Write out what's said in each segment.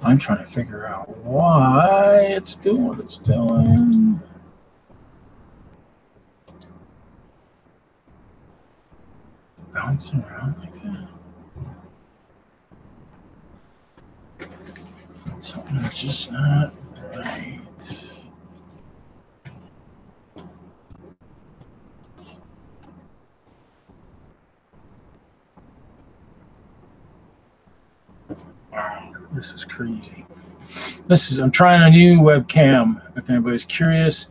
I'm trying to figure out why it's doing what it's doing. Bouncing around like that. Something's just not right. Wow, this is crazy. I'm trying a new webcam, if anybody's curious.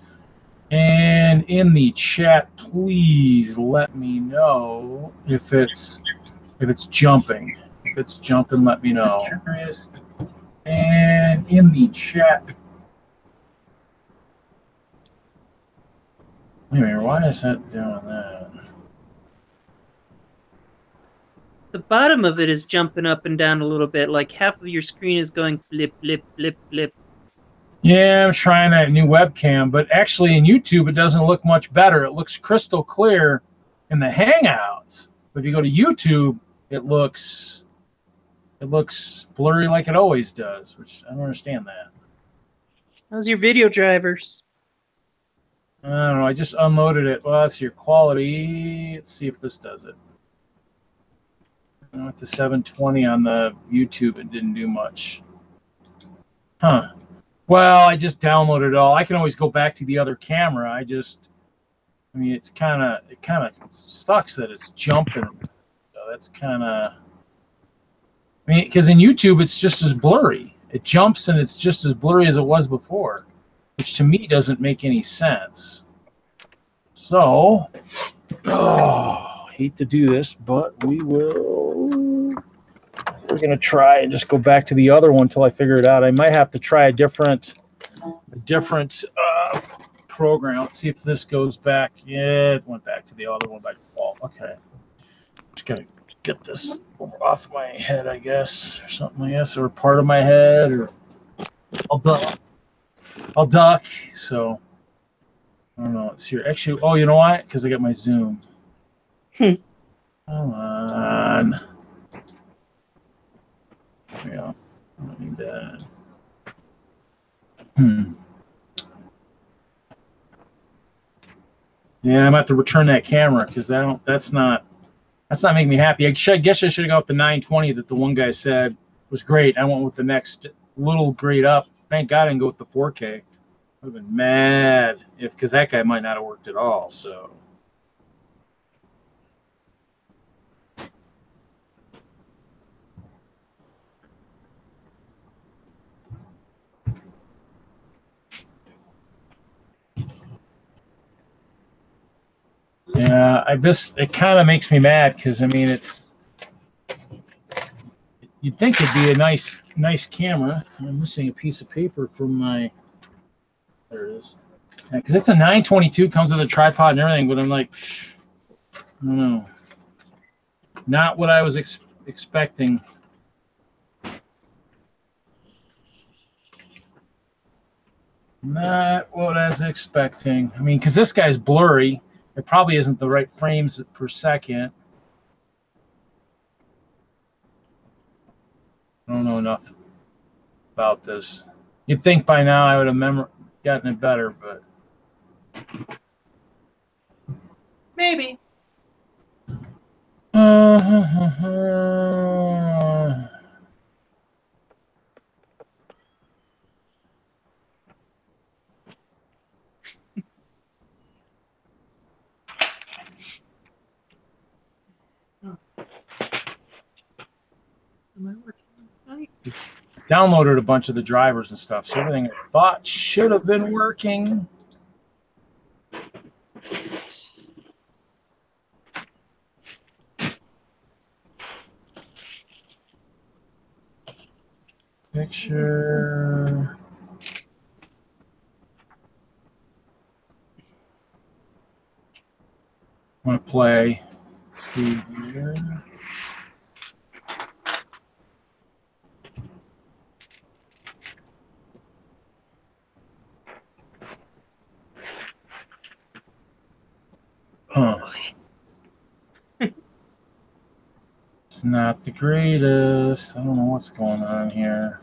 And in the chat, please let me know if it's jumping. If it's jumping, let me know. And in the chat, wait a minute, why is that doing that? The bottom of it is jumping up and down a little bit, like half of your screen is going blip, blip, blip, blip. Yeah, I'm trying that new webcam, but actually in YouTube it doesn't look much better. It looks crystal clear in the Hangouts. But if you go to YouTube, it looks blurry like it always does, which I don't understand that. How's your video drivers? I don't know. I just unloaded it. Well, that's your quality. Let's see if this does it. With the 720 on the YouTube, it didn't do much. Huh. Well, I just downloaded it all. I can always go back to the other camera. I mean, it kind of sucks that it's jumping. So that's kind of. I mean, because in YouTube, it's just as blurry. It jumps and it's just as blurry as it was before, which to me doesn't make any sense. So, hate to do this, but we will. We're going to try and just go back to the other one until I figure it out. I might have to try a different program. Let's see if this goes back. Yeah, it went back to the other one by default. Okay. Just got to get this off my head, I guess, or something, I guess, or part of my head, or I'll duck. So, I don't know. It's here. Actually, oh, you know what? Because I got my zoom. Come on. Yeah, I don't need that. Yeah, I'm about to return that camera because that's not making me happy. I guess I should have gone with the 920 that the one guy said was great. I went with the next little grade up. Thank God I didn't go with the 4K. I would have been mad because that guy might not have worked at all. So. Yeah, it kind of makes me mad because I mean you'd think it'd be a nice camera. I'm missing a piece of paper from my. There it is. Because it's a 922, comes with a tripod and everything, but I'm like, I don't know. Not what I was expecting. Not what I was expecting. I mean, because this guy's blurry. It probably isn't the right frames per second. I don't know enough about this. You'd think by now I would have gotten it better, but maybe. Am I working tonight? Downloaded a bunch of the drivers and stuff, so everything I thought should have been working. Picture. I'm going to play. See here. Huh. It's not the greatest. I don't know what's going on here.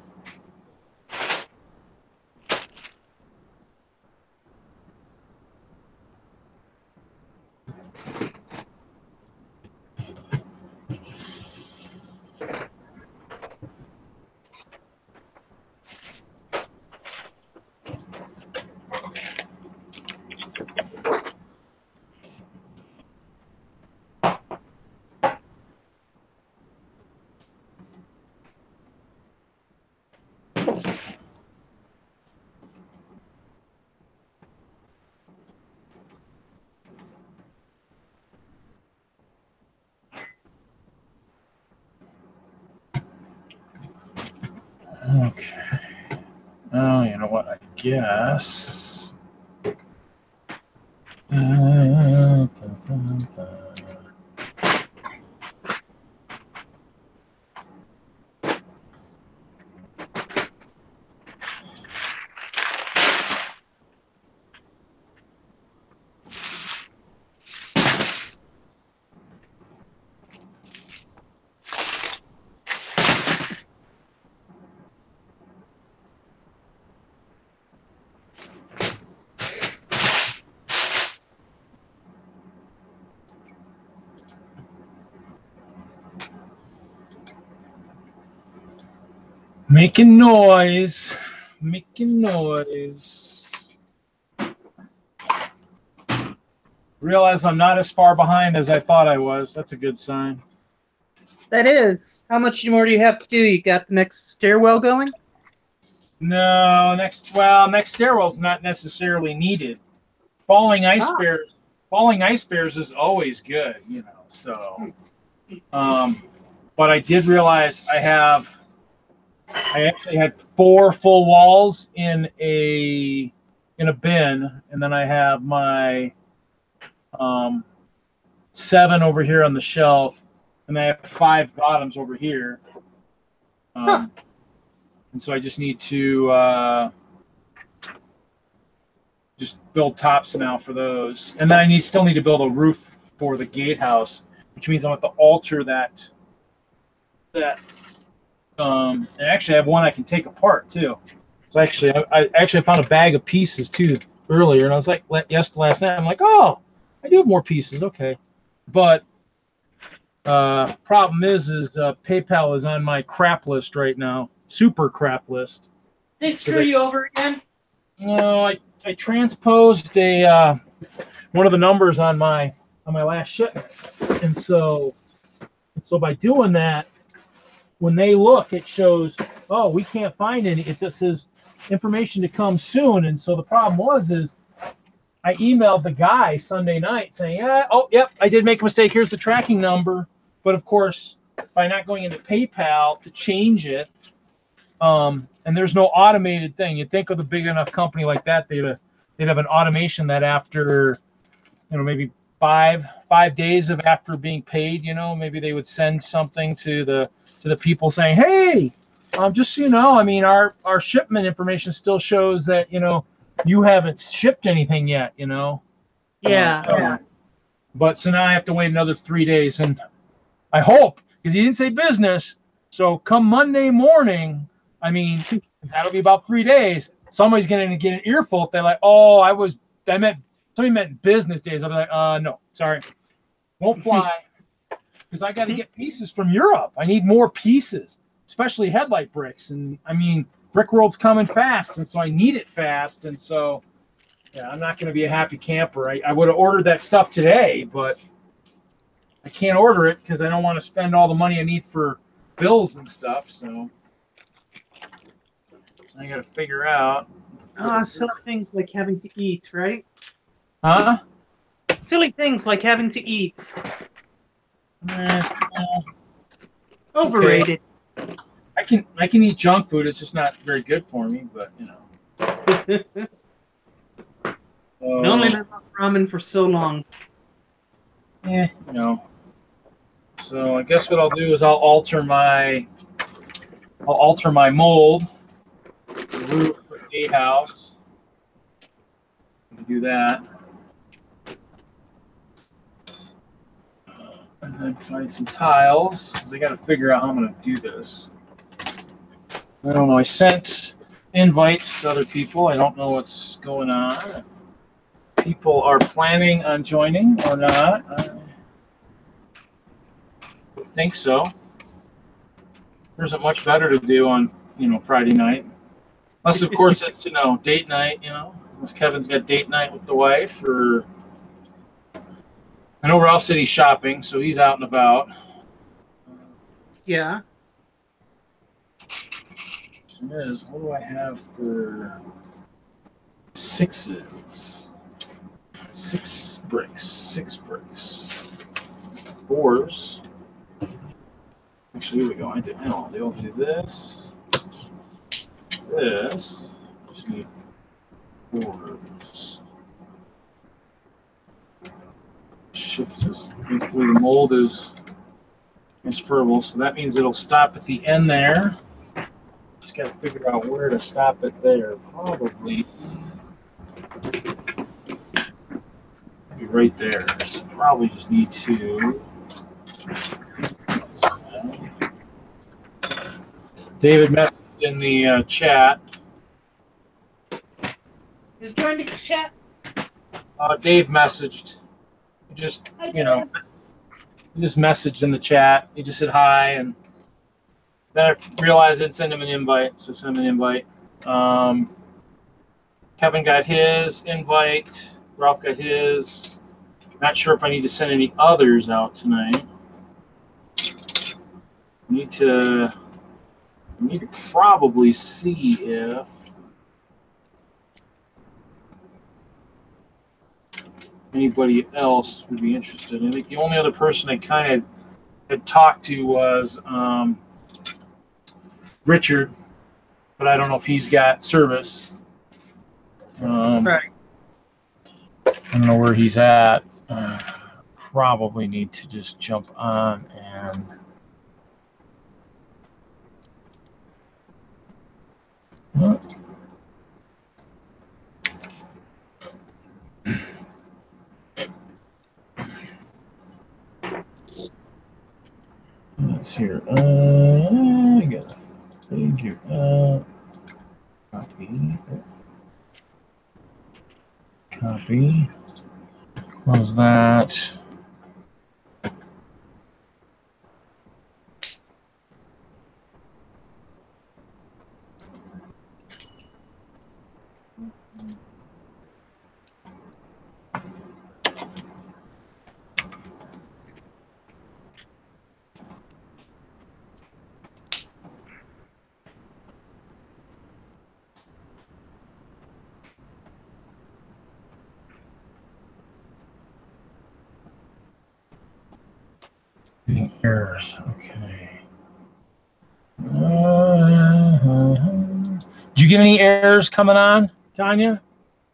Okay. Oh, you know what? I guess. Dun, dun, dun. Making noise. Making noise. Realize I'm not as far behind as I thought I was. That's a good sign. That is. How much more do you have to do? You got the next stairwell going? No, next stairwell's not necessarily needed. Falling ice bears is always good, you know. So, but I did realize I actually had 4 full walls in a bin, and then I have my 7 over here on the shelf, and I have 5 bottoms over here. And so I just need to just build tops now for those, and then I still need to build a roof for the gatehouse, which means I have to alter that. And actually, I have one I can take apart too. So actually, I actually found a bag of pieces too earlier, and I was like, last night, I'm like, oh, I do have more pieces, okay. But problem is PayPal is on my crap list right now, super crap list. They screw you over again? No, I transposed a one of the numbers on my last shipment, and so by doing that, when they look, it shows, oh, we can't find any. It just says information to come soon, and so the problem is I emailed the guy Sunday night saying, yep, I did make a mistake. Here's the tracking number, but of course, by not going into PayPal to change it, and there's no automated thing. You'd think of a big enough company like that, they'd have an automation that after, maybe five days of after being paid, maybe they would send something to the people saying, hey, just so you know, I mean, our shipment information still shows that, you haven't shipped anything yet, Yeah. But so now I have to wait another 3 days, and I hope, because he didn't say business, so come Monday morning, I mean, that'll be about 3 days. Somebody's going to get an earful if they're like, oh, somebody meant business days. I'll be like, no, sorry, won't fly, because I got to get pieces from Europe. I need more pieces, especially headlight bricks. And I mean, Brickworld's coming fast, and so I need it fast. And so, yeah, I'm not going to be a happy camper. I would have ordered that stuff today, but I can't order it because I don't want to spend all the money I need for bills and stuff. So I got to figure out. Silly things like having to eat, right? Huh? Silly things like having to eat. Overrated. Okay. I can eat junk food. It's just not very good for me, but I only live off ramen for so long. So I guess what I'll do is I'll alter my mold, the roof for the gatehouse. Do that. and find some tiles, because I got to figure out how I'm going to do this. I don't know. I sent invites to other people. I don't know what's going on. People are planning on joining or not. I think so. There isn't much better to do on, Friday night. Unless, of course, it's, date night, Unless Kevin's got date night with the wife, or I know Ralph said he's shopping, so he's out and about. Yeah. Is, what do I have for sixes? 6 bricks. 6 bricks. 4s. Actually, here we go. They'll do this. This. Just need 4s. Shift is, thankfully the mold is transferable, so that means it'll stop at the end there. Just got to figure out where to stop it there. Probably be right there. So probably just need to. David messaged in the chat. Who's joined the chat? Dave messaged. He just, he just messaged in the chat. He just said hi, and then I realized I'd send him an invite, so send him an invite. Kevin got his invite. Ralph got his. Not sure if I need to send any others out tonight. I need to probably see if anybody else would be interested. I think the only other person I kind of had talked to was Richard, but I don't know if he's got service. Right. I don't know where he's at. Probably need to just jump on and let's here. I got a page here. Copy. Close that. Errors. Okay. Did you get any errors coming on, Tanya?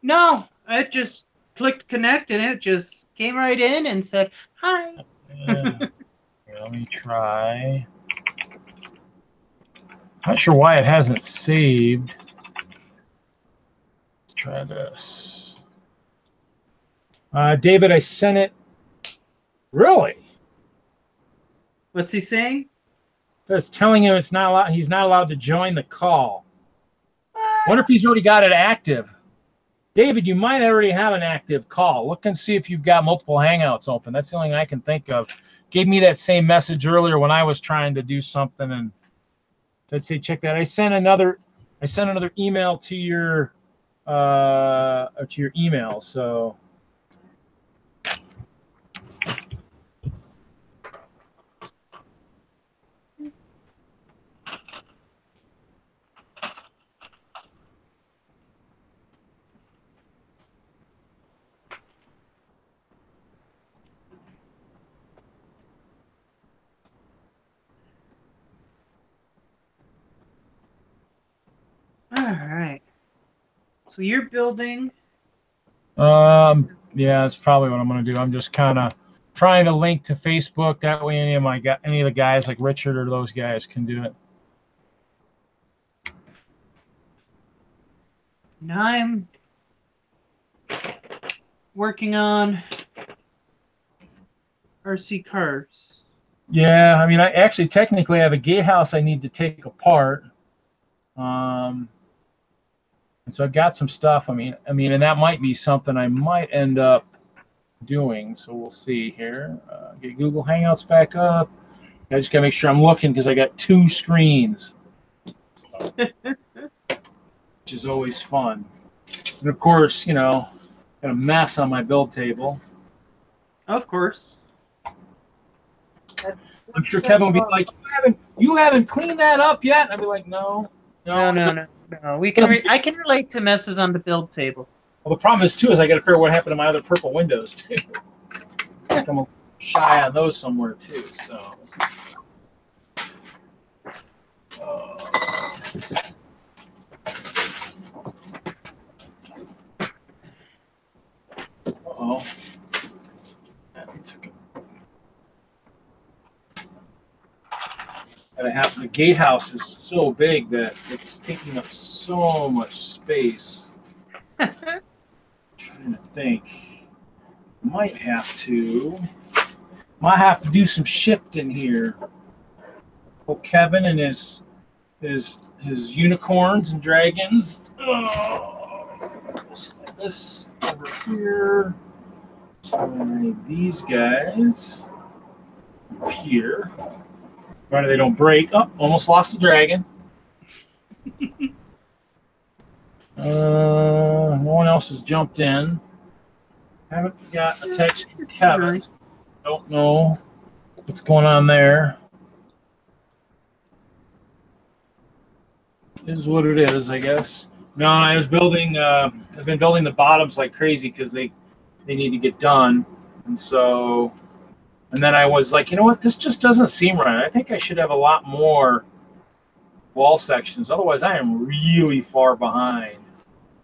No, I just clicked connect and it just came right in and said hi. Let me try. Not sure why it hasn't saved. Let's try this. David, I sent it. Really? What's he saying? It's telling him it's not allowed. He's not allowed to join the call. What? Wonder if he's already got it active. David, you might already have an active call. Look and see if you've got multiple Hangouts open. That's the only thing I can think of. Gave me that same message earlier when I was trying to do something, and let's say check that. I sent another email to your email. So. All right. So you're building. Yeah, that's probably what I'm going to do. I'm just kind of trying to link to Facebook. That way, any of the guys like Richard or those guys can do it. Now I'm working on RC cars. Yeah, I mean, I actually technically have a gatehouse I need to take apart. And so I've got some stuff. I mean, and that might be something I might end up doing. So we'll see here. Get Google Hangouts back up. I just gotta make sure I'm looking because I got 2 screens, so, which is always fun. And of course, you know, got a mess on my build table. Of course. I'm sure Kevin will be like, "You haven't cleaned that up yet." I'd be like, "No." No. I can relate to messes on the build table. Well, the problem is too is I got to figure out what happened to my other purple windows too. I'm a shy on those somewhere too. So. Uh-oh. The gatehouse is so big that it's taking up so much space. I'm trying to think. Might have to do some shifting here. Oh, Kevin and his unicorns and dragons. Oh, we'll slide this over here. Slide these guys over here. Right, they don't break. Oh, almost lost the dragon. No one else has jumped in. Haven't got a text from Kevin. Don't know what's going on there. This is what it is, I guess. No, I was building. I've been building the bottoms like crazy because they need to get done, and so. And then I was like, you know what? This just doesn't seem right. I think I should have a lot more wall sections. Otherwise, I am really far behind.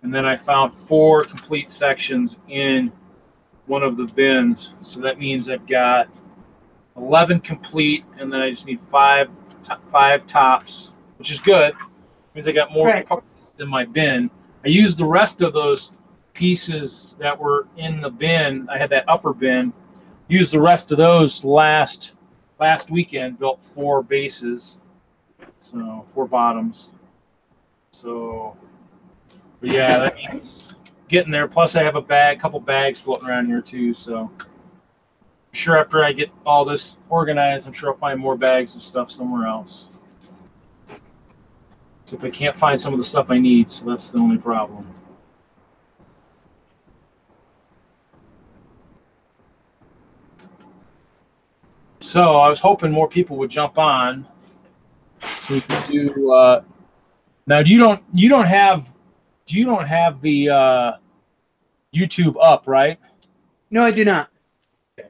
And then I found 4 complete sections in one of the bins. So that means I've got 11 complete, and then I just need 5 tops, which is good. It means I got more parts in my bin. I used the rest of those pieces that were in the bin. I had that upper bin. Used the rest of those last weekend, built 4 bases, so 4 bottoms. So, but yeah, that means getting there. Plus, I have a couple bags floating around here too. So, I'm sure after I get all this organized, I'm sure I'll find more bags of stuff somewhere else. So if I can't find some of the stuff I need, so that's the only problem. So I was hoping more people would jump on. So we could do. Now you don't have the YouTube up, right? No, I do not. Okay.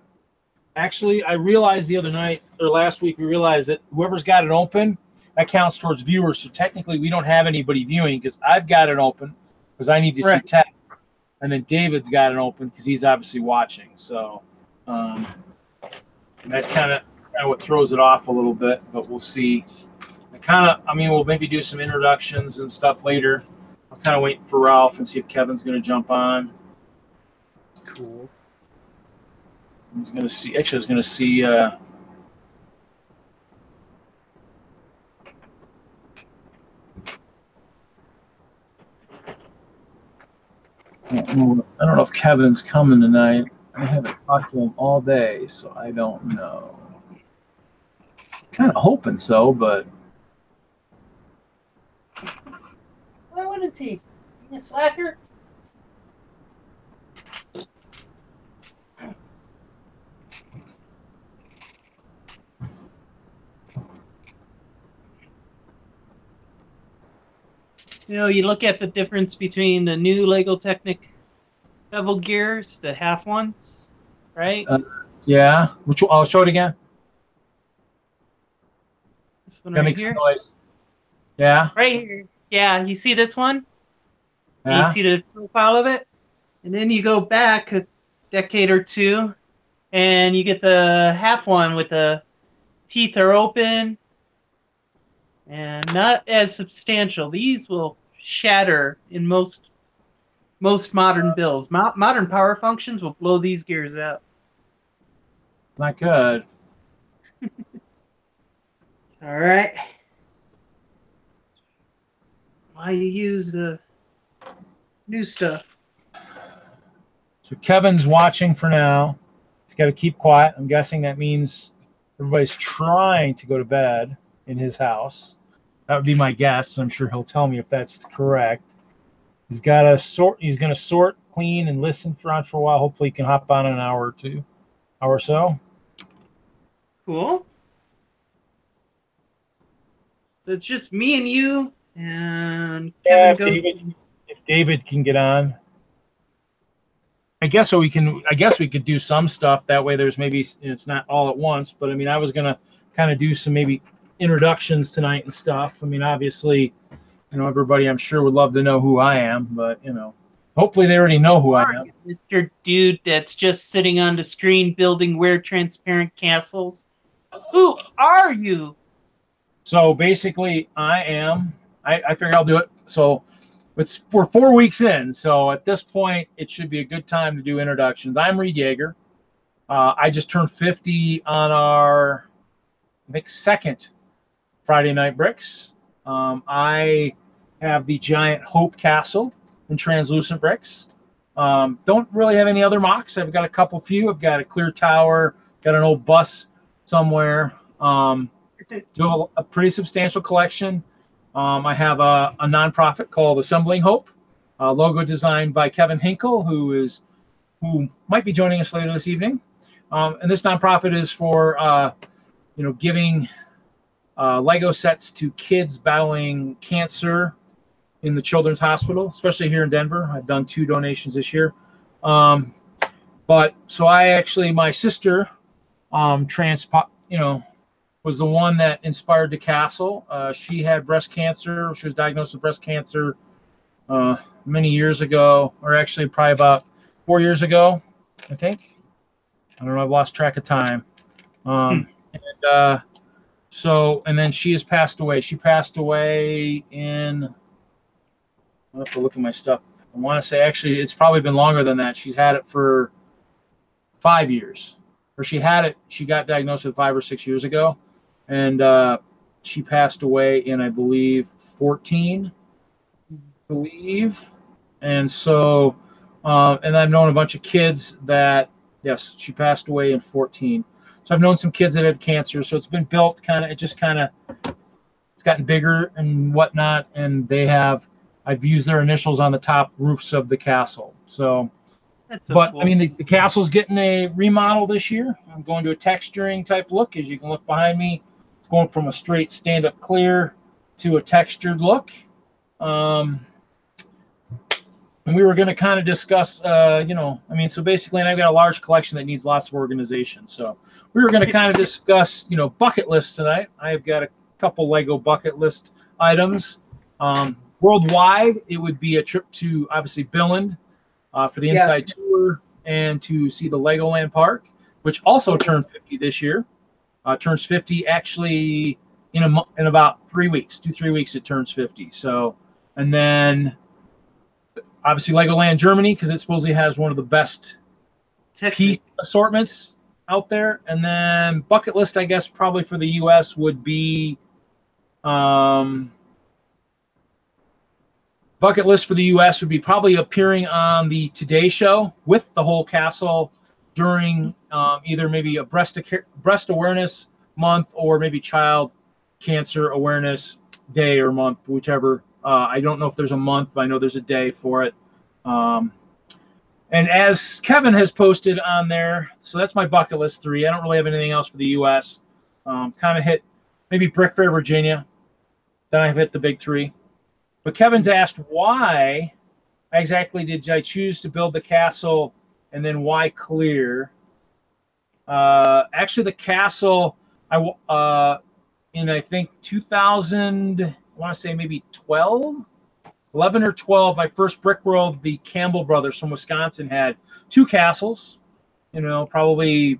Actually, I realized the other night or last week we realized that whoever's got it open, that counts towards viewers. So technically, we don't have anybody viewing because I've got it open because I need to see text, and then David's got it open because he's obviously watching. So. That's kind of what throws it off a little bit, but we'll see. We'll maybe do some introductions and stuff later. I'm kind of waiting for Ralph and see if Kevin's going to jump on. Cool. I was going to see. I don't know if Kevin's coming tonight. I haven't talked to him all day, so I don't know. Kind of hoping so, but. Why wouldn't he? You a slacker? You know, you look at the difference between the new Lego Technic bevel gears, the half ones, right? Yeah. Which one? I'll show it again. This one right here. Noise. Yeah. Right here. Yeah, you see this one? Yeah. You see the profile of it? And then you go back a decade or two, and you get the half one with the teeth are open and not as substantial. These will shatter in most modern builds. Modern power functions will blow these gears out. Not good. All right. Why you use the new stuff? So Kevin's watching for now. He's got to keep quiet. I'm guessing that means everybody's trying to go to bed in his house. That would be my guess. I'm sure he'll tell me if that's correct. He's got to sort. He's going to sort, clean, and listen for a while. Hopefully, he can hop on in an hour or so. Cool. So it's just me and you, and Kevin goes. If David can get on, I guess so. I guess we could do some stuff that way. There's maybe it's not all at once, but I mean, I was gonna kind of do some maybe introductions tonight and stuff. I mean, obviously, everybody I'm sure would love to know who I am, but hopefully they already know who I am. Mr. Dude that's just sitting on the screen building weird transparent castles. Who are you? So basically, I figure I'll do it. So we're 4 weeks in. So at this point, it should be a good time to do introductions. I'm Reed Yaeger. I just turned 50 on our, I think, second Friday Night Bricks. I have the giant Hope Castle in translucent bricks. Don't really have any other mocks. I've got a few. I've got a clear tower, got an old bus somewhere. Do have a pretty substantial collection. I have a nonprofit called Assembling Hope, a logo designed by Kevin Hinkle, who might be joining us later this evening. And this nonprofit is for giving Lego sets to kids battling cancer in the Children's Hospital, especially here in Denver. I've done 2 donations this year. But so my sister, was the one that inspired the castle. She had breast cancer. She was diagnosed with breast cancer many years ago, or actually probably about 4 years ago, I think. I don't know. I've lost track of time. And then she has passed away. She passed away in, I'll have to look at my stuff. I want to say, actually, it's probably been longer than that. She's had it for 5 years. Or she got diagnosed with 5 or 6 years ago. And she passed away in, I believe, 14, And so, and I've known a bunch of kids that, yes, she passed away in 14. So I've known some kids that had cancer. So it's been built it's gotten bigger and whatnot. And I've used their initials on the top roofs of the castle. So, cool. I mean, the castle's getting a remodel this year. I'm going to a texturing type look. As you can look behind me, it's going from a straight stand-up clear to a textured look. And we were going to kind of discuss, so basically, and I've got a large collection that needs lots of organization. So we were going to kind of discuss, bucket lists tonight. I've got a couple Lego bucket list items. Worldwide, it would be a trip to, obviously, Billund for the inside tour and to see the Legoland Park, which also turned 50 this year. Turns 50 actually in about 3 weeks. 2-3 weeks it turns 50. So, and then obviously Legoland Germany, because it supposedly has one of the best piece assortments out there. And then bucket list, I guess, probably for the U.S. would be bucket list for the U.S. would be probably appearing on the Today Show with the whole castle during either maybe a breast awareness month or maybe child cancer awareness day or month, whichever. I don't know if there's a month, but I know there's a day for it. And as Kevin has posted on there, so that's my bucket list 3. I don't really have anything else for the U.S. Kind of hit maybe Brick Fair, Virginia. Then I've hit the big 3. But Kevin's asked why exactly did I choose to build the castle and then why clear? Actually, the castle, in I think 2000, I want to say maybe 11 or 12, my first Brick World, the Campbell brothers from Wisconsin had 2 castles, probably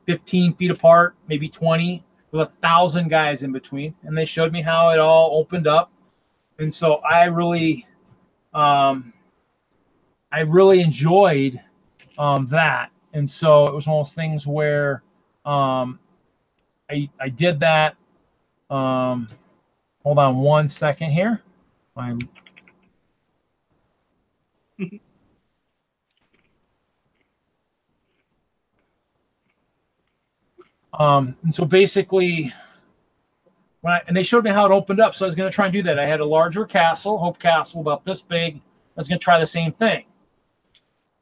15 feet apart, maybe 20, with 1,000 guys in between. And they showed me how it all opened up. And so I really enjoyed that. And so it was one of those things where I did that. Hold on 1 second here. And so basically, and they showed me how it opened up, so I was going to try and do that. I had a larger castle, Hope Castle, about this big. I was going to try the same thing.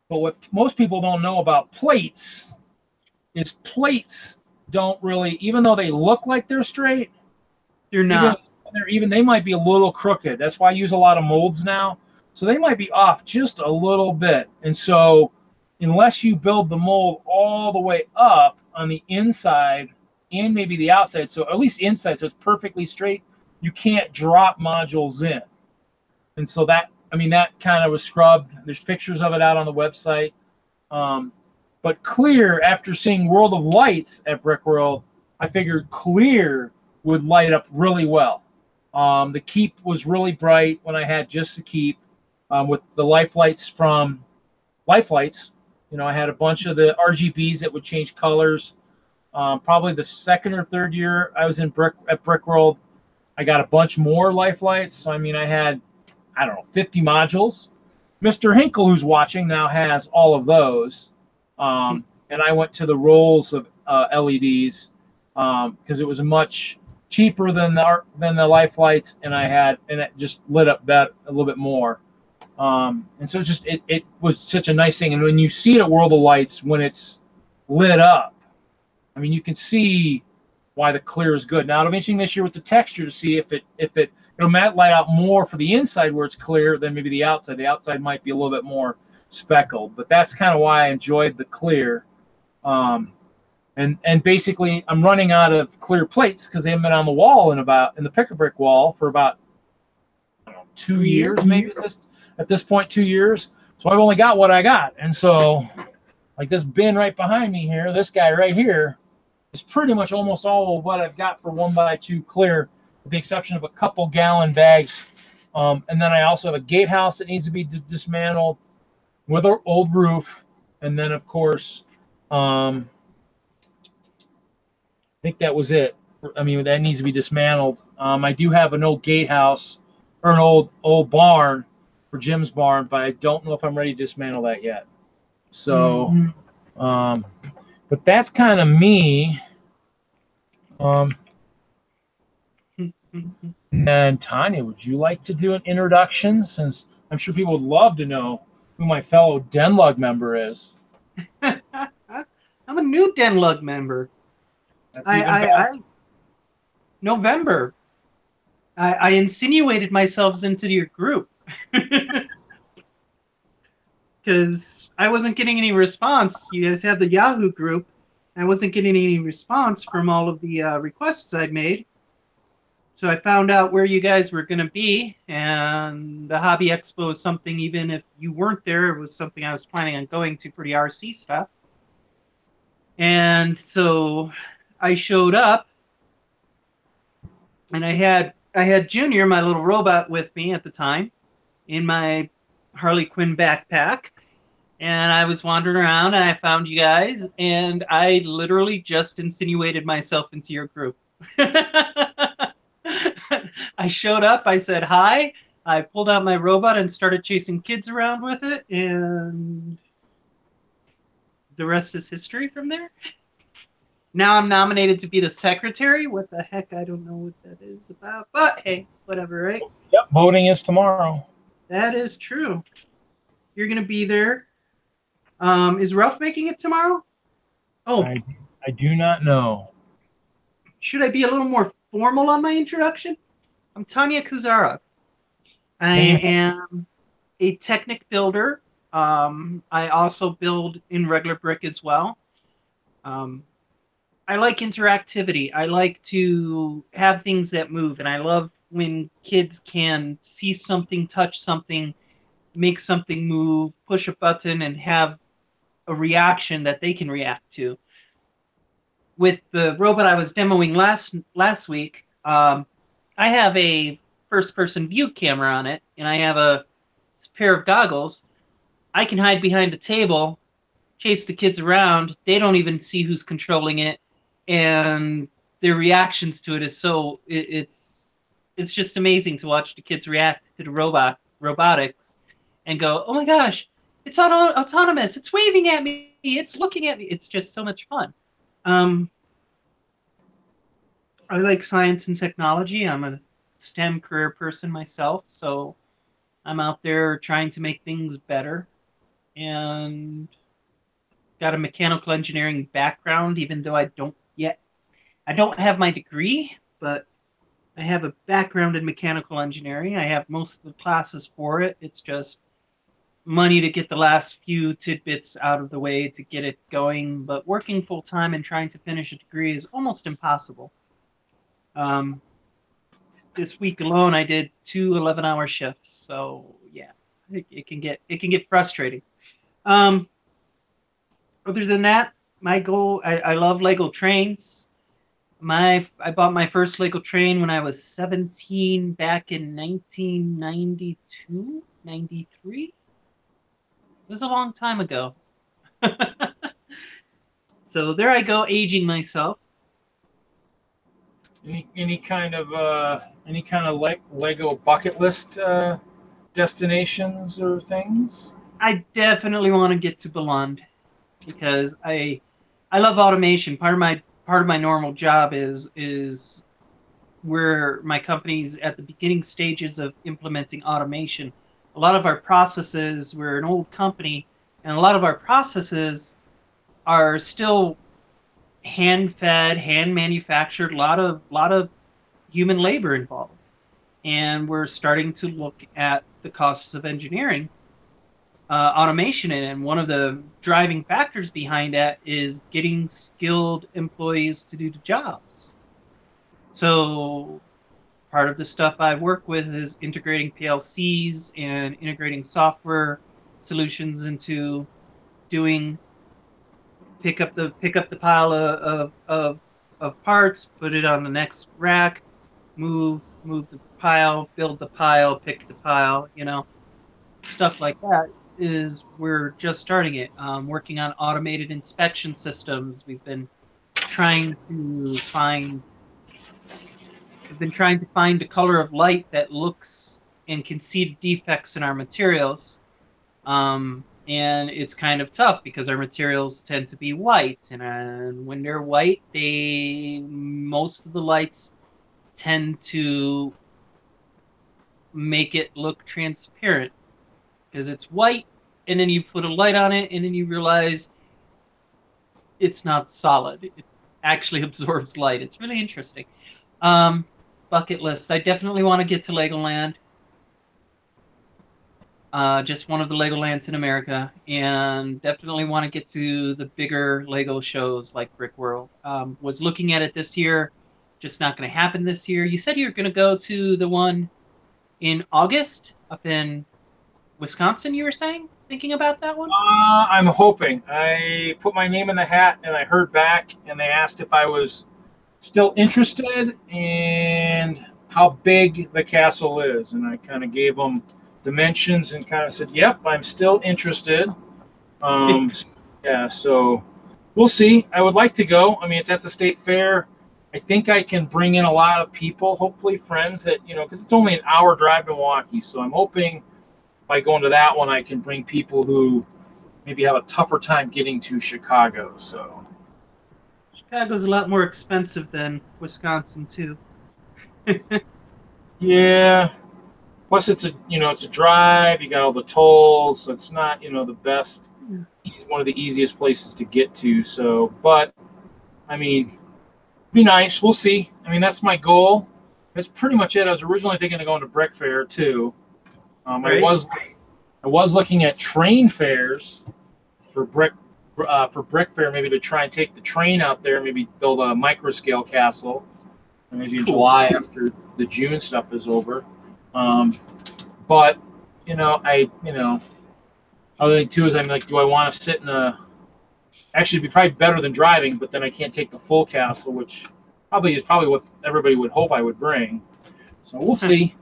But what most people don't know about plates is plates don't really, even though they look like they're straight, You're not. Even they might be a little crooked. That's why I use a lot of molds now. So they might be off just a little bit. And so unless you build the mold all the way up on the inside and maybe the outside, so at least the inside, so it's perfectly straight, you can't drop modules in. And so that, I mean, that kind of was scrubbed. There's pictures of it out on the website. But clear, after seeing World of Lights at Brickworld, I figured clear would light up really well. The keep was really bright when I had just the keep. With the life lights from Life Lights, you know, I had a bunch of the RGBs that would change colors. Probably the second or third year I was at Brickworld, I got a bunch more life lights. So I mean, I had, I don't know, 50 modules. Mr. Hinkle, who's watching now, has all of those. And I went to the rolls of LEDs because it was much cheaper than the life lights, and it just lit up that a little bit more. And so it was such a nice thing. And when you see it at World of Lights, when it's lit up, I mean, you can see why the clear is good. Now, I'm mentioning this year with the texture to see if it'll light out more for the inside where it's clear than maybe the outside. The outside might be a little bit more speckled, but that's kind of why I enjoyed the clear. And basically, I'm running out of clear plates because they haven't been on the wall in the pick-a-brick wall for about, I don't know, 2 years maybe at this point, 2 years. So I've only got what I got. And so, like this bin right behind me here, this guy right here is pretty much almost all of what I've got for 1x2 clear, with the exception of a couple gallon bags. And then I also have a gatehouse that needs to be dismantled with an old roof. And then, of course, I think that was it. I mean, that needs to be dismantled. I do have an old gatehouse or an old barn for Jim's barn, but I don't know if I'm ready to dismantle that yet. So, but that's kind of me. And Tanya, would you like to do an introduction, since I'm sure people would love to know who my fellow Denlug member is? I'm a new Denlug member. November. I insinuated myself into your group because I wasn't getting any response. You guys have the Yahoo group. I wasn't getting any response from all of the requests I'd made. So I found out where you guys were going to be, and the Hobby Expo is something, even if you weren't there, it was something I was planning on going to for the RC stuff. And so I showed up, and I had Junior, my little robot, with me at the time in my Harley Quinn backpack, and I was wandering around, and I found you guys, and I literally just insinuated myself into your group. I showed up, I said hi, I pulled out my robot and started chasing kids around with it, and the rest is history from there. Now I'm nominated to be the secretary. What the heck? I don't know what that is about. But hey, whatever, right? Yep, voting is tomorrow. That is true. You're going to be there. Is Ralph making it tomorrow? Oh. I do not know. Should I be a little more formal on my introduction? I'm Tanya Kuzara. I am a Technic builder. I also build in regular brick as well. I like interactivity. I like to have things that move, and I love when kids can see something, touch something, make something move, push a button, and have a reaction that they can react to. With the robot I was demoing last week, I have a first-person view camera on it, and I have a pair of goggles. I can hide behind a table, chase the kids around. They don't even see who's controlling it. and their reactions to it is so it's just amazing to watch the kids react to the robotics and go, oh my gosh, it's autonomous, it's waving at me, it's looking at me. It's just so much fun. I like science and technology. I'm a STEM career person myself, so I'm out there trying to make things better, and got a mechanical engineering background, even though I don't have my degree, but I have a background in mechanical engineering. I have most of the classes for it. It's just money to get the last few tidbits out of the way to get it going. But working full time and trying to finish a degree is almost impossible. This week alone, I did 2 11-hour shifts. So yeah, it can get frustrating. Other than that, my goal, I love Lego trains. I bought my first Lego train when I was 17 back in 1992, 93. It was a long time ago. So there I go, aging myself. Any kind of Lego bucket list destinations or things? I definitely want to get to Beyond because I love automation. Part of my normal job is where my company's at the beginning stages of implementing automation. A lot of our processes, we're an old company, and a lot of our processes are still hand fed, hand manufactured, lot of human labor involved. And we're starting to look at the costs of engineering automation in it. And one of the driving factors behind that is getting skilled employees to do the jobs. So part of the stuff I work with is integrating PLCs and integrating software solutions into doing pick up the pile of parts, put it on the next rack, move the pile, build the pile, pick the pile, stuff like that. Is we're just starting it. Working on automated inspection systems. Trying to find we've been trying to find a color of light that looks and can see the defects in our materials. And it's kind of tough because our materials tend to be white, and when they're white, most of the lights tend to make it look transparent because it's white, and then you put a light on it, and then you realize it's not solid. It actually absorbs light. It's really interesting. Bucket list. I definitely want to get to Legoland. Just one of the Legolands in America, and definitely want to get to the bigger Lego shows like Brick World. Was looking at it this year, just not going to happen this year. You said you were going to go to the one in August up in Wisconsin, you were saying? Thinking about that one? I'm hoping. I put my name in the hat, and I heard back, and they asked if I was still interested and how big the castle is, and I kind of gave them dimensions and kind of said, "Yep, I'm still interested." Yeah, so we'll see. I would like to go. I mean, it's at the state fair. I think I can bring in a lot of people, hopefully friends that because it's only an hour drive to Milwaukee. So I'm hoping by going to that one, I can bring people who maybe have a tougher time getting to Chicago. So Chicago's a lot more expensive than Wisconsin, too. yeah. Plus, it's a drive. You got all the tolls, so it's not the best. It's one of the easiest places to get to. So, but I mean, be nice. We'll see. I mean, that's my goal. That's pretty much it. I was originally thinking of going to Brick Fair too. Right. I was looking at train fairs for Brick Fair, maybe to try and take the train out there, maybe build a micro scale castle, and maybe in July after the June stuff is over. But other thing too is I'm like, do I want to sit in a? Actually, it'd be probably better than driving, but then I can't take the full castle, which is probably what everybody would hope I would bring. So we'll see.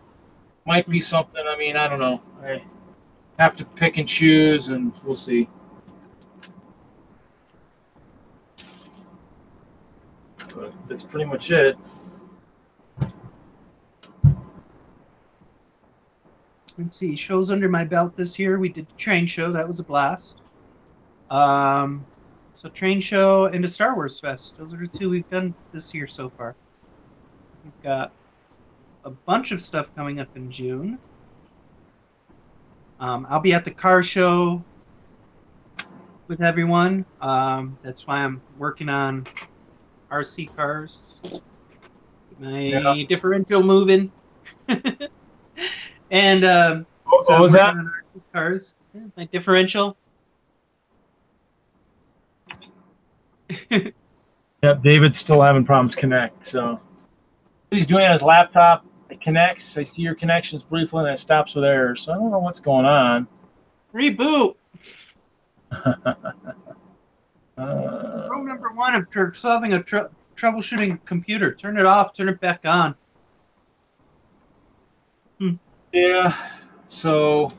Might be something. I mean, I don't know. I have to pick and choose, and we'll see. That's pretty much it. Let's see, shows under my belt this year. We did the train show. That was a blast. So train show and a Star Wars Fest. Those are the two we've done this year so far. We've got a bunch of stuff coming up in June. I'll be at the car show with everyone. That's why I'm working on RC cars. My differential moving. And What so was I'm that? working on RC cars. Yeah, my differential. Yep, David's still having problems connect. So he's doing it on his laptop. It connects. I see your connections briefly, and it stops with errors. So I don't know what's going on. Reboot. Rule Rule number one of solving a troubleshooting computer: turn it off, turn it back on. Yeah. So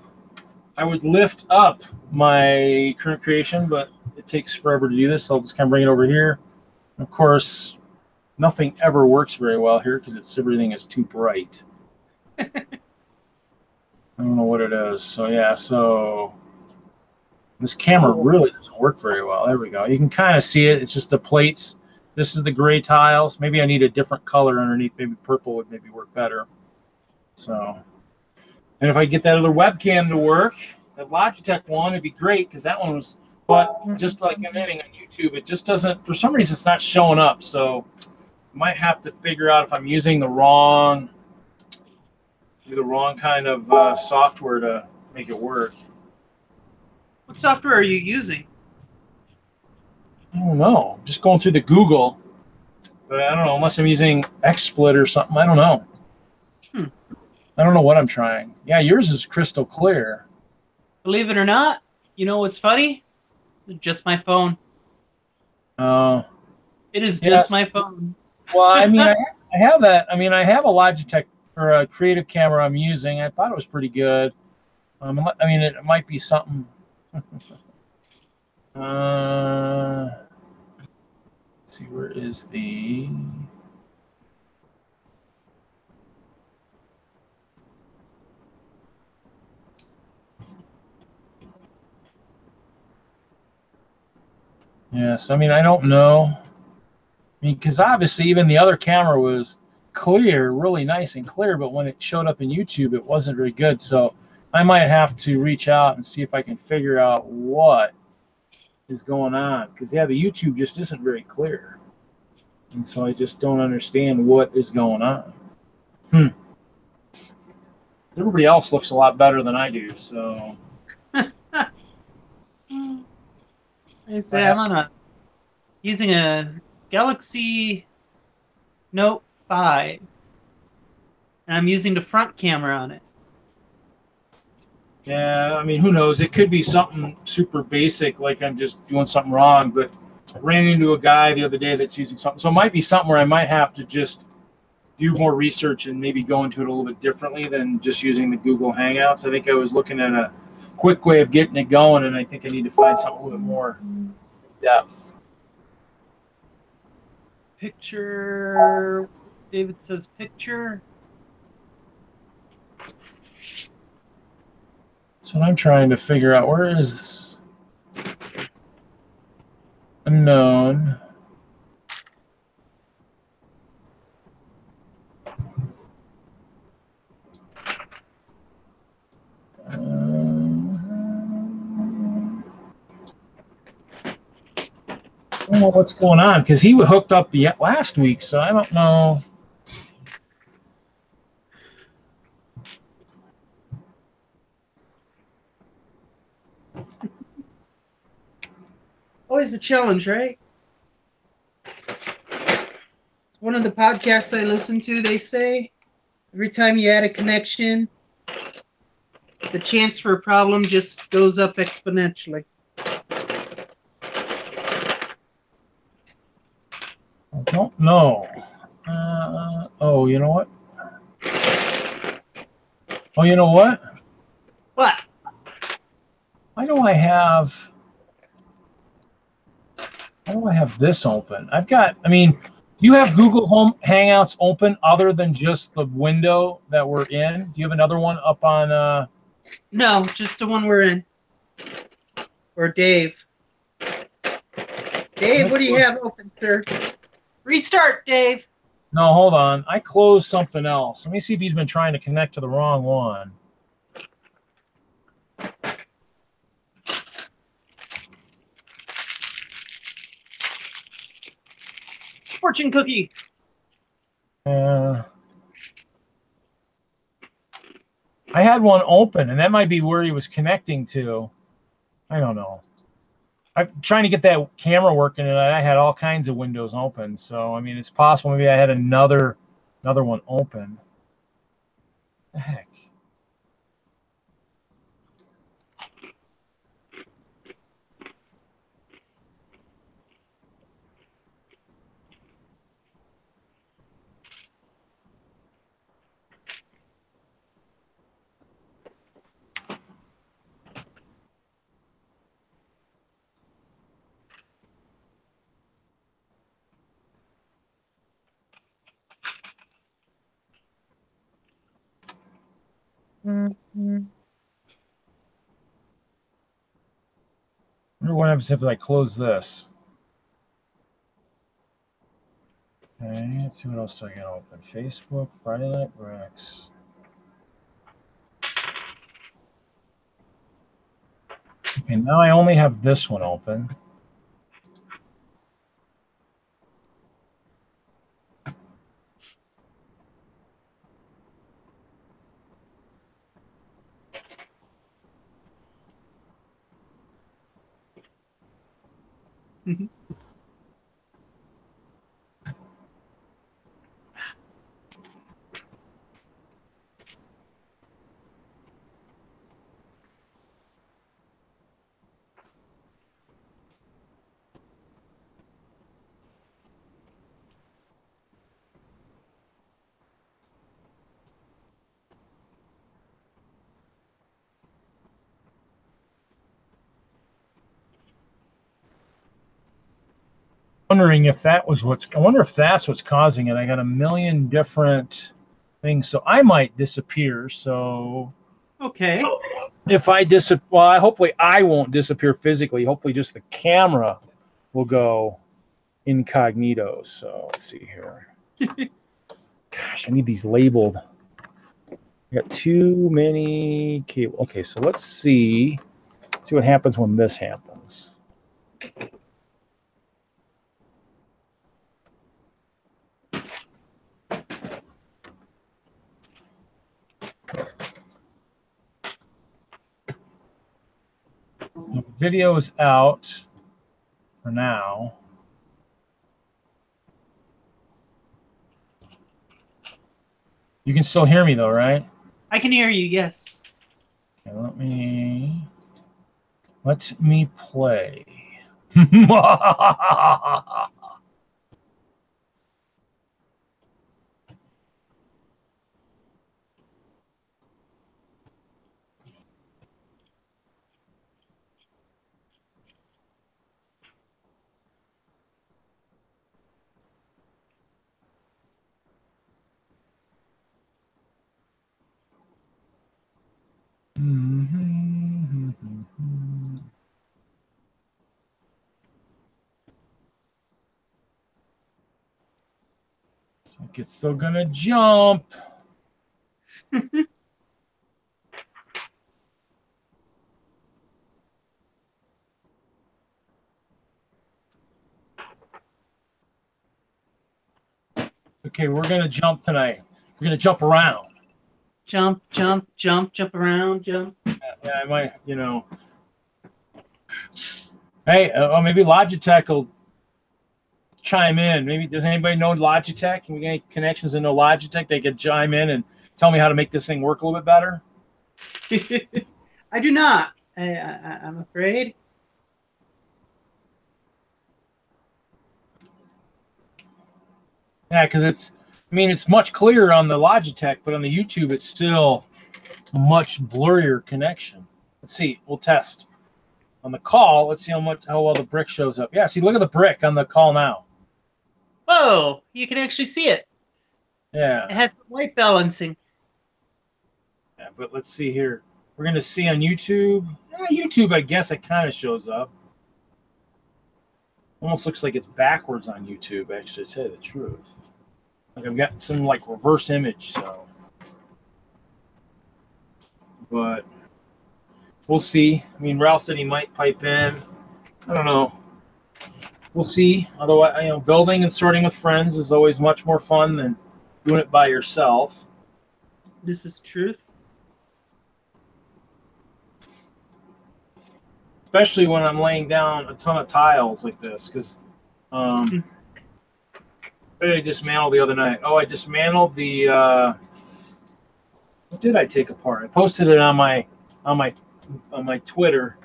I would lift up my current creation, but it takes forever to do this. So I'll just kind of bring it over here. Of course, nothing ever works very well here because everything is too bright. I don't know what it is. So yeah, so this camera really doesn't work very well. There we go. You can kind of see it. It's just the plates. This is the gray tiles. Maybe I need a different color underneath. Maybe purple would maybe work better. So, and if I get that other webcam to work, that Logitech one, it'd be great because that one was, but just like anything on YouTube, it just doesn't, for some reason, it's not showing up. So I might have to figure out if I'm using the wrong kind of software to make it work. What software are you using? I don't know. Just going through the Google, but I don't know unless I'm using XSplit or something. I don't know. I don't know what I'm trying. Yeah, yours is crystal clear. Believe it or not, you know what's funny? It's just my phone. Oh. It is just my phone. Well, I mean, I have that. I mean, I have a Logitech or a creative camera I'm using. I thought it was pretty good. I mean, it might be something. Let's see, where is the? Yes, I mean, I don't know. I mean, because obviously even the other camera was clear, really nice and clear, but when it showed up in YouTube, it wasn't very good. So I might have to reach out and see if I can figure out what is going on. Because, yeah, the YouTube just isn't very clear. And so I just don't understand what is going on. Everybody else looks a lot better than I do, so. I say I'm using a Galaxy Note 5, and I'm using the front camera on it. Yeah, I mean, who knows? It could be something super basic, like I'm just doing something wrong, but I ran into a guy the other day that's using something. So it might be something where I might have to just do more research and maybe go into it a little bit differently than just using the Google Hangouts. I think I was looking at a quick way of getting it going, and I think I need to find something a little bit more depth. Picture. David says picture. That's what I'm trying to figure out. Where is unknown? I don't know what's going on because he was hooked up last week, so I don't know. Always a challenge, right? It's one of the podcasts I listen to. They say every time you add a connection, the chance for a problem just goes up exponentially. I don't know. Oh, you know what? Oh, you know what? What? Why do I have this open? I mean, Do you have Google Home Hangouts open other than just the window that we're in? Do you have another one up on? No, just the one we're in. Or Dave. Dave, what do you have open, sir? Restart, Dave. No, hold on. I closed something else. Let me see if he's been trying to connect to the wrong one. Fortune cookie. I had one open, and that might be where he was connecting to. I don't know. I'm trying to get that camera working, and I had all kinds of windows open. So, I mean, it's possible maybe I had another one open. What the heck? I wonder what happens if I close this. Okay, let's see what else do I got open. Facebook, Friday Night Rex. Okay, now I only have this one open. Wondering if that was I wonder if that's what's causing it. I got a million different things, so I might disappear. So Okay. if I well, hopefully I won't disappear physically. Hopefully just the camera will go incognito. So let's see here. Gosh, I need these labeled. I got too many cable. Okay, so let's see what happens when this happens. The video is out for now. You can still hear me though, right? I can hear you, yes. Okay, let me play. It's still gonna jump. Okay, we're gonna jump tonight. We're gonna jump around. Jump, jump, jump, jump around, jump. Yeah, I might, Hey, maybe Logitech will chime in. Maybe does anybody know Logitech? Can we get any connections to know Logitech? They could chime in and tell me how to make this thing work a little bit better. I do not. I'm afraid. Yeah, because it's much clearer on the Logitech, but on the YouTube, it's still a much blurrier connection. Let's see. We'll test. On the call, let's see how well the brick shows up. Yeah, see, look at the brick on the call now. Whoa! You can actually see it. Yeah. It has the white balancing. Yeah, but let's see here. We're going to see on YouTube. YouTube, I guess it kind of shows up. Almost looks like it's backwards on YouTube, actually, to tell you the truth. Like I've got some like reverse image, so. But we'll see. I mean, Ralph said he might pipe in. I don't know. We'll see. Otherwise, building and sorting with friends is always much more fun than doing it by yourself. This is truth. Especially when I'm laying down a ton of tiles like this, because what did I dismantle the other night? Oh, I dismantled the. What did I take apart? I posted it on my Twitter.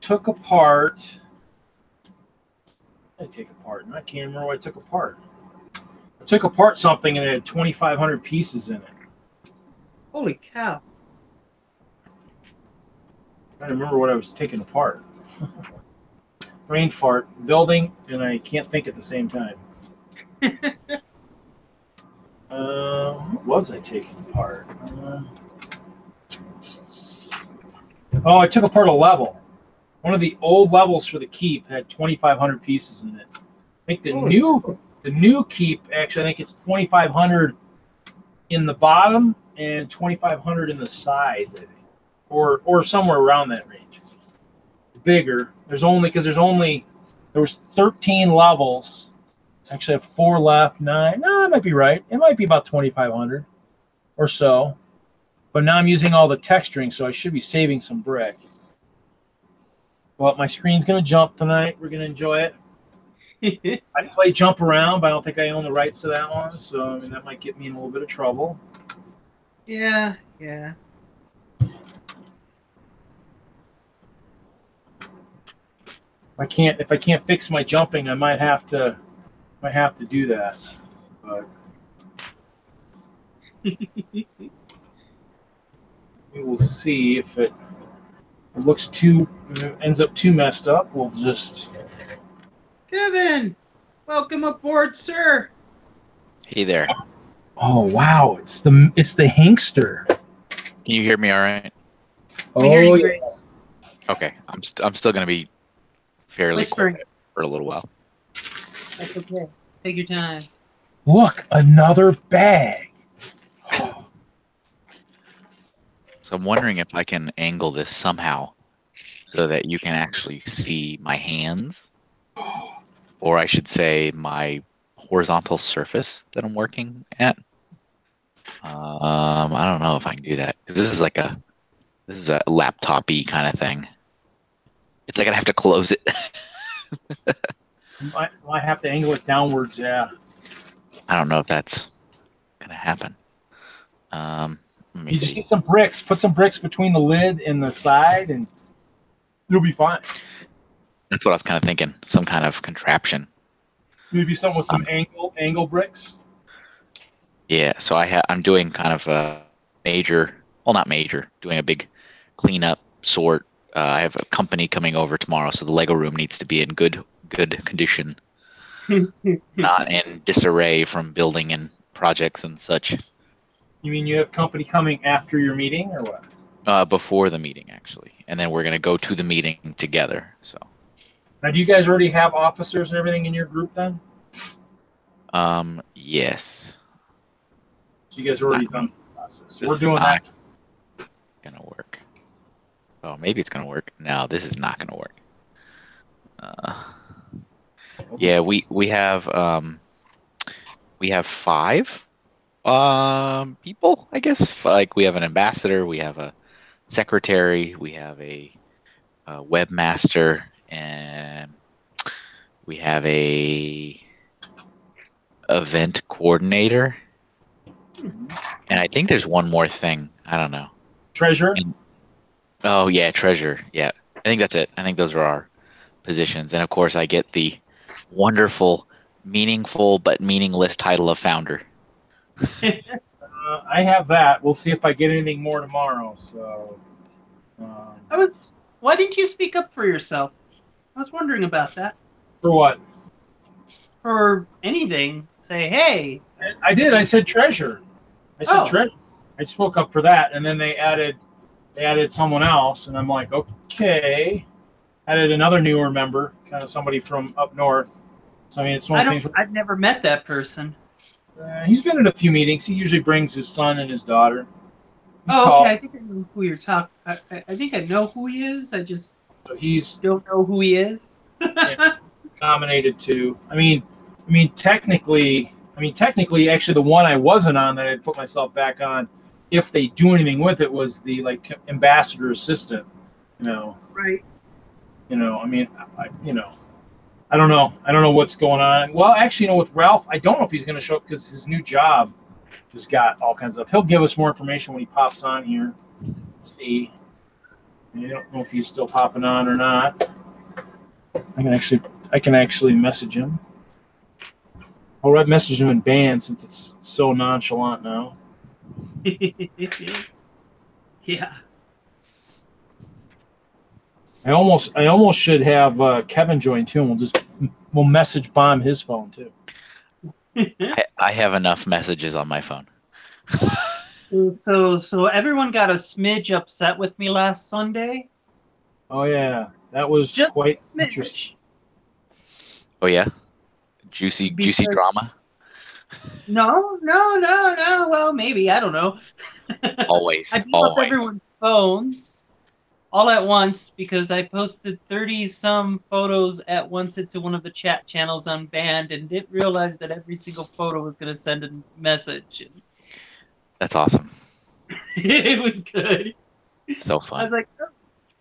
Took apart. I take apart. I can't remember what I took apart. I took apart something and it had 2,500 pieces in it. Holy cow! I don't remember what I was taking apart. Brain fart, building, and I can't think at the same time. What was I taking apart? I took apart a level. One of the old levels for the keep had 2,500 pieces in it. I think the new keep, actually, I think it's 2,500 in the bottom and 2,500 in the sides, I think, or somewhere around that range. Bigger. There was 13 levels. Actually, I have 4 left, 9. No, I might be right. It might be about 2,500 or so. But now I'm using all the texturing, so I should be saving some brick. Well, my screen's going to jump tonight. We're going to enjoy it. I play Jump Around, but I don't think I own the rights to that one, so I mean that might get me in a little bit of trouble. Yeah. If I can't fix my jumping, I might have to do that. But we will see if it ends up too messed up. We'll just. Kevin, welcome aboard, sir. Hey there. Oh wow! It's the Hinkster. Can you hear me all right? We hear you great. Okay. I'm still going to be fairly Whispering. quiet for a little while. That's okay. Take your time. Look, another bag. So I'm wondering if I can angle this somehow so that you can actually see my hands, or I should say my horizontal surface that I'm working at. I don't know if I can do that, because this is a laptop-y kind of thing. It's like I have to close it. Might have to angle it downwards, yeah. I don't know if that's gonna happen. Let me You see. just need some bricks. Put some bricks between the lid and the side, and you'll be fine. That's what I was kind of thinking. Some kind of contraption. Maybe something with some angle bricks. Yeah, so I'm doing kind of a not major, doing a big cleanup sort. I have a company coming over tomorrow, so the Lego room needs to be in good condition, not in disarray from building and projects and such. You mean you have company coming after your meeting, or what? Before the meeting, actually, and then we're gonna go to the meeting together. So. Now, do you guys already have officers and everything in your group then? Yes. So you guys are already done the process. So we're doing that. Gonna work. Oh, maybe it's gonna work. No, this is not gonna work. Yeah, we have 5 people, I guess. Like, we have an ambassador, we have a secretary, we have a webmaster, and we have a event coordinator. And I think there's one more thing. I don't know. Treasurer? Oh, yeah, treasurer. Yeah. I think that's it. I think those are our positions. And, of course, I get the wonderful, meaningful, but meaningless title of founder. I have that. We'll see if I get anything more tomorrow. So. Why didn't you speak up for yourself? I was wondering about that. For what? for anything. Say, hey. I did. I said treasure. I said Oh. treasure. I spoke up for that, and then they added someone else, and I'm like, okay. Added another newer member, kind of somebody from up north. So I mean, it's one of the things. I've never met that person. He's been in a few meetings. He usually brings his son and his daughter. He's Oh, tall. okay. I think I know who you're talking. I think I know who he is. I just So he's don't know who he is. nominated to. I mean, technically, actually, the one I wasn't on that I put myself back on, if they do anything with it, was the like ambassador assistant. Right. I mean, I don't know. I don't know what's going on. Well, actually, with Ralph, I don't know if he's going to show up because his new job has got all kinds of. He'll give us more information when he pops on here. Let's see. I don't know if he's still popping on or not. I can actually message him. I'll message him in band since it's so nonchalant now. Yeah. I almost should have Kevin join too, and we'll message bomb his phone too. I have enough messages on my phone. So everyone got a smidge upset with me last Sunday. Oh yeah, that was Just quite smidge. interesting. Oh yeah, juicy drama. No. Well, maybe, I don't know. Always, I blew up everyone's phones all at once because I posted 30-some photos at once into one of the chat channels on Band and didn't realize that every single photo was going to send a message. That's awesome. It was good. So fun. I was like,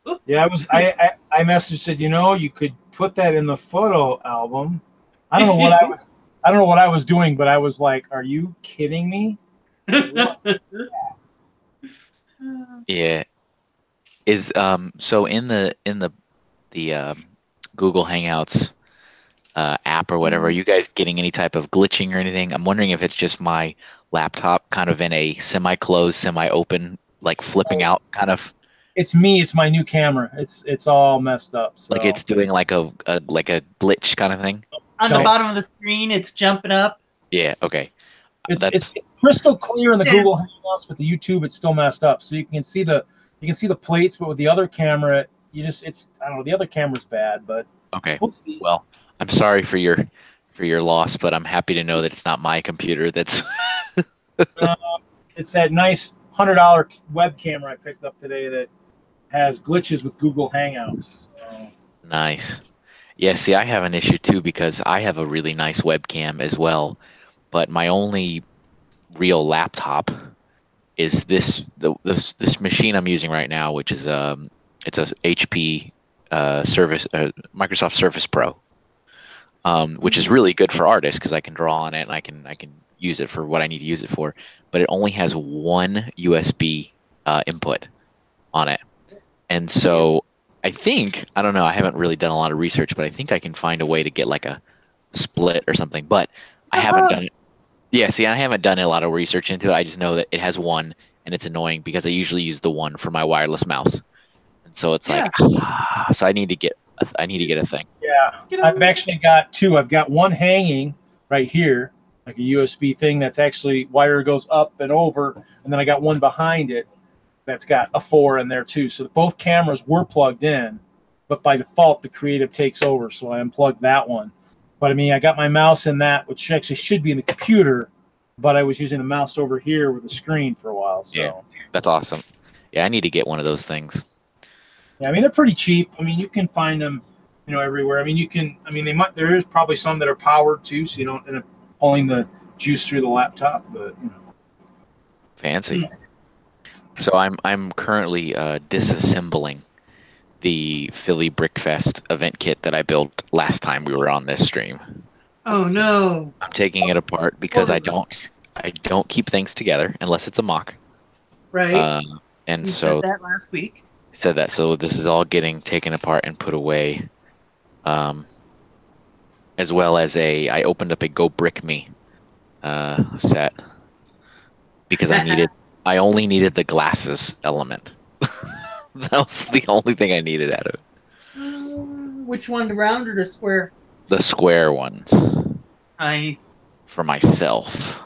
oops. Yeah, I messaged, said, you could put that in the photo album. I don't know what I was doing, but I was like, are you kidding me? Yeah. Is so in the Google Hangouts app or whatever, are you guys getting any type of glitching or anything? I'm wondering if it's just my laptop kind of in a semi-closed, semi-open, like flipping out kind of. It's me. It's my new camera. It's all messed up. So. Like it's doing like a glitch kind of thing. On the bottom of the screen, it's jumping up. Yeah. Okay. It's crystal clear in the Google Hangouts, but the YouTube it's still messed up. So you can see the plates, but with the other camera, I don't know. The other camera's bad, but okay. We'll see. Well, I'm sorry for your loss, but I'm happy to know that it's not my computer that's. It's that nice $100 web camera I picked up today that has glitches with Google Hangouts. So. Nice. Yeah, see, I have an issue too because I have a really nice webcam as well, but my only real laptop is this machine I'm using right now, which is it's a HP Microsoft Surface Pro, which is really good for artists because I can draw on it and I can use it for what I need to use it for. But it only has one USB input on it, and so I don't know. I haven't really done a lot of research, but I think I can find a way to get like a split or something. But I haven't done it. Yeah, see, I haven't done a lot of research into it. I just know that it has one, and it's annoying because I usually use the one for my wireless mouse, and so it's like, so I need to get a thing. Yeah, I've actually got two. I've got one hanging right here, like a USB thing that's actually wire goes up and over, and then I got one behind it that's got a 4 in there too. So both cameras were plugged in, but by default the Creative takes over, so I unplugged that one. But I mean, I got my mouse in that, which actually should be in the computer, but I was using the mouse over here with the screen for a while. So yeah, that's awesome. Yeah, I need to get one of those things. Yeah, I mean, they're pretty cheap. I mean, you can find them, everywhere. I mean, there is probably some that are powered too, so you don't end up pulling the juice through the laptop, but Fancy. So I'm currently disassembling the Philly Brickfest event kit that I built last time we were on this stream. Oh no! I'm taking it apart because I don't keep things together unless it's a mock. Right. And you so said that last week. Said that. So this is all getting taken apart and put away. As well as I opened up a Go Brick Me set because I only needed the glasses element. That was the only thing I needed out of it. Which one, the round or the square? The square ones. Nice. for myself.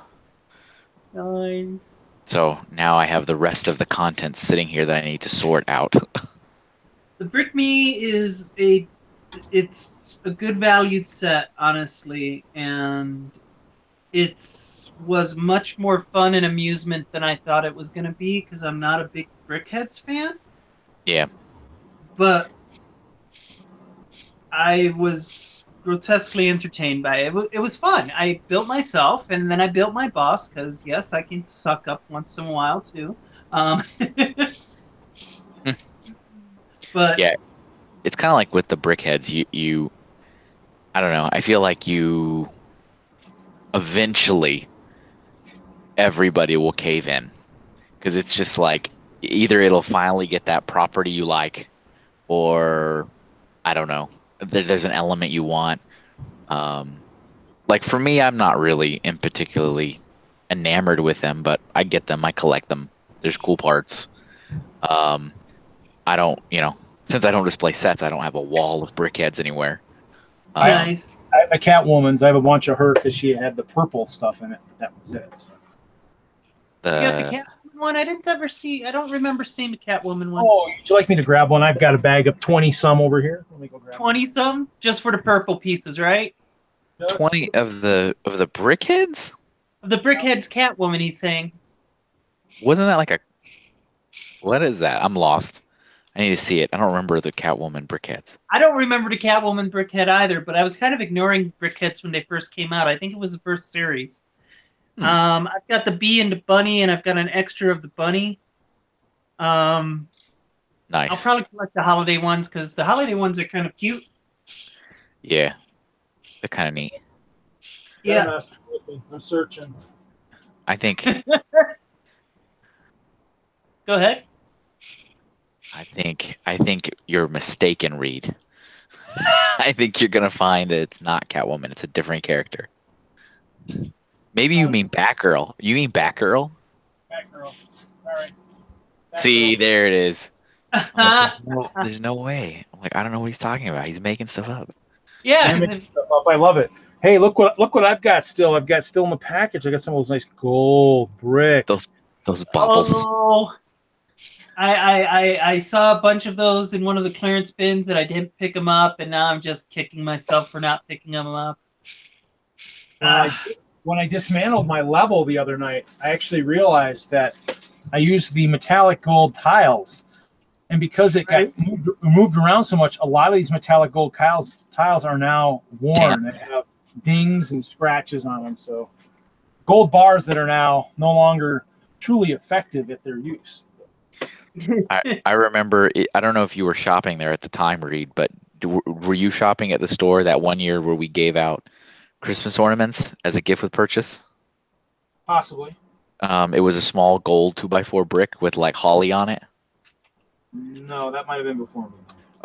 Nice. So now I have the rest of the content sitting here that I need to sort out. The Brick Me it's a good valued set, honestly, and was much more fun and amusement than I thought it was going to be because I'm not a big Brickheads fan. Yeah. But I was grotesquely entertained by it. It was fun. I built myself, and then I built my boss because yes, I can suck up once in a while too. But Yeah, it's kind of like with the brickheads. You, I don't know. I feel like you eventually everybody will cave in because it's just like either it'll finally get that property you like, or I don't know. There's an element you want. Like for me, I'm not really in particularly enamored with them, but I get them. I collect them. There's cool parts. Um, I don't, since I don't display sets, I don't have a wall of brickheads anywhere. nice. I have a Catwoman's. I have a bunch of her because she had the purple stuff in it. That was it. So. You got the Catwoman one? I don't remember seeing the Catwoman one. Oh, would you like me to grab one? I've got a bag of 20 some over here. Let me go grab 20 some? Just for the purple pieces, right? 20 of the brickheads? The Brickhead's Catwoman, he's saying. Wasn't that like a... What is that? I'm lost. I need to see it. I don't remember the Catwoman brickheads. I don't remember the Catwoman Brickhead either, but I was kind of ignoring Brickheads when they first came out. I think it was the first series. I've got the bee and the bunny, and I've got an extra of the bunny. Nice. I'll probably collect the holiday ones because the holiday ones are kind of cute. Yeah. They're kind of neat. Yeah. I'm searching. I think... Go ahead. I think you're mistaken, Reed. I think you're gonna find that it's not Catwoman. It's a different character. Maybe you mean Batgirl. You mean Batgirl? Batgirl. All right. See, there it is. Like, there's no way. I'm like, I don't know what he's talking about. He's making stuff up. Yeah. I'm making stuff up. I love it. Hey, look what I've got still. I've got still in the package. I got some of those nice gold bricks. Those bubbles. Oh, I saw a bunch of those in one of the clearance bins, and I didn't pick them up, and now I'm just kicking myself for not picking them up. When I dismantled my level the other night, I actually realized that I used the metallic gold tiles, and because it got moved around so much, a lot of these metallic gold tiles are now worn. They have dings and scratches on them. So gold bars that are now no longer truly effective at their use. I remember. I don't know if you were shopping there at the time, Reed, but were you shopping at the store that one year where we gave out Christmas ornaments as a gift with purchase? Possibly. It was a small gold 2x4 brick with like holly on it. No, that might have been before me.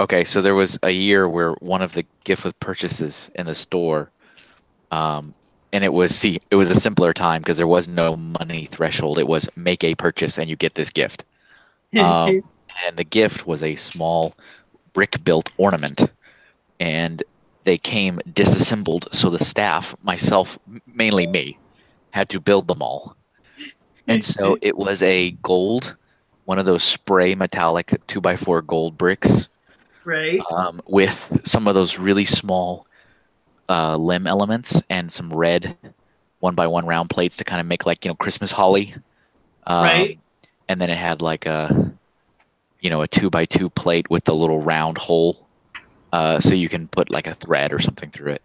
Okay, so there was a year where one of the gift with purchases in the store, and it was a simpler time because there was no money threshold. It was make a purchase and you get this gift. And the gift was a small brick-built ornament, and they came disassembled, so the staff, myself, mainly me, had to build them all. And so it was a gold, one of those spray metallic 2x4 gold bricks, Right. with some of those really small limb elements and some red 1x1 round plates to kind of make like Christmas holly. Right. And then it had like a 2x2 plate with the little round hole, so you can put like a thread or something through it.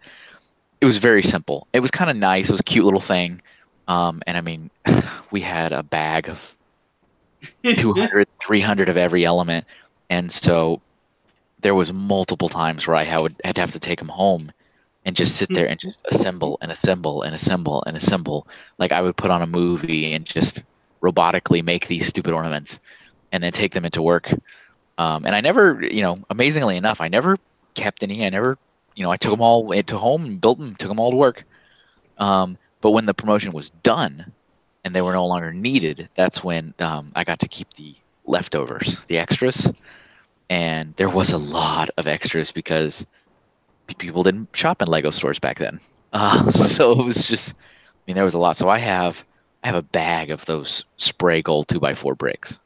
It was very simple. It was kind of nice. It was a cute little thing. And I mean, we had a bag of 200, 300 of every element. And so there was multiple times where I would have to take them home and just sit there and just assemble and assemble and assemble and assemble. Like I would put on a movie and just robotically make these stupid ornaments and then take them into work. And I never, amazingly enough, I never kept any. I never, I took them all into home and built them, took them all to work. But when the promotion was done and they were no longer needed, that's when I got to keep the leftovers, the extras. And there was a lot of extras because people didn't shop in Lego stores back then. So it was just, I mean, there was a lot. So I have a bag of those spray gold 2x4 bricks.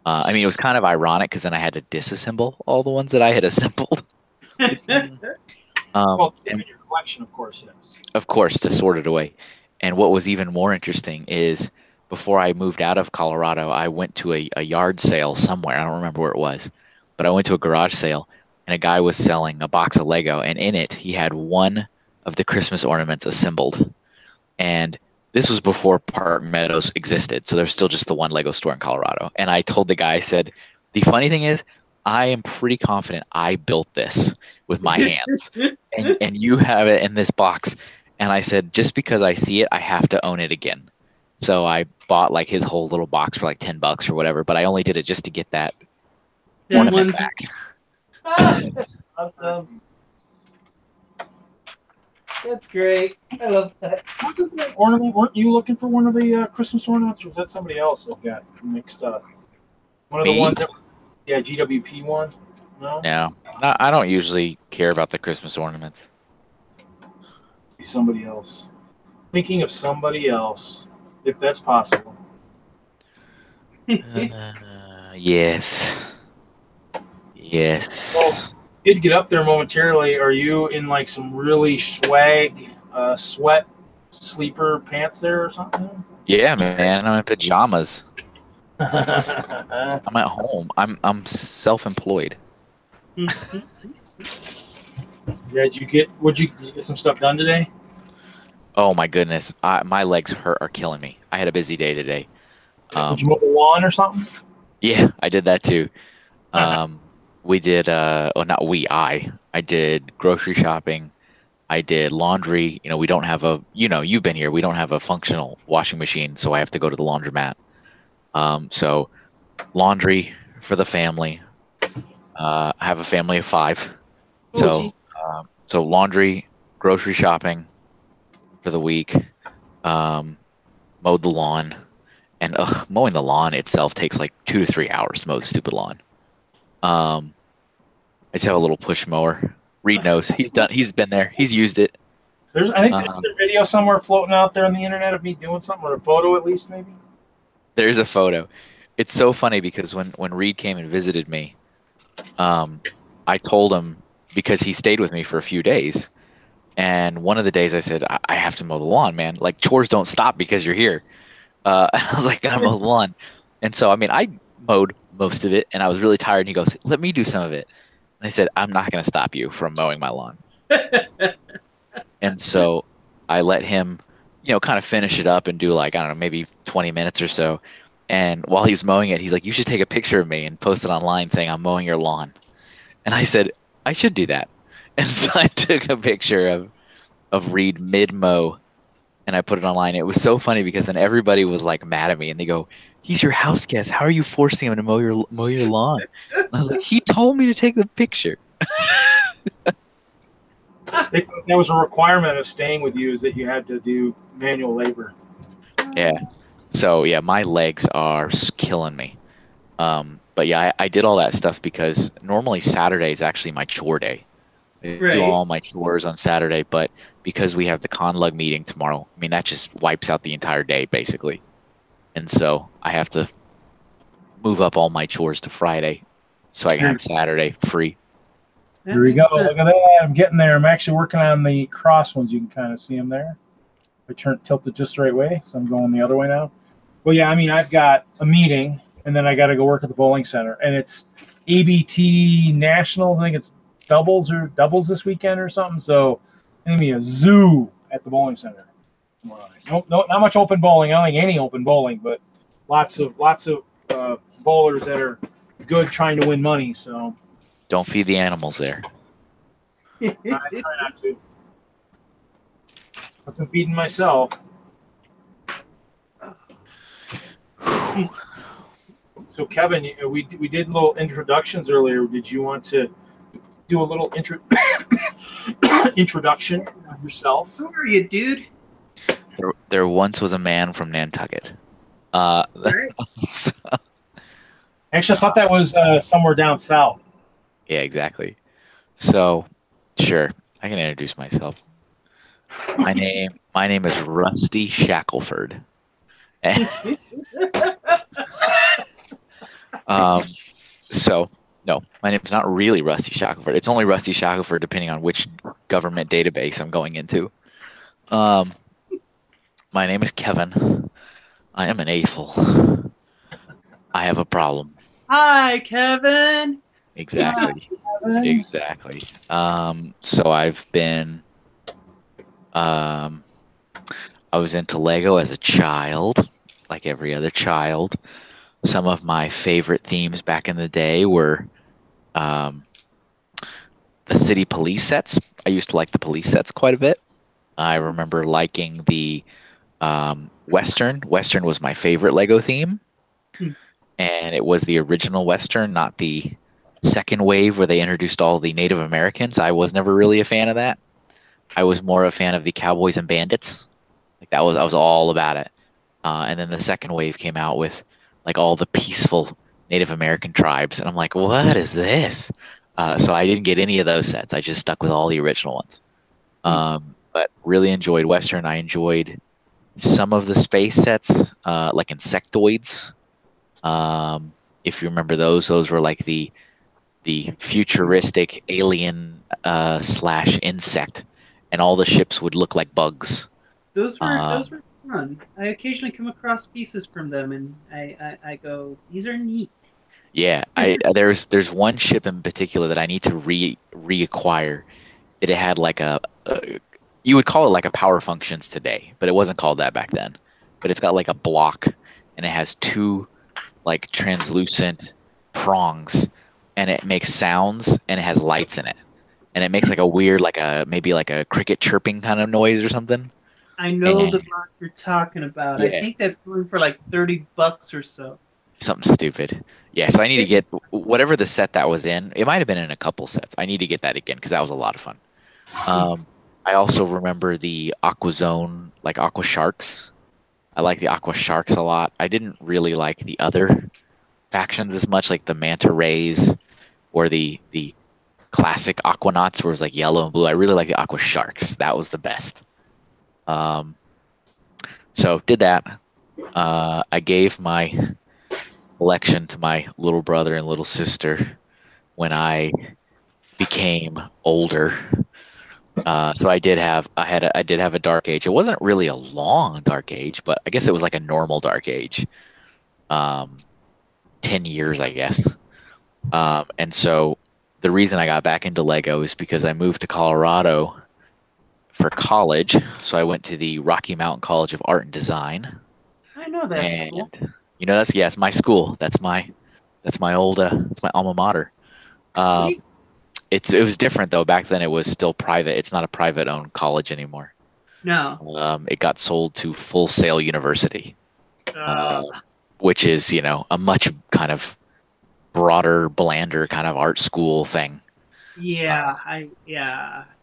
I mean, it was kind of ironic because then I had to disassemble all the ones that I had assembled. Well, And in your collection, of course, yes. of course, to sort it away. And what was even more interesting is before I moved out of Colorado, I went to a yard sale somewhere. I don't remember where it was, but I went to a garage sale and a guy was selling a box of Lego, and in it, he had one of the Christmas ornaments assembled. And this was before Park Meadows existed, so there's still just the one Lego store in Colorado. And I told the guy, I said, the funny thing is, I am pretty confident I built this with my hands, and you have it in this box. And I said, just because I see it, I have to own it again. So I bought like his whole little box for like $10 or whatever, but I only did it just to get that ornament back. Awesome. That's great. I love that. Wasn't that ornament? Weren't you looking for one of the Christmas ornaments, or was that somebody else that got mixed up? One of the Me? ones that was, yeah, GWP one? No? No, I don't usually care about the Christmas ornaments. Somebody else. Thinking of somebody else, if that's possible. Yes. Yes. Well, did get up there momentarily. Are you in like some really swag, sweat sleeper pants there or something? Yeah, man. I'm in pajamas. Yeah, I'm at home. I'm self-employed. would you get some stuff done today? Oh my goodness. My legs are killing me. I had a busy day today. Did you mow the lawn or something? Yeah, I did that too. We did not we, I did grocery shopping. I did laundry. You know, we don't have you've been here. We don't have a functional washing machine, so I have to go to the laundromat. So laundry for the family. I have a family of 5. So so laundry, grocery shopping for the week, mowed the lawn, and mowing the lawn itself takes like 2 to 3 hours to mow the stupid lawn. I just have a little push mower. Reed knows. He's been there. He's used it. I think there's a video somewhere floating out there on the internet of me doing something, or a photo at least, maybe. There's a photo. It's so funny because when Reed came and visited me, I told him, because he stayed with me for a few days, and one of the days I said, I have to mow the lawn, man. Like, chores don't stop because you're here. And I was like, I mow the lawn. And so, I mean, I mowed most of it, and I was really tired. And he goes, let me do some of it. And I said, I'm not going to stop you from mowing my lawn. And so I let him, kind of finish it up and do like, I don't know, maybe 20 minutes or so. And while he was mowing it, he's like, you should take a picture of me and post it online saying I'm mowing your lawn. And I said, I should do that. And so I took a picture of Reed mid-mow, and I put it online. It was so funny because then everybody was like mad at me, and they go, he's your house guest. How are you forcing him to mow your lawn? And I was like, he told me to take the picture. That was a requirement of staying with you, is that you had to do manual labor. Yeah. So yeah, my legs are killing me. But yeah, I did all that stuff because normally Saturday is actually my chore day. I do all my chores on Saturday, but because we have the conlug meeting tomorrow, I mean, that just wipes out the entire day basically. And so I have to move up all my chores to Friday so I can have Saturday free. Here we go. Look at that. I'm getting there. I'm actually working on the cross ones. You can kind of see them there. I tilted just the right way, so I'm going the other way now. Well, yeah, I mean, I've got a meeting, and then I got to go work at the bowling center. And it's ABT Nationals. I think it's doubles this weekend or something. So it's going to be a zoo at the bowling center. No, not much open bowling. I don't think any open bowling, but lots of bowlers that are good trying to win money. So don't feed the animals there. I try not to. I'm feeding myself. So Kevin, we did little introductions earlier. Did you want to do a little introduction of yourself? Who are you, dude? There once was a man from Nantucket. Actually, I thought that was somewhere down south. Yeah, exactly. So, sure, I can introduce myself. My name is Rusty Shackelford. So no, my name is not really Rusty Shackelford. It's only Rusty Shackelford depending on which government database I'm going into. Um, my name is Kevin. I am an AFL. I have a problem. Hi, Kevin. Exactly. Exactly. So I've been I was into Lego as a child, like every other child. Some of my favorite themes back in the day were um, the city police sets. I used to like the police sets quite a bit. I remember liking the Western. Western was my favorite Lego theme, Hmm. and it was the original Western, not the second wave where they introduced all the Native Americans. I was never really a fan of that. I was more a fan of the Cowboys and Bandits. Like that was I was all about it. And then the second wave came out with like all the peaceful Native American tribes, and I'm like, what is this? So I didn't get any of those sets. I just stuck with all the original ones. But really enjoyed Western. I enjoyed some of the space sets, like Insectoids. If you remember those were like the futuristic alien slash insect, and all the ships would look like bugs. Those Um, were fun. I occasionally come across pieces from them, and I go, these are neat. yeah, there's one ship in particular that I need to reacquire. It had like a you would call it like a power functions today, but it wasn't called that back then. But it's got like a block, and it has two like translucent prongs, and it makes sounds, and it has lights in it, and it makes like a weird like a maybe like a cricket chirping kind of noise or something. I know And the box you're talking about. I yeah, think that's going for like $30 or so. something stupid. Yeah, so I need to get whatever the set that was in. It might have been in a couple sets. I need to get that again because that was a lot of fun. Um, I also remember the Aqua Zone, like Aqua Sharks. I like the Aqua Sharks a lot. I didn't really like the other factions as much, like the Manta Rays or the classic Aquanauts, where it was like yellow and blue. I really like the Aqua Sharks. That was the best. Um, so did that. I gave my collection to my little brother and little sister when I became older. So I did have a dark age. It wasn't really a long dark age, but I guess it was like a normal dark age. Um, 10 years, I guess. And so the reason I got back into Lego is because I moved to Colorado for college. So I went to the Rocky Mountain College of Art and Design. I know that And school. that's yes, my school. That's my old that's my alma mater. Um, Sweet. it was different though. Back then it was still private. It's not a private owned college anymore. No. It got sold to Full Sail University, uh, Uh, which is, a much kind of broader, blander kind of art school thing. yeah,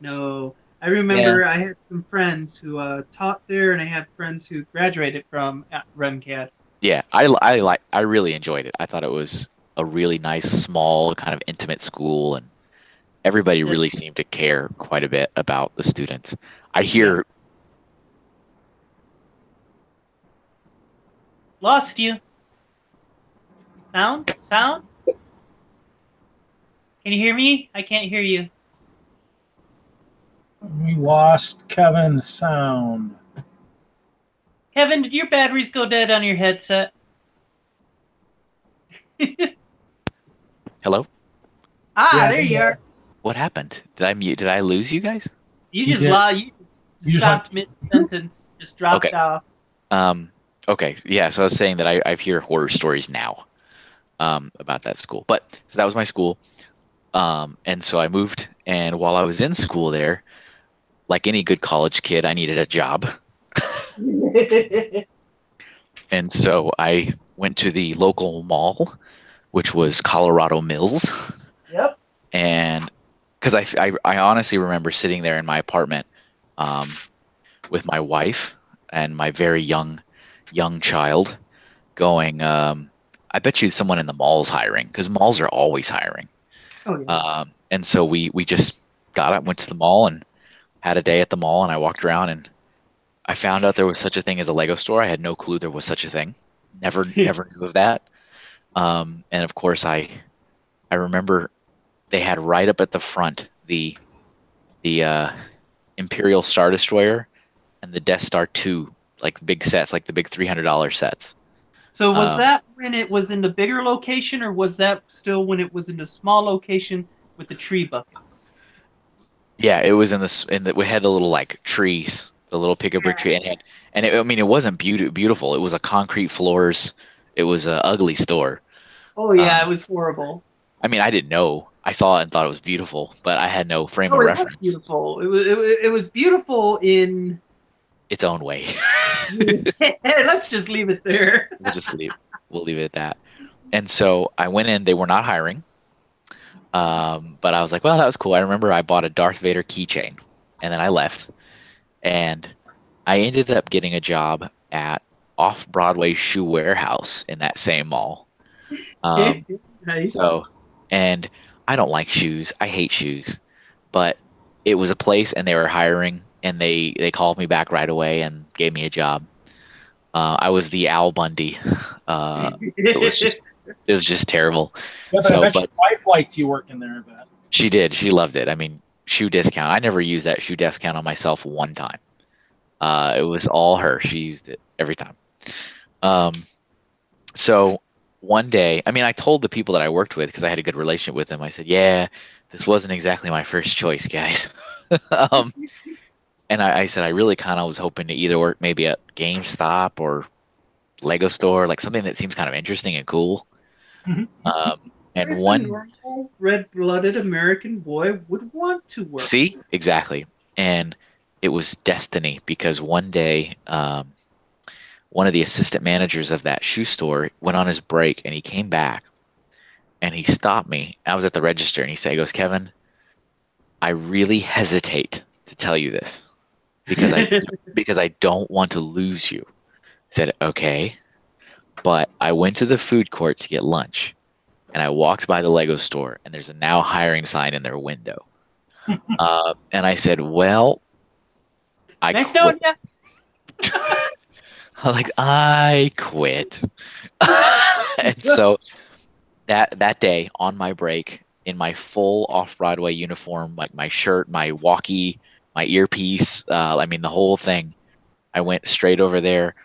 no. I Yeah. remember I had some friends who taught there, and I had friends who graduated from REMCAD. Yeah, I really enjoyed it. I thought it was a really nice, small, kind of intimate school, and everybody Yeah. really seemed to care quite a bit about the students. I Yeah. hear, Lost you. Sound? Sound? Can you hear me? I can't hear you. We lost Kevin's sound. Kevin, did your batteries go dead on your headset? hello? Yeah, There you are. What happened? Did I mute? Did I lose you guys? You You just did. you You just stopped mid sentence, just dropped Okay. off. Okay, yeah. So I was saying that I hear horror stories now, about that school. But so that was my school. And so I moved, and while I was in school there, like any good college kid, I needed a job. And so I went to the local mall, which was Colorado Mills. Yep. And because I honestly remember sitting there in my apartment, um, with my wife and my very young child going, I bet you someone in the mall's hiring, because malls are always hiring. Oh yeah. And so we just got up, went to the mall, and had a day at the mall, and I walked around, and I found out there was such a thing as a Lego store. I had no clue there was such a thing. Never knew of that. And of course, I remember they had right up at the front the Imperial Star Destroyer and the Death Star 2, like big sets, like the big $300 sets. So was Um, that when it was in the bigger location, or was that still when it was in the small location with the tree buckets? Yeah, it was we had the little like trees, the little pick a brick tree, I mean, it wasn't beautiful. It was a concrete floors. It was an ugly store. Oh yeah, it Um, was horrible. I mean, I didn't know. I saw it and thought it was beautiful, but I had no frame Oh, of it was reference. beautiful. It was beautiful in. Its own way. Let's just leave it there. We'll just we'll leave it at that. And so I went in. They were not hiring, but I was like, well, that was cool. I remember I bought a Darth Vader keychain, and then I left, and I ended up getting a job at Off Broadway Shoe Warehouse in that same mall. Um, Nice. so, and I don't like shoes. I hate shoes, but it was a place, and they were hiring, and they called me back right away and gave me a job. I was the Al Bundy. It was just terrible. Yeah, but I So, bet but your wife liked you working there. I bet. she did. She loved it. I mean, shoe discount. I never used that shoe discount on myself one time. It was all her. She used it every time. Um, so one day, I mean, I told the people that I worked with because I had a good relationship with them. I said, "Yeah, this wasn't exactly my first choice, guys." um, and I said I really kind of was hoping to either work maybe at GameStop or Lego store, like something that seems kind of interesting and cool. And As a one, normal red-blooded American boy would want to work. see, exactly. And it was destiny because one day, one of the assistant managers of that shoe store went on his break and he came back and he stopped me. I was at the register and he goes, Kevin, I really hesitate to tell you this because I don't want to lose you. I said, okay. But I went to the food court to get lunch and I walked by the Lego store and there's a now hiring sign in their window. And I said, well, I Nice quit. knowing you. I quit. And so that day on my break in my full off-Broadway uniform, like my shirt, my walkie, my earpiece, I mean the whole thing, I went straight over there,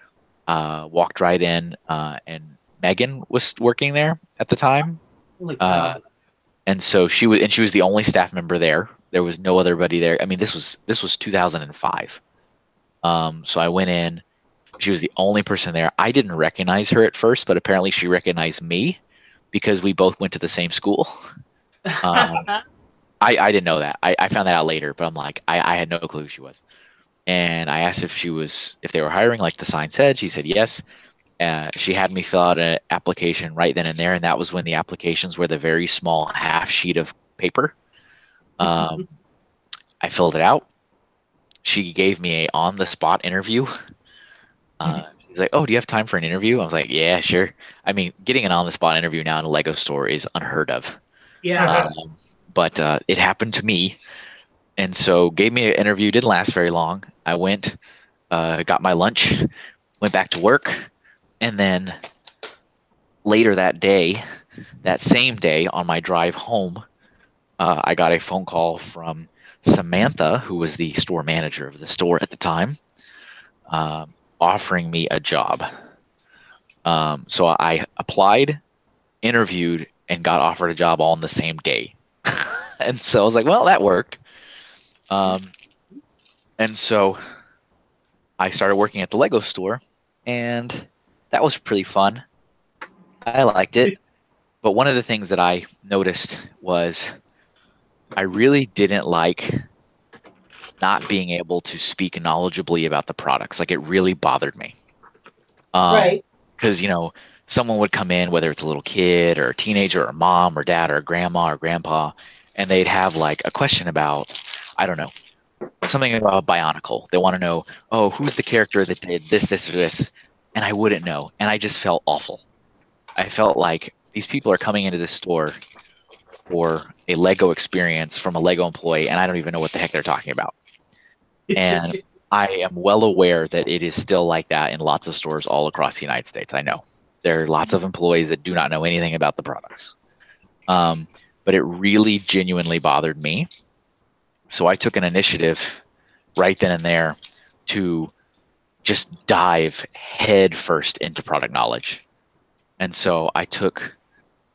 walked right in, and Megan was working there at the time. Holy cow. And so she was the only staff member there. There was no other buddy there. I mean, this was 2005. So I went in. She was the only person there. I didn't recognize her at first, but apparently she recognized me because we both went to the same school. I didn't know that. I found that out later, but I'm like, I had no clue who she was. And I asked if they were hiring, like the sign said. She said yes. She had me fill out an application right then and there, and that was when the applications were the very small half sheet of paper. I filled it out. She gave me a on-the-spot interview. She's like, "Oh, do you have time for an interview?" I was like, "Yeah, sure." I mean, getting an on-the-spot interview now in a Lego store is unheard of. Yeah. But it happened to me, and so gave me an interview. Didn't last very long. I went, got my lunch, went back to work, and then later that same day on my drive home, I got a phone call from Samantha, who was the store manager of the store at the time, offering me a job. So I applied, interviewed, and got offered a job all on the same day. And so I was like, well, that worked. And so I started working at the Lego store, and that was pretty fun. I liked it. But one of the things that I noticed was I really didn't like not being able to speak knowledgeably about the products. Like, it really bothered me. Right. Because, someone would come in, whether it's a little kid or a teenager or a mom or dad or a grandma or grandpa, and they'd have like a question about, I don't know, something about Bionicle. They want to know, oh, who's the character that did this, this, or this? And I wouldn't know. And I just felt awful. I felt like these people are coming into this store for a Lego experience from a Lego employee, and I don't even know what the heck they're talking about. And I am well aware that it is still like that in lots of stores all across the United States. I know there are lots of employees that do not know anything about the products. But it really genuinely bothered me. So I took an initiative right then and there to just dive head first into product knowledge. And so I took,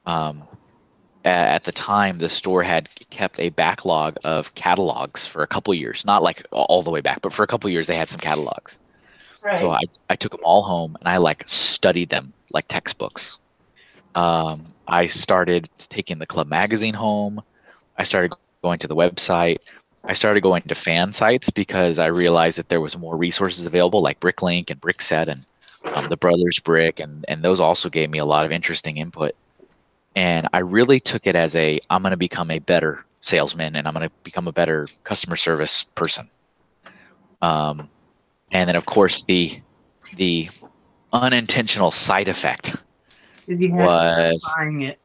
at the time, the store had kept a backlog of catalogs for a couple years, not like all the way back, but for a couple years they had some catalogs. Right. So I took them all home and I like studied them like textbooks. I started taking the club magazine home. I started going to the website. I started going to fan sites because I realized that there was more resources available, like Bricklink and Brickset and the Brothers Brick, and those also gave me a lot of interesting input. And I really took it as I'm going to become a better salesman and I'm going to become a better customer service person. And then, of course, the unintentional side effect was buying it.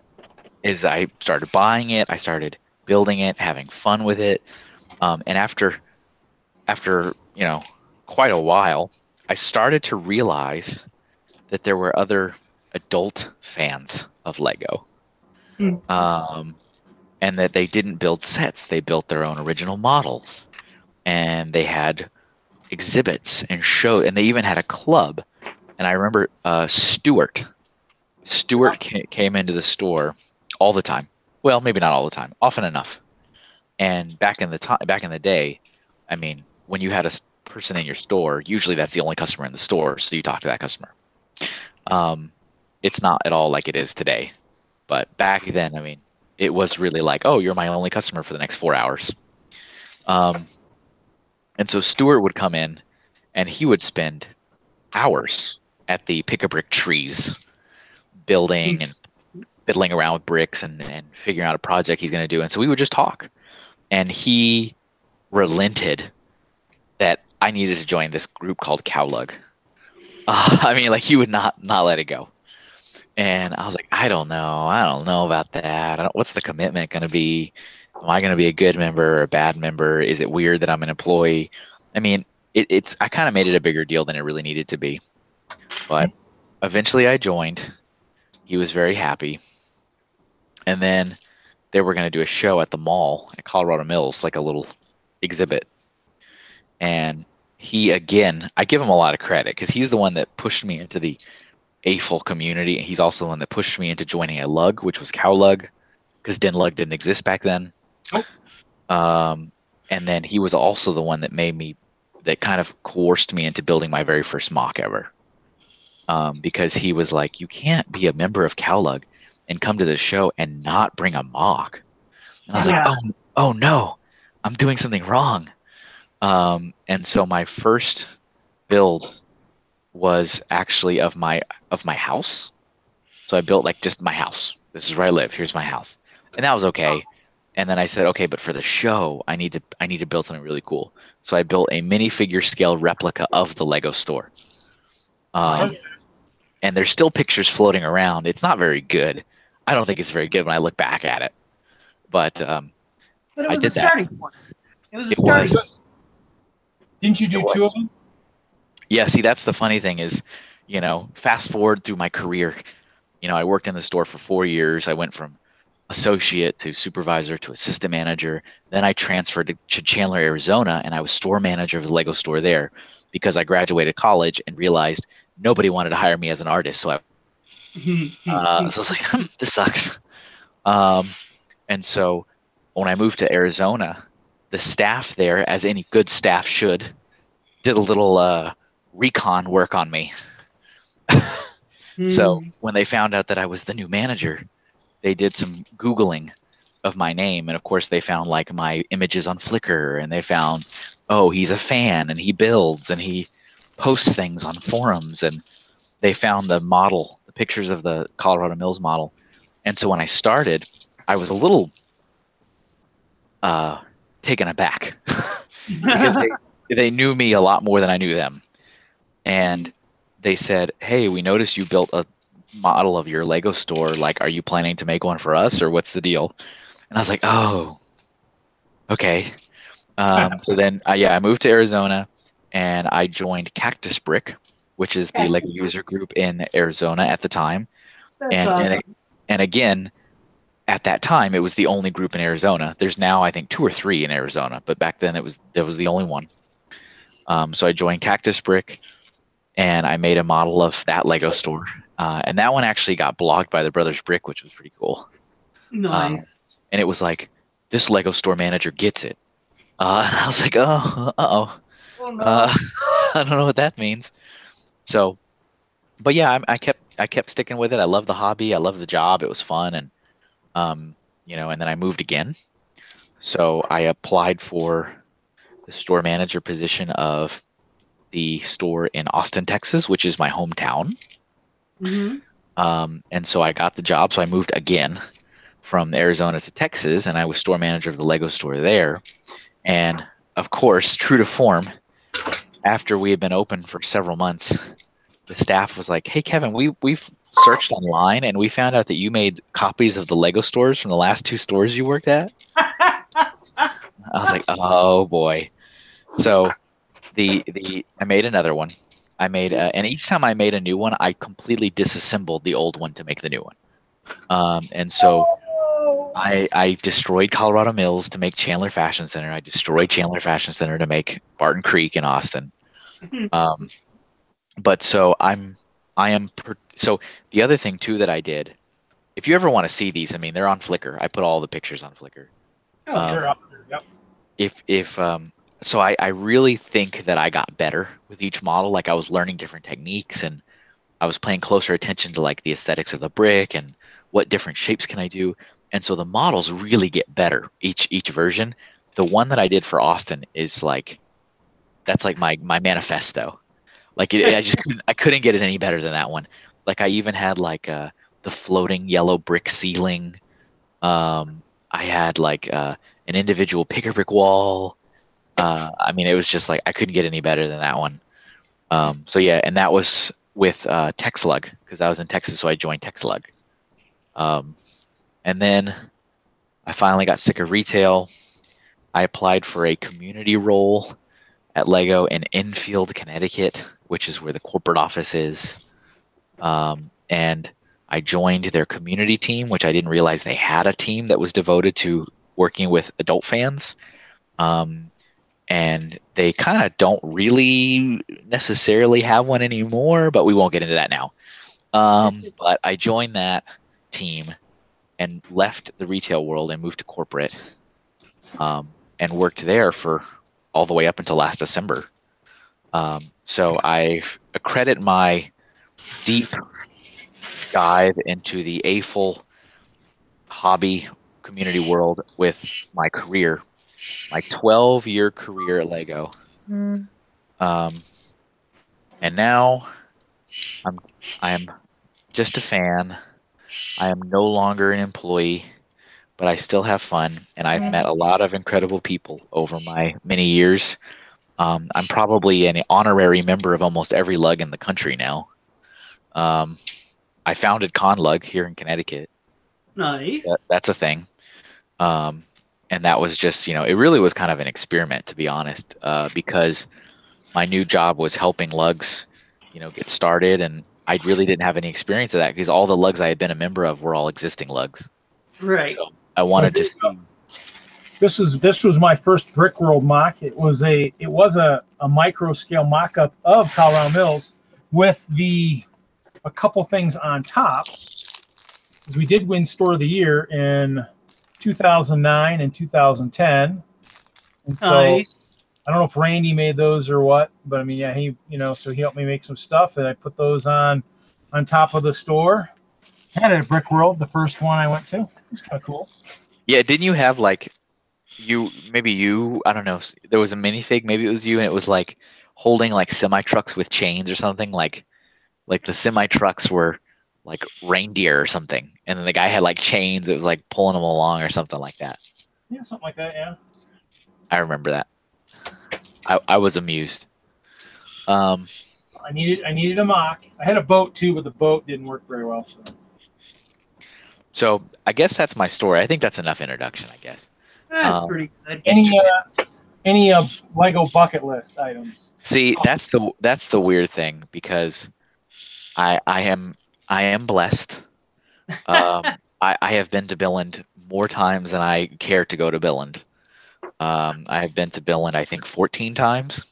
Is I started buying it. I started building it, having fun with it. And after quite a while, I started to realize that there were other adult fans of Lego. And that they didn't build sets. They built their own original models. And they had exhibits and shows. And they even had a club. And I remember Stuart came into the store all the time. Well, maybe not all the time, often enough. And back in the day, I mean, when you had a person in your store, usually that's the only customer in the store, so you talk to that customer. It's not at all like it is today, but back then, I mean, it was really like, oh, you're my only customer for the next 4 hours. And so Stuart would come in, and he would spend hours at the pick-a-brick trees, building and fiddling around with bricks and figuring out a project he's going to do. And so we would just talk. And he relented that I needed to join this group called Cowlug. I mean, like, he would not let it go. And I was like, I don't know about that. What's the commitment going to be? Am I going to be a good member or a bad member? Is it weird that I'm an employee? I mean, I kind of made it a bigger deal than it really needed to be. But eventually I joined. He was very happy. And then they were going to do a show at the mall at Colorado Mills, like a little exhibit. And he, again, I give him a lot of credit because he's the one that pushed me into the AFL community. And he's also the one that pushed me into joining a lug, which was Cowlug, because Denlug didn't exist back then. And then he was also the one that kind of coerced me into building my very first mock ever. Because he was like, you can't be a member of Cowlug and come to the show and not bring a mock. And I was like, oh no, I'm doing something wrong. And so my first build was actually of my house. So I built like just my house. This is where I live. Here's my house. And that was okay. And then I said, okay, but for the show, I need to build something really cool. So I built a minifigure scale replica of the Lego store. And there's still pictures floating around. It's not very good. I don't think it's very good when I look back at it. But it was I did a starting point. It was a starting point. Didn't you do two of them? Yeah, see, that's the funny thing is, fast forward through my career. I worked in the store for 4 years. I went from associate to supervisor to assistant manager. Then I transferred to Chandler, Arizona, and I was store manager of the Lego store there because I graduated college and realized nobody wanted to hire me as an artist. So I was like, this sucks. And so when I moved to Arizona, the staff there, as any good staff should, did a little recon work on me. So when they found out that I was the new manager, they did some Googling of my name. And of course, they found like my images on Flickr, and they found, oh, he's a fan and he builds and he posts things on forums. And they found the pictures of the Colorado Mills model. And so when I started, I was a little taken aback because they knew me a lot more than I knew them. And they said, hey, we noticed you built a model of your Lego store. Like, are you planning to make one for us, or what's the deal? And I was like, oh, okay. So then, I moved to Arizona, and I joined Cactus Brick, which is the Lego user group in Arizona at the time. That's awesome. And again, at that time, it was the only group in Arizona. There's now, I think, 2 or 3 in Arizona, but back then there was the only one. So I joined Cactus Brick, and I made a model of that Lego store. And that one actually got blogged by the Brothers Brick, which was pretty cool. Nice. And it was like, this Lego store manager gets it. And I was like, oh, uh-oh. Oh no. I don't know what that means. So, but yeah, I kept sticking with it. I love the hobby. I love the job. It was fun. And, and then I moved again. So I applied for the store manager position of the store in Austin, Texas, which is my hometown. Mm-hmm. And so I got the job. So I moved again from Arizona to Texas, and I was store manager of the Lego store there. And of course, true to form, after we had been open for several months, the staff was like, "Hey, Kevin, we've searched online and we found out that you made copies of the Lego stores from the last 2 stores you worked at." I was like, "Oh boy!" So I made another one. I made and each time I made a new one, I completely disassembled the old one to make the new one. And so I destroyed Colorado Mills to make Chandler Fashion Center. I destroyed Chandler Fashion Center to make Barton Creek in Austin. But so so the other thing too that I did, if you ever want to see these, I mean, they're on Flickr. I put all the pictures on Flickr. They're up there. Yep. So I really think that I got better with each model. Like I was learning different techniques, and I was paying closer attention to like the aesthetics of the brick and what different shapes can I do. And so the models really get better each version. The one that I did for Austin is like, that's like my manifesto. Like I couldn't get it any better than that one. Like I even had like the floating yellow brick ceiling. I had like an individual picker brick wall. I mean, it was just like I couldn't get any better than that one. So yeah, and that was with TexLug, because I was in Texas, so I joined TexLug. And then I finally got sick of retail. I applied for a community role at Lego in Enfield, Connecticut, which is where the corporate office is. And I joined their community team, which I didn't realize they had a team that was devoted to working with adult fans. And they kind of don't really necessarily have one anymore, but we won't get into that now. But I joined that team and left the retail world and moved to corporate, and worked there for all the way up until last December. So I accredit my deep dive into the AFL hobby community world with my career, my 12-year career at Lego. And now I am just a fan. I am no longer an employee, but I still have fun, and I've met a lot of incredible people over my many years. I'm probably an honorary member of almost every lug in the country now. I founded Conlug here in Connecticut. Nice. That's a thing. And that was just, it really was kind of an experiment, to be honest, because my new job was helping lugs, get started, and I really didn't have any experience of that because all the lugs I had been a member of were all existing lugs. Right. So I wanted to see. This was my first Brick World mock. It was a micro scale mock-up of Colorado Mills with a couple things on top. We did win Store of the Year in 2009 and 2010, and so Nice. I don't know if Randy made those or what, but I mean, yeah, he so he helped me make some stuff, and I put those on top of the store. I had it at Brick World, the first one I went to. It was kind of cool. Yeah, didn't you have like I don't know, there was a minifig, maybe it was you, and it was like holding like semi trucks with chains or something, like the semi trucks were like reindeer or something, and then the guy had like chains that was like pulling them along or something like that. Yeah, something like that. Yeah, I remember that. I was amused. I needed a mock. I had a boat too, but the boat didn't work very well. So I guess that's my story. I think that's enough introduction, I guess. That's pretty good. Any Lego bucket list items? See, that's the weird thing because I am blessed. I have been to Billund more times than I care to go to Billund. I have been to Billund, I think, 14 times.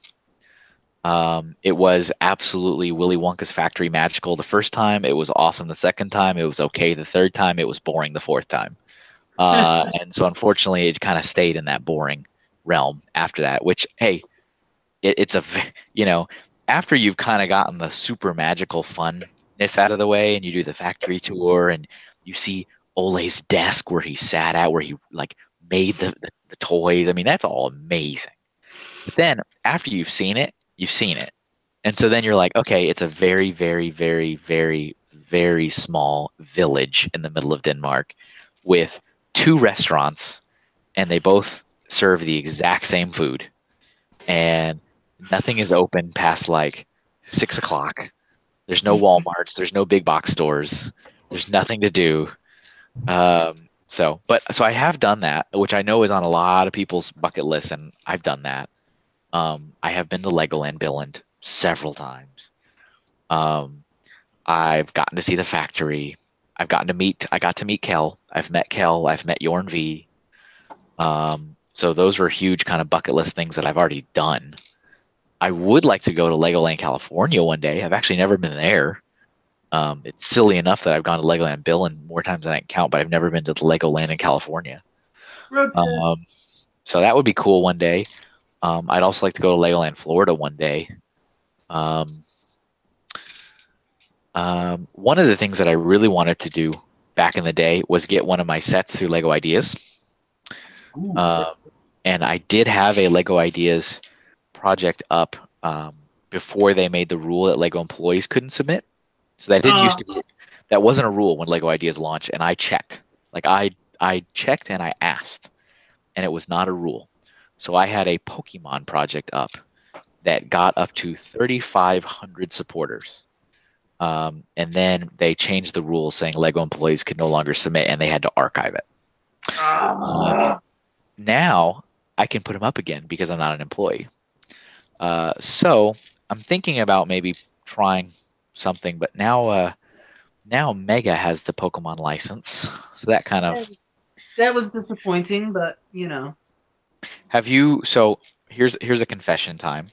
It was absolutely Willy Wonka's factory magical the first time. It was awesome the second time. It was okay the third time. It was boring the fourth time. And so unfortunately, it kind of stayed in that boring realm after that. Which, hey, it's after you've kind of gotten the super magical funness out of the way, and you do the factory tour, and you see Ole's desk where he sat at, where he like made the toys. I mean, that's all amazing. But then after you've seen it, and so then you're like, okay, it's a very, very, very, very, very small village in the middle of Denmark with 2 restaurants, and they both serve the exact same food, and nothing is open past like 6 o'clock. There's no Walmarts. There's no big box stores. There's nothing to do. So I have done that, which I know is on a lot of people's bucket list, and I've done that. I have been to Legoland Billund several times. I've gotten to see the factory. I got to meet Kel. I've met Kel. I've met Jorn V. So those were huge kind of bucket list things that I've already done. I would like to go to Legoland California one day. I've actually never been there. It's silly enough that I've gone to Legoland Billund more times than I can count, but I've never been to the Legoland in California. Road trip. So that would be cool one day. I'd also like to go to Legoland Florida one day. One of the things that I really wanted to do back in the day was get one of my sets through Lego Ideas. And I did have a Lego Ideas project up before they made the rule that Lego employees couldn't submit. So that didn't used to be, that wasn't a rule when Lego Ideas launched, and I checked. Like I checked and I asked, and it was not a rule. So I had a Pokemon project up that got up to 3,500 supporters. And then they changed the rules saying Lego employees could no longer submit, and they had to archive it. Now I can put them up again because I'm not an employee. So I'm thinking about maybe trying something, but now Mega has the Pokemon license, so that kind of that was disappointing, but you know. Have you? So here's a confession time.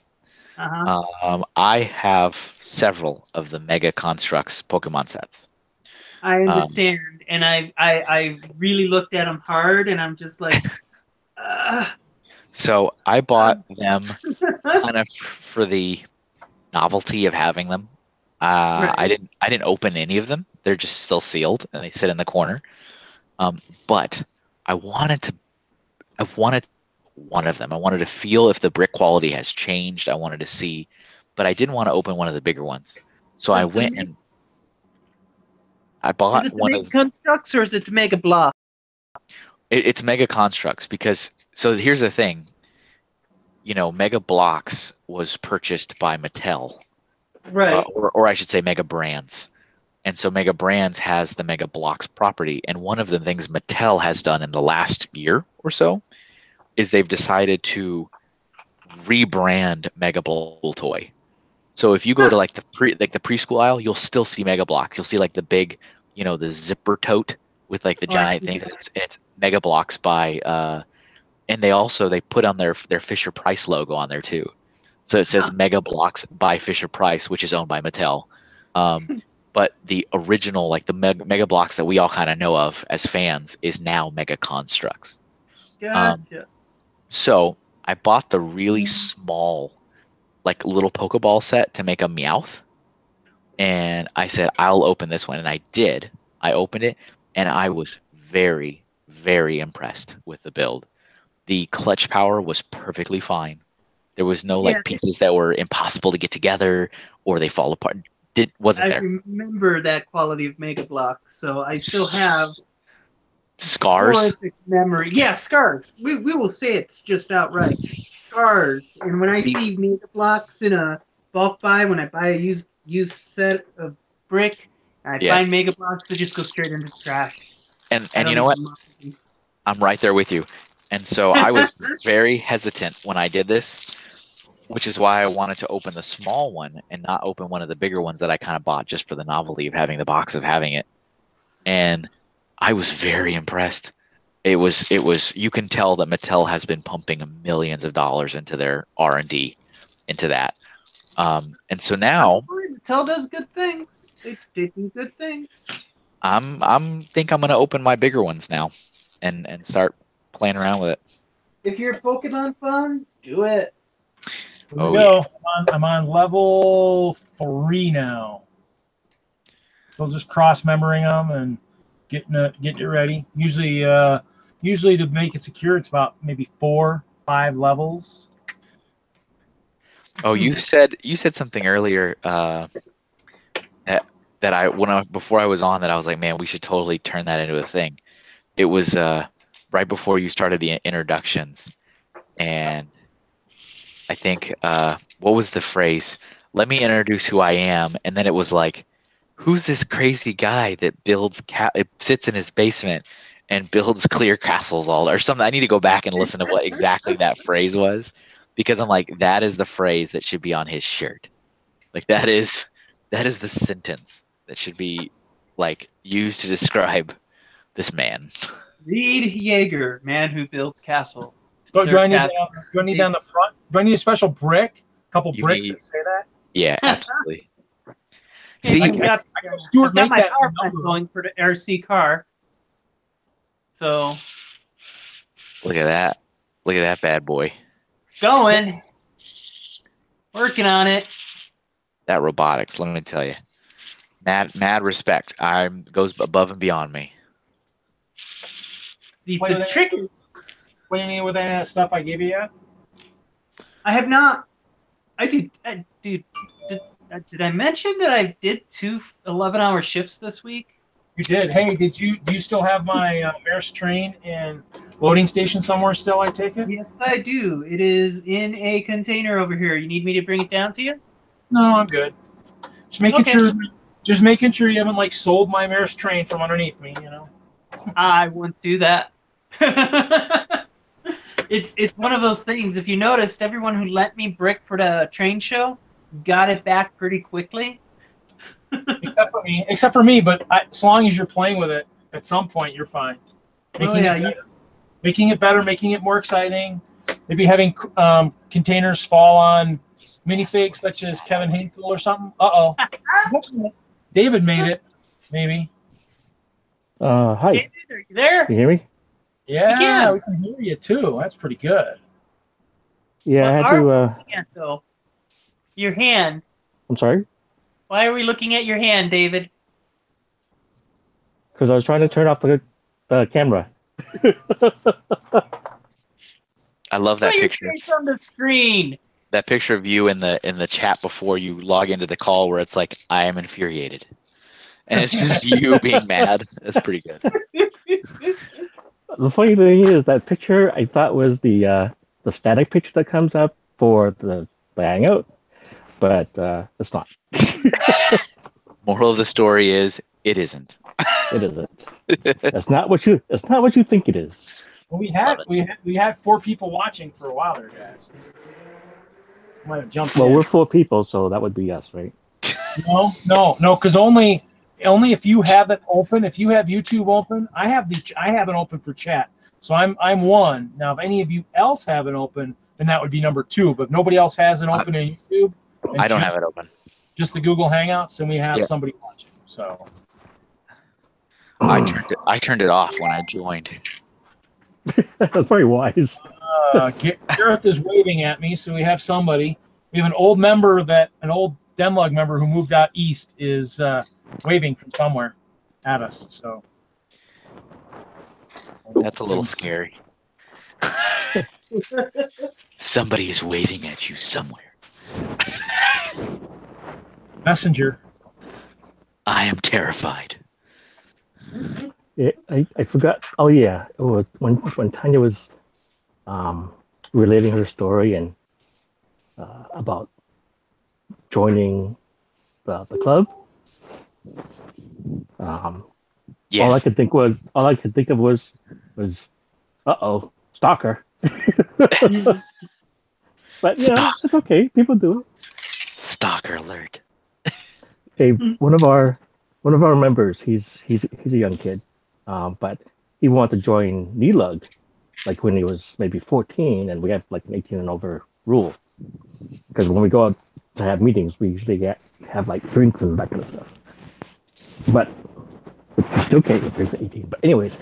I have several of the Mega Constructs Pokemon sets. I understand, and I really looked at them hard, and I'm just like. So I bought them kind of for the novelty of having them. Right. I didn't open any of them. They're just still sealed and they sit in the corner. But I wanted one of them. I wanted to feel if the brick quality has changed. I wanted to see, but I didn't want to open one of the bigger ones. So I went and I bought is it the one Mega of Constructs or is it the Mega Block? It's Mega Constructs because so here's the thing. You know, Mega Blocks was purchased by Mattel. Right. Or I should say Mega Brands. And so Mega Brands has the Mega Blocks property. And one of the things Mattel has done in the last year or so is they've decided to rebrand Mega Block Toy. So if you go to like the preschool aisle, you'll still see Mega Blocks. You'll see like the big, the zipper tote with like the giant thing. It's Mega Blocks by and they put on their Fisher Price logo on there too. So it says Mega Blocks by Fisher Price, which is owned by Mattel. But the original, like the Mega Blocks that we all kind of know of as fans, is now Mega Constructs. Gotcha. So I bought the really small, like little Pokeball set to make a Meowth. And I said, I'll open this one. And I did. I opened it, and I was very, very impressed with the build. The clutch power was perfectly fine. There was no pieces that were impossible to get together or they fall apart. Wasn't there? I remember that quality of Mega Blocks, so I still have scars. Memory, yeah, scars. We will say it's just outright scars. And when I see Mega Blocks in a bulk buy, when I buy a used set of brick, and I find Mega Blocks, they just go straight into the trash. And you know what? I'm right there with you. And so I was very hesitant when I did this, which is why I wanted to open the small one and not open one of the bigger ones that I kind of bought just for the novelty of having the box of having it. And I was very impressed. It was you can tell that Mattel has been pumping millions of dollars into their R&D into that. And so now Mattel does good things. They do good things. I'm think I'm gonna open my bigger ones now and start playing around with it. If you're Pokemon fan, do it. Here we go. I'm on level 3 now. So just cross-memorying them and getting it ready. Usually to make it secure, it's about maybe 4-5 levels. Oh, you said something earlier that before I was on that I was like, man, we should totally turn that into a thing. It was right before you started the introductions, and I think what was the phrase? Let me introduce who I am, and then it was like, who's this crazy guy that sits in his basement and builds clear castles or something? I need to go back and listen to what exactly that phrase was, because I'm like, that is the phrase that should be on his shirt. Like that is the sentence that should be like used to describe this man. Reed Yaeger, man who builds castle. So do I need that on the front? Do I need a special brick? A couple bricks that say that? Yeah, absolutely. See, I've got my power plant going for the RC car. So look at that. Look at that bad boy. Going. Working on it. That robotics, let me tell you. Mad respect. Goes above and beyond me. The trick is, what do you mean with that stuff I gave you yet? I have not. Did I mention that I did 2 11-hour shifts this week? You did. Hey, do you still have my Maersk train in loading station somewhere still, I take it? Yes, I do. It is in a container over here. You need me to bring it down to you? No, I'm good. Just making sure you haven't sold my Maersk train from underneath me, you know. I wouldn't do that. It's one of those things. If you noticed, everyone who lent me brick for the train show got it back pretty quickly. Except for me, but as long as you're playing with it, at some point you're fine. Making it better, making it more exciting. Maybe having containers fall on minifigs such as Kevin Hinkle or something. Uh-oh. David made it, maybe. Hi. David, are you there? Can you hear me? Yeah, we can hear you too. That's pretty good. Yeah, I had to. Your hand. I'm sorry? Why are we looking at your hand, David? Because I was trying to turn off the camera. I love that picture. Your face on the screen. That picture of you in the chat before you log into the call, where it's like, I am infuriated, and it's just you being mad. That's pretty good. The funny thing is that picture I thought was the static picture that comes up for the Hangout, but it's not. Moral of the story is, it isn't. It isn't. That's not what you think it is. Well, we had 4 people watching for a while there, guys. Might have jumped in. We're 4 people, so that would be us, right? No, because only if you have it open. If you have YouTube open, I have it open for chat. So I'm 1. Now, if any of you else have it open, then that would be number 2. But if nobody else has it open in YouTube, I don't have it open. Just the Google Hangouts, and we have somebody watching. So I turned it off when I joined. That's very wise. Gareth is waving at me, so we have somebody. We have an old Denlug member who moved out east is waving from somewhere at us. So that's a little scary. Somebody is waving at you somewhere. Messenger. I am terrified. Yeah, I forgot. Oh yeah, it was when Tanya was relating her story and about joining the club. Yes. All I could think of was uh-oh, Stalker. But you know, it's okay. People do it. Stalker alert. Hey, one of our members, he's a young kid, but he wanted to join NELUG, like when he was maybe 14, and we have like an 18 and over rule. Because when we go out to have meetings, we usually have like drinks and that kind of stuff. But it's okay if there's 18. But anyways,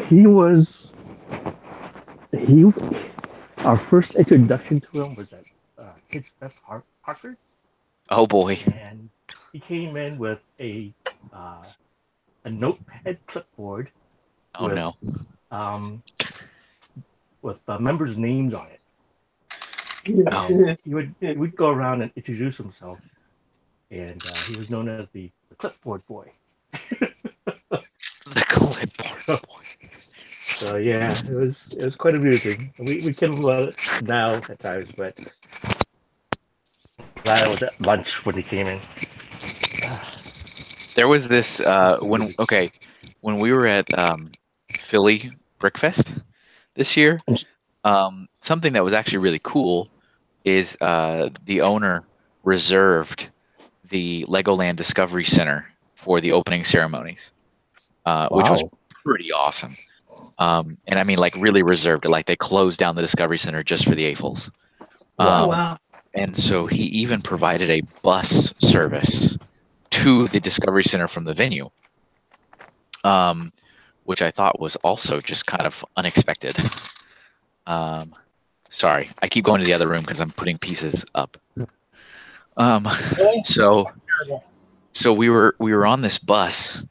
he our first introduction to him was at Kids Fest Hartford. Oh boy. And he came in with a notepad clipboard. Oh with, no. With the members' names on it. Oh. He would go around and introduce himself, and he was known as the clipboard boy. The clipboard boy. So yeah, it was quite amusing. We can about it now at times, but glad I was at lunch when he came in. There was this when we were at Philly Brickfest this year, something that was actually really cool is the owner reserved the Legoland Discovery Center for the opening ceremonies, which was pretty awesome. And I mean, like, really reserved it. Like, they closed down the Discovery Center just for the AFOLs. Wow. And so he even provided a bus service to the Discovery Center from the venue, which I thought was also just kind of unexpected. Sorry, I keep going to the other room because I'm putting pieces up. So we were on this bus.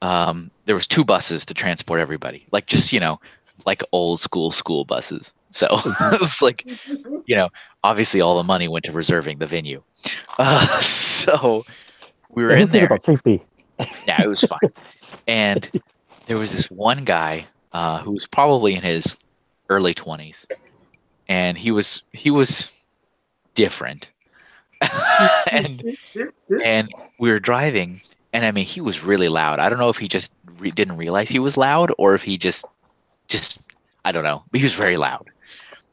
There was 2 buses to transport everybody, like, just, you know, like old school buses. So it was like, you know, obviously all the money went to reserving the venue. So we were in there. About safety. Yeah, it was fine. And there was this one guy who was probably in his early 20s, and he was different. and we were driving, and I mean, he was really loud. I don't know if he just didn't realize he was loud, or if he just I don't know, but he was very loud.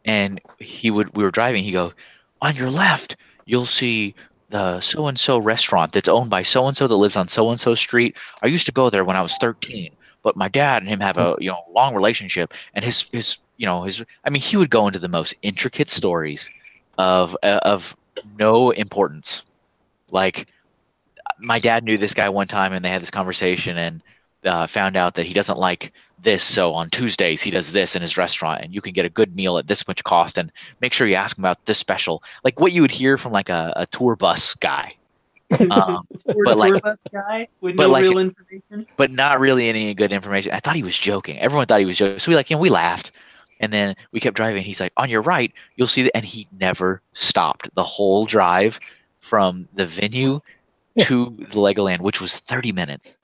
And we were driving, he goes, on your left, you'll see the so-and-so restaurant that's owned by so-and-so that lives on so-and-so street. I used to go there when I was 13, but my dad and him have a, you know, long relationship, and his I mean, he would go into the most intricate stories of no importance. Like, my dad knew this guy one time, and they had this conversation, and found out that he doesn't like this, so on Tuesdays he does this in his restaurant, and you can get a good meal at this much cost, and make sure you ask him about this special, like what you would hear from like a tour bus guy. But like, bus guy with no real information, but not really any good information. I thought he was joking. Everyone thought he was joking, so we laughed, and then we kept driving. He's like, on your right, you'll see that, and he never stopped the whole drive from the venue to the Legoland, which was 30 minutes.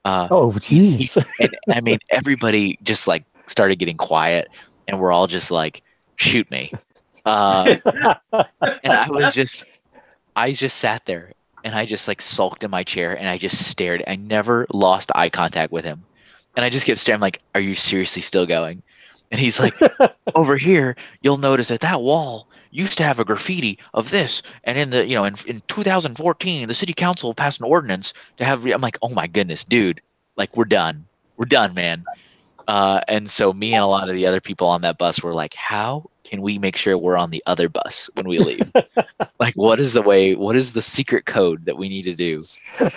Oh, jeez. And I mean, everybody just like started getting quiet, and we're all just like, shoot me. And I just sat there, and I just like sulked in my chair, and I just stared. I never lost eye contact with him. And I just kept staring, like, are you seriously still going? And he's like, over here, you'll notice that wall used to have a graffiti of this. And in the, you know, in 2014, the city council passed an ordinance to have, I'm like, oh my goodness, dude, like, we're done, man. And so me and a lot of the other people on that bus were like, how can we make sure we're on the other bus when we leave? Like, what is the secret code that we need to do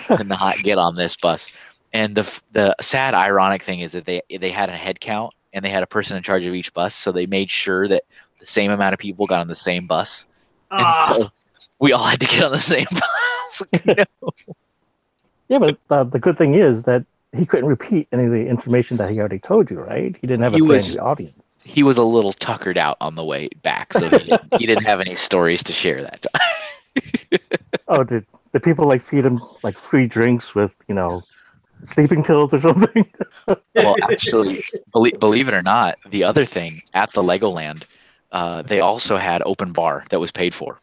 to not get on this bus? And the sad, ironic thing is that they had a head count, and they had a person in charge of each bus, so they made sure that the same amount of people got on the same bus. And so we all had to get on the same bus. You know? Yeah, but the good thing is that he couldn't repeat any of the information that he already told you, right? He didn't have a brand new audience. He was a little tuckered out on the way back, so he didn't have any stories to share that time. Oh, did people like feed him like free drinks with, you know, sleeping pills or something? Well, actually, believe it or not, the other thing at the Legoland, they also had open bar that was paid for.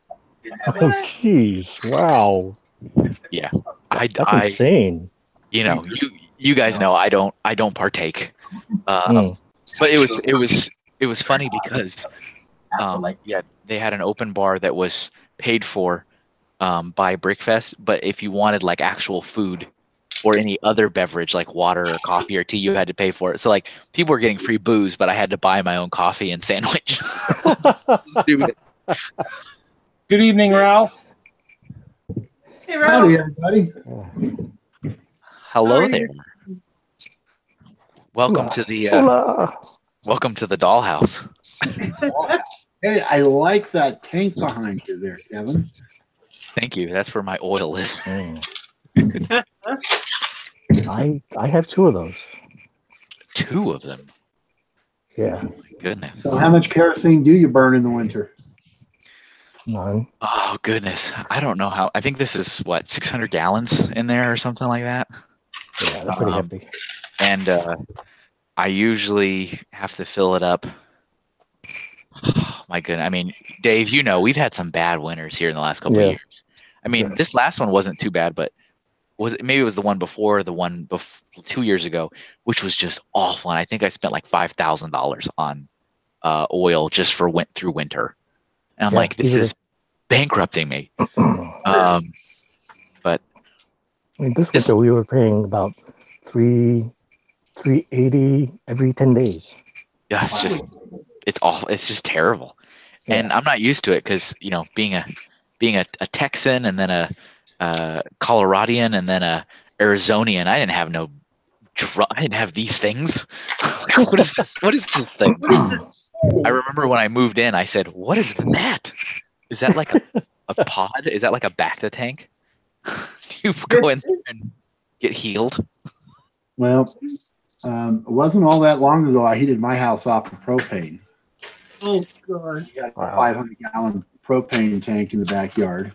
Oh, jeez! Wow. Yeah, that's insane. You know, you guys know I don't partake. But it was funny because yeah, they had an open bar that was paid for by Brickfest, but if you wanted like actual food or any other beverage like water or coffee or tea, you had to pay for it. So like people were getting free booze, but I had to buy my own coffee and sandwich. Stupid. Good evening, Ralph. Hey, Ralph. Howdy, everybody. Hello How are there. you? Welcome to the dollhouse. Hey, I like that tank behind you there, Kevin. Thank you. That's where my oil is. I have two of those. Two of them. Yeah, My goodness. So how much kerosene do you burn in the winter? none. Oh goodness. I don't know how. I think this is what 600 gallons in there or something like that. Yeah, they're pretty hefty. And I usually have to fill it up. My goodness. I mean, Dave, you know, we've had some bad winters here in the last couple of years. I mean, Sure. this last one wasn't too bad, but maybe it was the one before, 2 years ago, which was just awful. And I think I spent like $5,000 on oil just for through winter. And I'm Yeah, like, this is bankrupting me. But I mean, this winter we were paying about $380 every 10 days. yeah, it's awful. It's just terrible. Yeah. And I'm not used to it because, you know, being a Texan and then a Coloradian and then a Arizonian, I didn't have these things. What is this? What is this thing? I remember when I moved in, I said, "What is that? Is that like a pod? Is that like a Bacta tank? You go in there and get healed." Well, it wasn't all that long ago I heated my house off of propane. Oh, God. I got a Wow. 500-gallon propane tank in the backyard.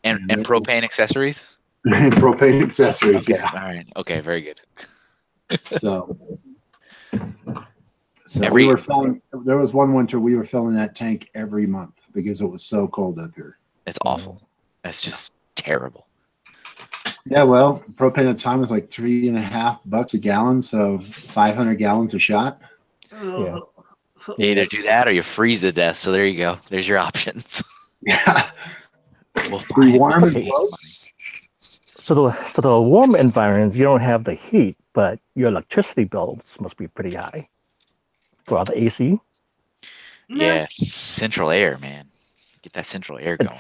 And propane accessories. And propane accessories, Okay. yeah. All right. Okay. Very good. So Every- we were filling. There was one winter we were filling that tank every month because it was so cold up here. It's awful. That's just terrible. Yeah, well, propane at the time was like $3.50 a gallon, so 500 gallons a shot. Yeah. You either do that or you freeze to death. So there you go. There's your options. Yeah. We'll Be warm and find close. money. So the warm environments, you don't have the heat, but your electricity bills must be pretty high for all the AC. Yes, central air, man. Get that central air going.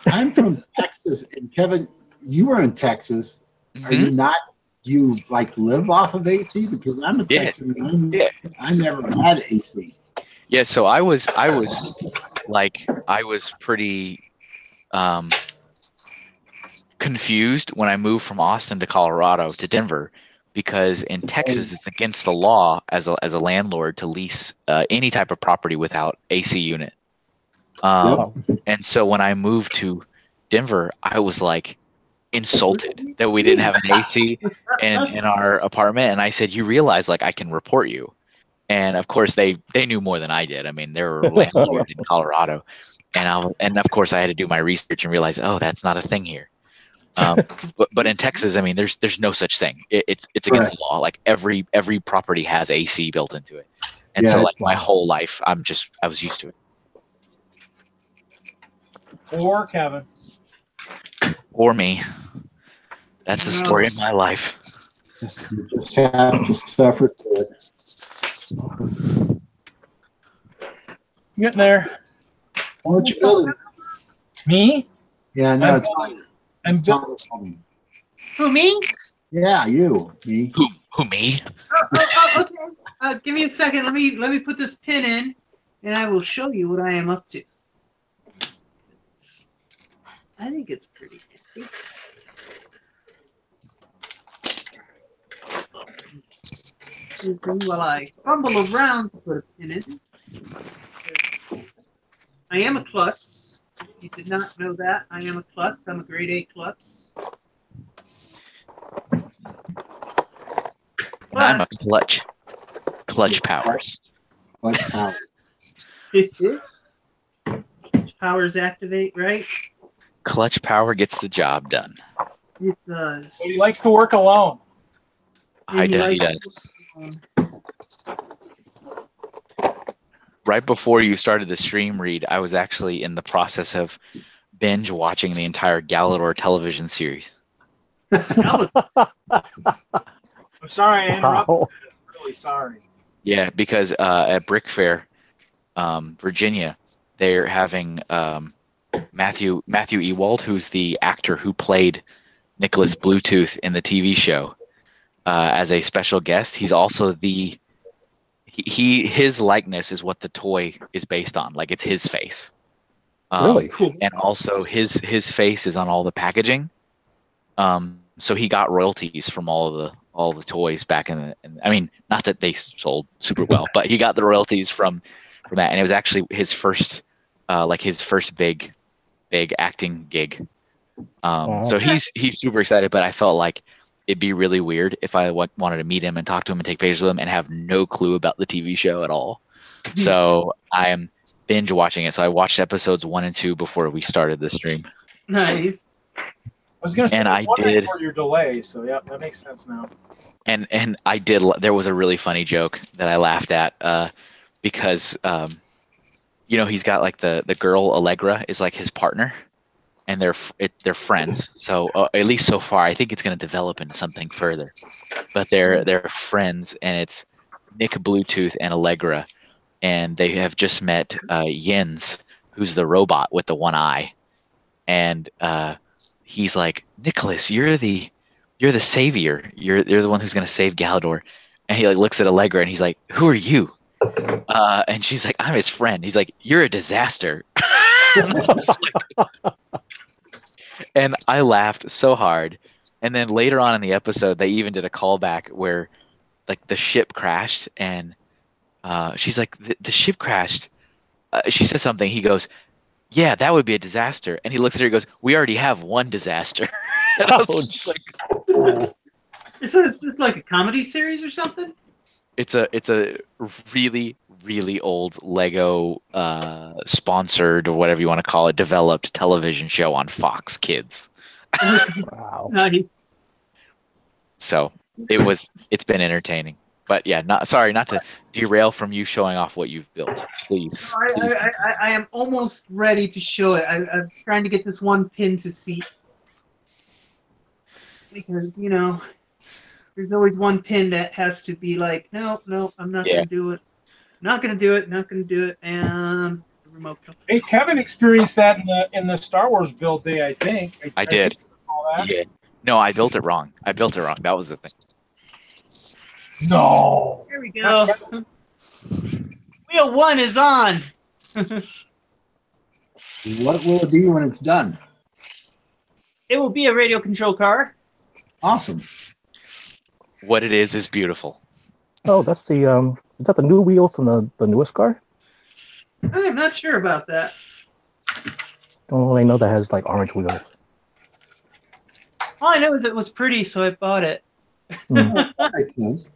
I'm from Texas, and Kevin, you were in Texas. Are you not? You like live off of AC? Because I'm a Yeah. Texan. And Yeah. I never had AC. Yeah, so I was pretty confused when I moved from Austin to Colorado to Denver, because in Texas it's against the law as a landlord to lease any type of property without AC unit. And so when I moved to Denver, I was like insulted that we didn't have an AC in our apartment, and I said, "You realize like I can report you." And of course they knew more than I did. I mean, they were landlord in Colorado, and of course I had to do my research and realize, oh, that's not a thing here. But in Texas, I mean, there's no such thing. It's against the law. Like every property has AC built into it, and so like my whole life, I was used to it. Or Kevin. Or me. That's the story of my life. You just have to suffer through it. Getting there. What you building? Me? Yeah, no, it's I'm Thomas. Who, me? Yeah, you. Me. Who me? Okay. Give me a second. Let me put this pin in, and I will show you what I am up to. I think it's pretty handy. While I fumble around to put a pin in. I am a klutz. If you did not know that, I am a klutz. I'm a grade A klutz. I'm a clutch. Clutch powers. Like how? Powers activate, right? Clutch power gets the job done. It does. He likes to work alone. He does. right before you started the stream, Reed, I was actually in the process of binge watching the entire Galador television series. I'm sorry I interrupted. Wow. I'm really sorry. Yeah, because at Brick Fair, Virginia, they're having Matthew Ewald, who's the actor who played Nicholas Bluetooth in the TV show, as a special guest. He's also his likeness is what the toy is based on. Like, it's his face. Really? Cool. And also his face is on all the packaging. So he got royalties from all the toys back I mean, not that they sold super well, but he got the royalties from that, and it was actually his first big acting gig. Wow. So he's super excited, but I felt like it'd be really weird if I wanted to meet him and talk to him and take pictures with him and have no clue about the TV show at all. So I am binge watching it. So I watched episodes 1 and 2 before we started the stream. Nice. I was going to say, And I wondering did. for your delay, so yeah, that makes sense now. And I did. There was a really funny joke that I laughed at because he's got like the girl Allegra is like his partner, and they're friends. So at least so far, I think it's going to develop into something further. But they're friends, and it's Nick Bluetooth and Allegra, and they have just met Jens, who's the robot with the one eye, and he's like, Nicholas, you're the savior. You're the one who's going to save Galador. And he like looks at Allegra and he's like, who are you? And she's like, I'm his friend. He's like, you're a disaster. And I laughed so hard. And then later on in the episode, they even did a callback where like the ship crashed, and she's like, the ship crashed. She says something. He goes, yeah, that would be a disaster. And he looks at her and goes, we already have one disaster. And I was just like, Is this like a comedy series or something? it's a really, really old Lego sponsored, or whatever you want to call it, developed television show on Fox Kids. Wow. Nice. So it's been entertaining. But yeah, sorry not to derail from you showing off what you've built. Please. I am almost ready to show it. I'm trying to get this one pin to see. Because, there's always one pin that has to be like, no, I'm not going to do it. Not going to do it. And the remote. Hey, Kevin experienced that in the Star Wars build day, I think. I did. That. Yeah. No, I built it wrong. That was the thing. No. Here we go. Wheel 1 is on. What will it be when it's done? It will be a radio control car. Awesome. What it is beautiful. Oh, that's the is that the new wheel from the newest car? I'm not sure about that. Oh, I know that has like orange wheels. All I know is it was pretty, so I bought it. Mm, That makes sense.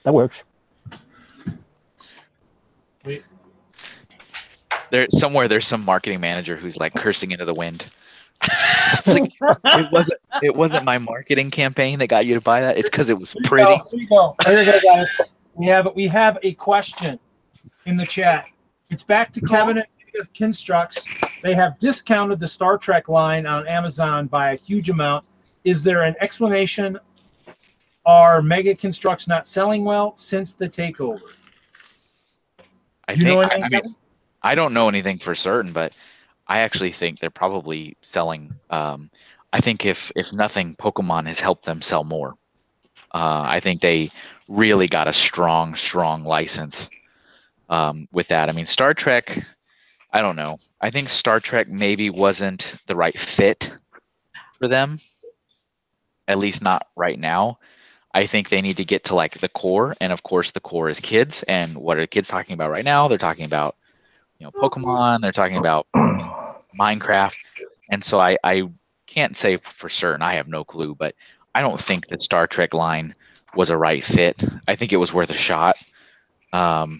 that works. There's some marketing manager who's like cursing into the wind. It's like, it wasn't my marketing campaign that got you to buy that. It's because it was pretty. Here you go. Here you go, guys. We have a question in the chat. It's back to Kevin and Constructs. They have discounted the Star Trek line on Amazon by a huge amount. Is there an explanation? Are Mega Constructs not selling well since the takeover? I You know think. anything, I mean, Kevin? I don't know anything for certain, but I actually think they're probably selling. I think if nothing, Pokemon has helped them sell more. I think they really got a strong license with that. I mean, Star Trek, I don't know. I think Star Trek maybe wasn't the right fit for them, at least not right now. I think they need to get to like the core, and of course the core is kids. And what are kids talking about right now? They're talking about Pokemon. They're talking about Minecraft. And so I can't say for certain. I have no clue, but I don't think the Star Trek line was a right fit. I think it was worth a shot. But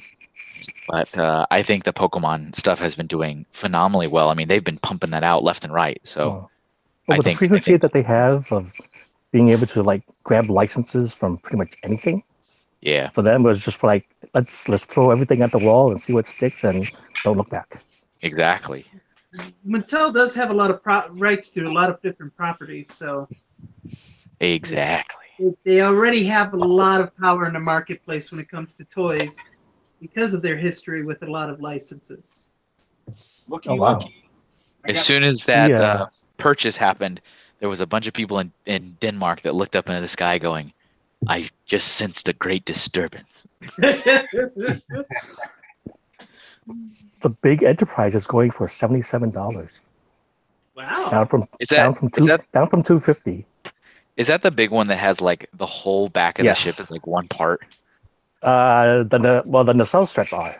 I think the Pokemon stuff has been doing phenomenally well. I mean, they've been pumping that out left and right. So Well, with the frequency that they have of being able to like grab licenses from pretty much anything, Yeah, For them, it was just like let's throw everything at the wall and see what sticks, and don't look back. exactly. Mattel does have a lot of rights to a lot of different properties, so Exactly. they already have a lot of power in the marketplace when it comes to toys because of their history with a lot of licenses. Looky, Oh, wow. looky. I As got- soon as that Yeah. purchase happened, there was a bunch of people in Denmark that looked up into the sky going, I just sensed a great disturbance. The big enterprise is going for $77, Wow. down from Is that down from $250. is that the big one that has like the whole back of Yes. the ship is like one part? The nacelle strips are,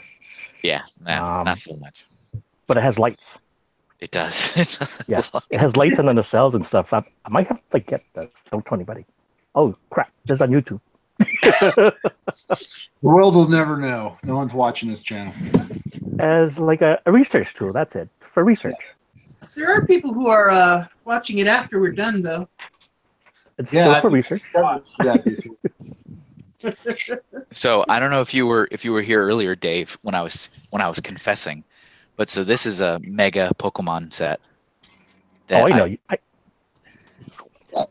Yeah, nah, Um, not so much. but it has lights. It does. It does Yeah, look- it has lights on the nacelles and stuff. I might have to get the Don't Tell Anybody. Oh crap! This is on YouTube. The world will never know. No one's watching this channel. As like a research tool. That's it for research. There are people who are watching it after we're done, though. It's Yeah, still I for think research. Yeah, this one. So I don't know if you were here earlier, Dave, when I was confessing, but so this is a mega Pokemon set. Oh, I that know.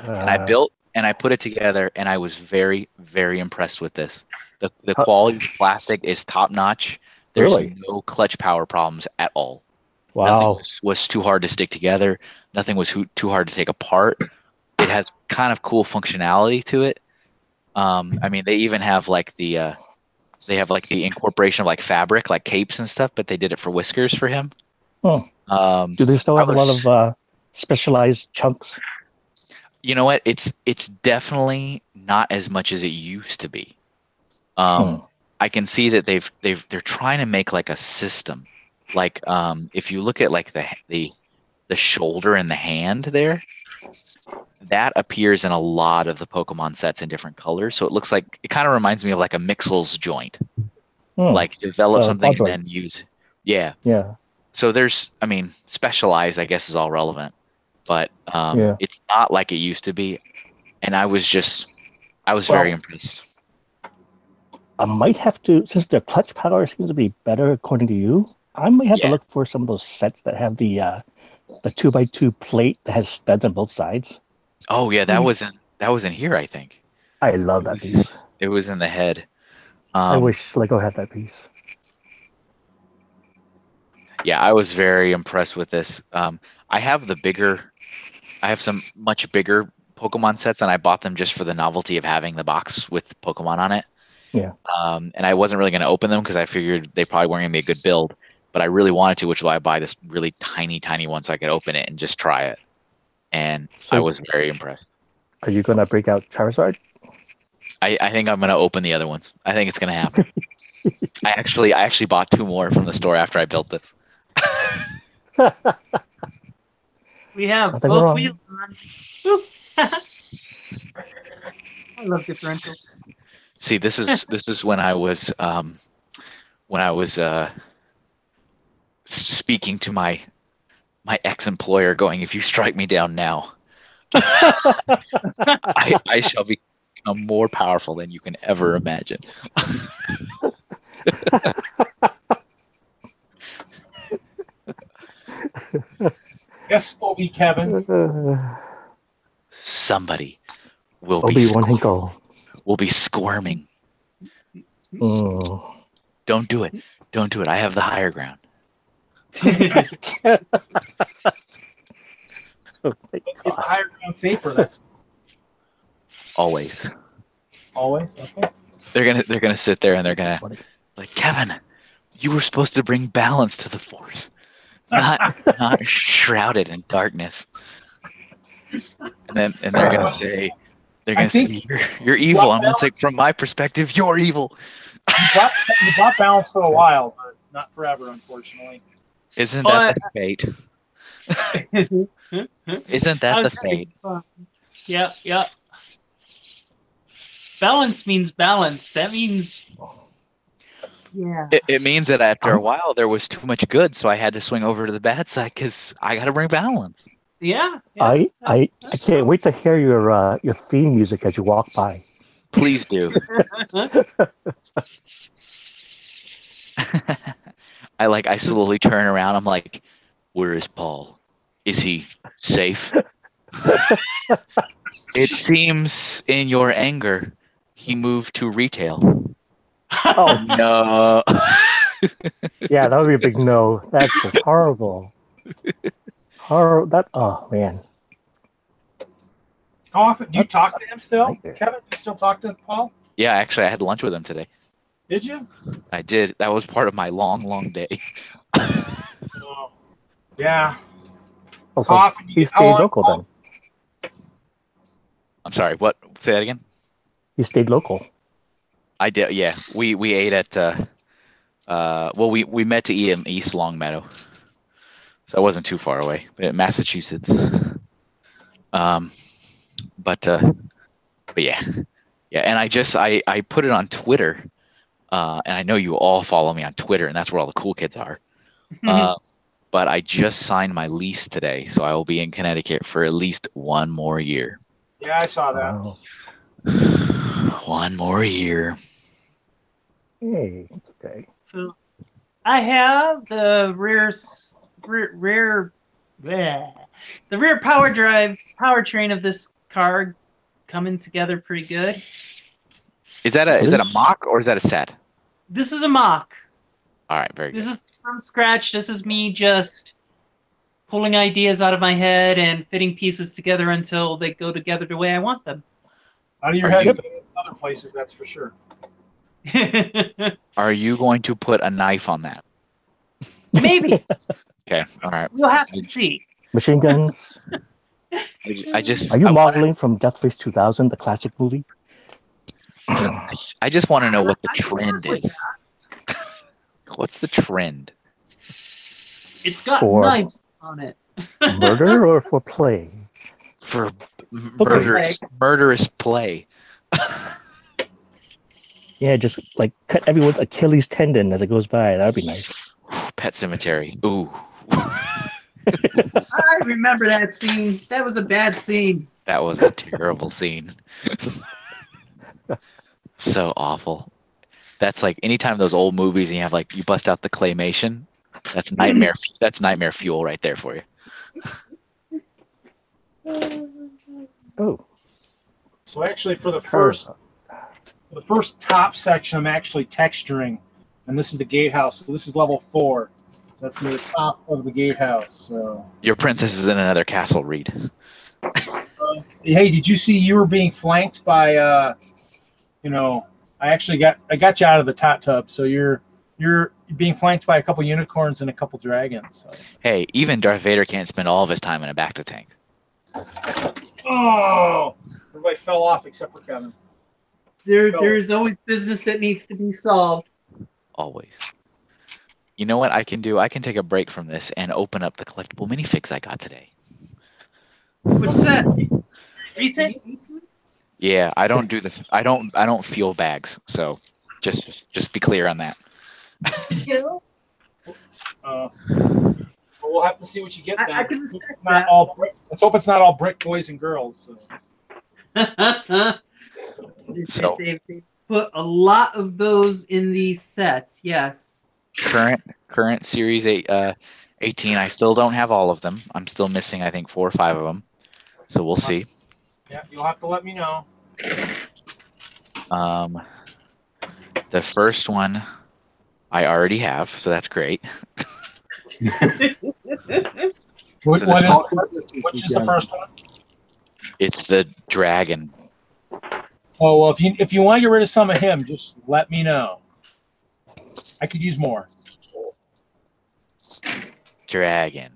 and I built and I put it together, and I was very, very impressed with this. The quality of the plastic is top notch. There's Really? no clutch power problems at all. Wow. Nothing was too hard to stick together. Nothing was too hard to take apart. It has kind of cool functionality to it. I mean, they even have like the incorporation of like fabric, like capes and stuff, but they did it for whiskers for him. Huh. Do they still have a lot of specialized chunks? You know what? It's definitely not as much as it used to be. I can see that they're trying to make like a system. Like if you look at like the shoulder and the hand there, that appears in a lot of the Pokemon sets in different colors. So it looks like it kind of reminds me of like a Mixel's joint. Like develop something and then use. Yeah. Yeah. So there's, I mean, specialized, I guess, is all relevant, but it's not like it used to be. And I was very impressed. I might have to, since their clutch power seems to be better according to you, I might have to look for some of those sets that have the 2x2 plate that has studs on both sides. Oh yeah, that was in here, I think. I love that piece. It was in the head. I wish Lego had that piece. Yeah, I was very impressed with this. I have some much bigger Pokemon sets, and I bought them just for the novelty of having the box with Pokemon on it. Yeah. And I wasn't really going to open them because I figured they probably weren't going to be a good build, but I really wanted to, which is why I buy this really tiny, tiny one so I could open it and just try it. And I was very impressed. Are you going to break out Charizard? I think I'm going to open the other ones. I think it's going to happen. I actually bought 2 more from the store after I built this. We have Nothing both wrong. wheels on. I love differentials. See, this is when I was speaking to my ex-employer, going, if you strike me down now, I shall become more powerful than you can ever imagine. Yes, Obi Kevin. Somebody will Obi-Wan Hinkle. will be squirming. Mm. Don't do it. Don't do it. I have the higher ground. Oh my It's the God. higher ground safer. That's Always. always okay. They're gonna sit there and they're gonna Funny. like, Kevin, you were supposed to bring balance to the force, not shrouded in darkness. And they're gonna say you're evil. I'm gonna say, from my perspective, you're evil. You brought balance for a while, but not forever, unfortunately. Isn't that the fate? Isn't that the fate? Yeah. Balance means balance. That means, yeah. It means that after a while there was too much good, so I had to swing over to the bad side because I got to bring balance. Yeah. I can't wait to hear your theme music as you walk by. Please do. I slowly turn around. I'm like, where is Paul? Is he safe? It seems in your anger, he moved to retail. Oh, No. yeah, that would be a big no. That's just horrible. Horrible. That. Oh man. How often do you talk to him still? Nightmare. Kevin, do you still talk to Paul? Yeah, actually, I had lunch with him today. Did you? I did. That was part of my long, long day. Oh, yeah. Also, How often do he you stayed local then. I'm sorry. What? Say that again. He stayed local. I did. Yeah, we ate at. Well, we met to eat in East Longmeadow, so it wasn't too far away, but in Massachusetts. But yeah, and I put it on Twitter, and I know you all follow me on Twitter, and that's where all the cool kids are. But I just signed my lease today, so I will be in Connecticut for at least one more year. Yeah, I saw that. Wow. One more year. Hey, it's okay. So I have the rear powertrain of this car coming together pretty good. Is that a mock or is that a set? This is a mock. All right, very good. This is from scratch. This is me just pulling ideas out of my head and fitting pieces together until they go together the way I want them. Out of your Are head, you- but in other places, that's for sure. Are you going to put a knife on that? Maybe. Okay, all right. We'll have to see. Machine gun. I just Are you I wanna- modeling from Death Race 2000, the classic movie? I just want to know what the trend is. What's the trend? It's got For- knives on it. Murder or for play? For murderous play. Yeah, just like cut everyone's Achilles tendon as it goes by. That'd be nice. Pet Cemetery. Ooh. I remember that scene. That was a bad scene. That was a terrible scene. So awful. That's like anytime those old movies and you have you bust out the claymation, that's nightmare. That's nightmare fuel right there for you. Oh, So actually, for the first top section, I'm actually texturing, and this is the gatehouse. So this is level 4. So that's near the top of the gatehouse. So, Your princess is in another castle, Reed. hey, did you see you were being flanked by? I got you out of the tot tub, so you're being flanked by a couple unicorns and a couple dragons. So. Hey, even Darth Vader can't spend all of his time in a bacta tank. Oh, everybody fell off except for Kevin. There's always business that needs to be solved. Always. You know what I can do? I can take a break from this and open up the collectible minifigs I got today. What's that? Recent? Yeah, I don't do I don't feel bags, so just be clear on that. We'll have to see what you get. I can respect Not that. all brick. Let's hope it's not all brick boys and girls. So. They put a lot of those in these sets. Yes. Current series 18. I still don't have all of them. I'm still missing, I think, 4 or 5 of them. So we'll see. Yeah, you'll have to let me know. The first one I already have, so that's great. Which So is the first one? It's the dragon. Oh well, if you want to get rid of some of him, just let me know. I could use more. Dragon.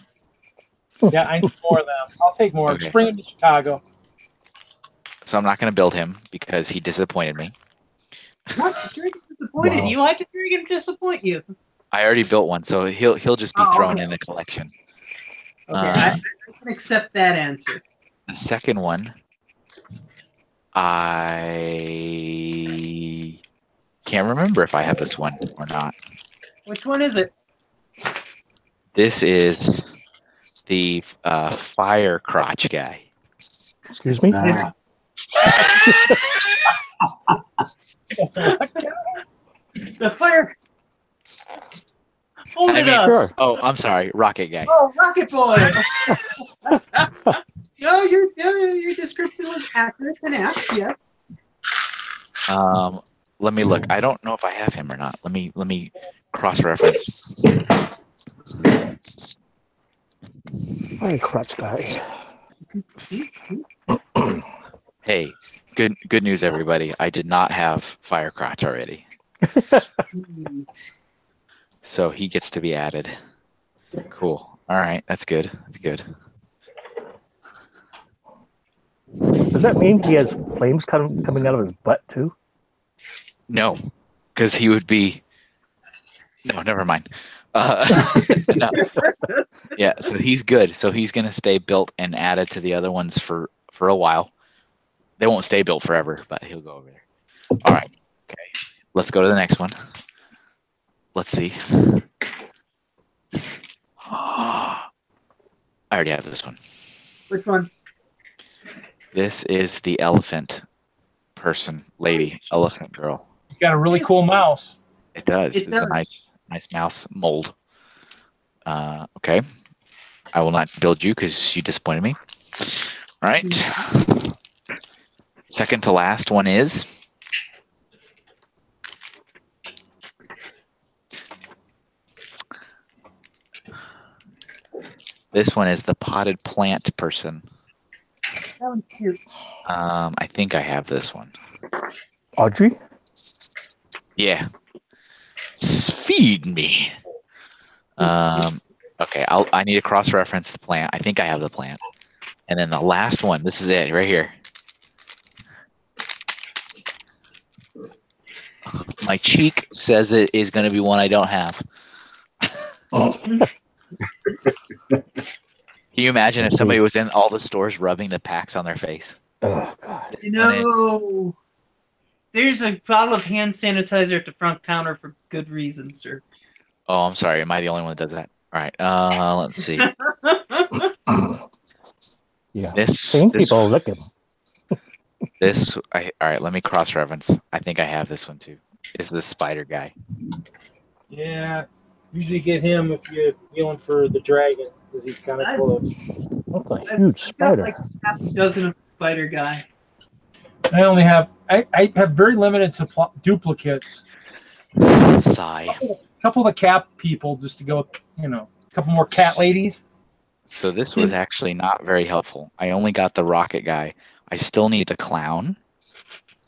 Yeah, I need more of them. I'll take more. Okay. Just bring him to Chicago. So I'm not going to build him because he disappointed me. What? The dragon disappointed Wow. you? Why did the dragon disappoint you? I already built one, so he'll just be Oh, thrown okay. in the collection. Okay, I can accept that answer. The second one, I can't remember if I have this one or not. Which one is it? This is the fire crotch guy. excuse me. Ah, The fire. Hold it up. Sure. Oh, I'm sorry, Rocket Guy. Oh, Rocket Boy. No, your description was accurate and apt. Yeah. Let me look. I don't know if I have him or not. Let me cross-reference. Fire crotch guy. Hey, good news, everybody. I did not have Firecrotch already, Sweet. so he gets to be added. Cool. All right, that's good. That's good. Does that mean he has flames coming out of his butt too? No, because he would be. No, never mind. No. Yeah, so he's good. So he's gonna stay built and added to the other ones for a while. They won't stay built forever, but he'll go over there. All right. Okay. Let's go to the next one. Let's see. I already have this one. Which one? This is the elephant person, lady, elephant girl. You got a really cool mouse. It does. It It's does. a nice mouse mold. Okay. I will not build you because you disappointed me. All right. Second to last one is this one is the potted plant person. That one's cute. I think I have this one. Audrey? Yeah. Feed me. Okay, I need to cross-reference the plant. I think I have the plant. And then the last one, this is it right here. My cheek says it is going to be one I don't have. Can you imagine if somebody was in all the stores rubbing the packs on their face? Oh God. You know, there's a bottle of hand sanitizer at the front counter for good reason, sir. Oh, I'm sorry. Am I the only one that does that? All right. Let's see. Yeah. This Same people looking. all right. Let me cross-reference. I think I have this one too. Is the spider guy? Yeah, usually get him if you're feeling for the dragon because he's kind of close. That's a huge I've got spider. like half a dozen of the spider guy. I have very limited supply duplicates. Sigh. A couple of the cat people just to go, a couple more cat ladies. So this was actually not very helpful. I only got the rocket guy. I still need the clown.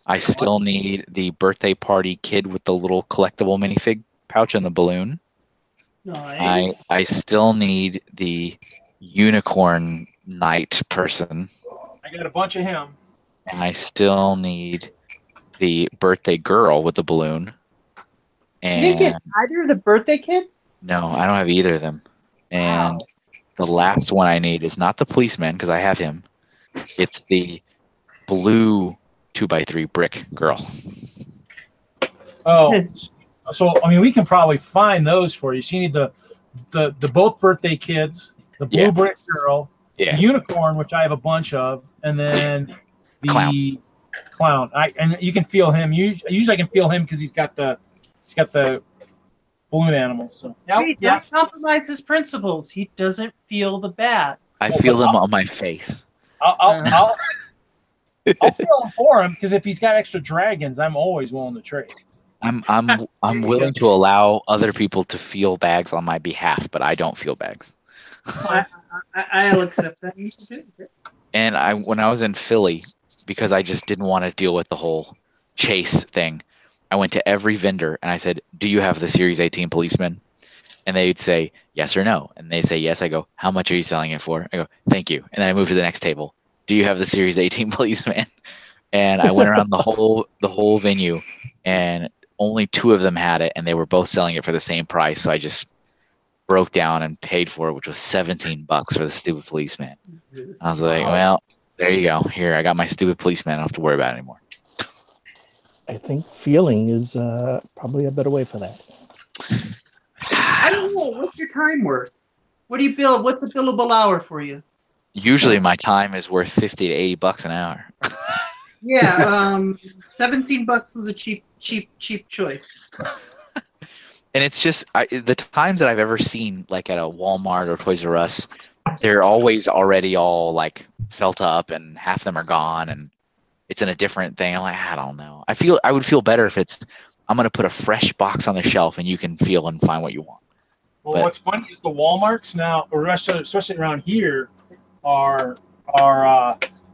I still need the birthday party kid with the little collectible minifig pouch and the balloon. Nice. I still need the unicorn knight person. I got a bunch of him. And I still need the birthday girl with the balloon. You didn't get either of the birthday kids? No, I don't have either of them. And the last one I need is not the policeman because I have him. It's the blue 2x3 brick girl. Oh, so we can probably find those for you. So you need the both birthday kids, the blue brick girl, the unicorn, which I have a bunch of, and then the clown. And you can feel him. Usually I can feel him because he's got the balloon animals. So Don't compromise his principles. He doesn't feel the bats. I feel them on my face. I'll feel him for him because if he's got extra dragons, I'm always willing to trade. I'm willing to allow other people to feel bags on my behalf, but I don't feel bags. I'll accept that. And when I was in Philly, because I just didn't want to deal with the whole chase thing, I went to every vendor and I said, "Do you have the Series 18 policeman?" And they'd say yes or no. And they say yes. I go, "How much are you selling it for?" I go, "Thank you." And then I move to the next table. "Do you have the Series 18 policeman?" And I went around the whole venue, and only two of them had it, and they were both selling it for the same price. So I just broke down and paid for it, which was $17 for the stupid policeman. I was like, well, there you go. Here, I got my stupid policeman. I don't have to worry about it anymore. I think feeling is probably a better way for that. I don't know. What's your time worth? What do you bill? What's a billable hour for you? Usually my time is worth $50 to $80 an hour. Yeah, $17 was a cheap choice. And it's just the times that I've ever seen, like at a Walmart or Toys R Us, they're always already all like felt up, and half of them are gone, and it's in a different thing. I'm like, I don't know. I would feel better if I'm gonna put a fresh box on the shelf and you can feel and find what you want. Well, But- what's funny is the WalMarts now, or especially around here, are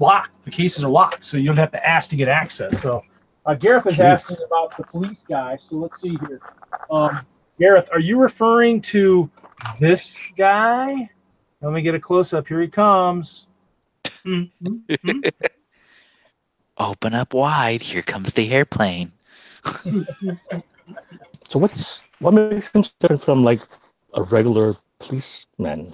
locked. The cases are locked, so you don't have to ask to get access. So Gareth is asking about the police guy. So let's see here. Gareth, are you referring to this guy? Let me get a close up. Here he comes. Open up wide. Here comes the airplane. So what makes him different from like a regular policeman?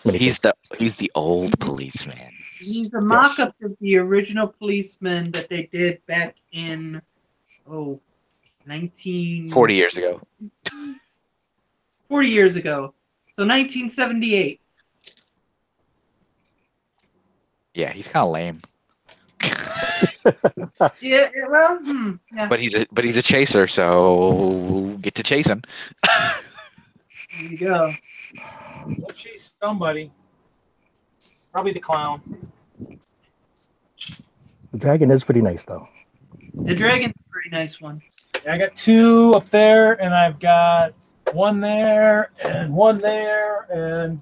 He's the old policeman. He's a mock-up of the original policeman that they did back in 40 years ago. 40 years ago. So 1978. Yeah, he's kind of lame. Yeah, well, yeah. But he's a chaser, so get to chasing. There you go. Go chase somebody. Probably the clown. The dragon is pretty nice though. The dragon's a pretty nice one. I got 2 up there, and I've got 1 there, and 1 there, and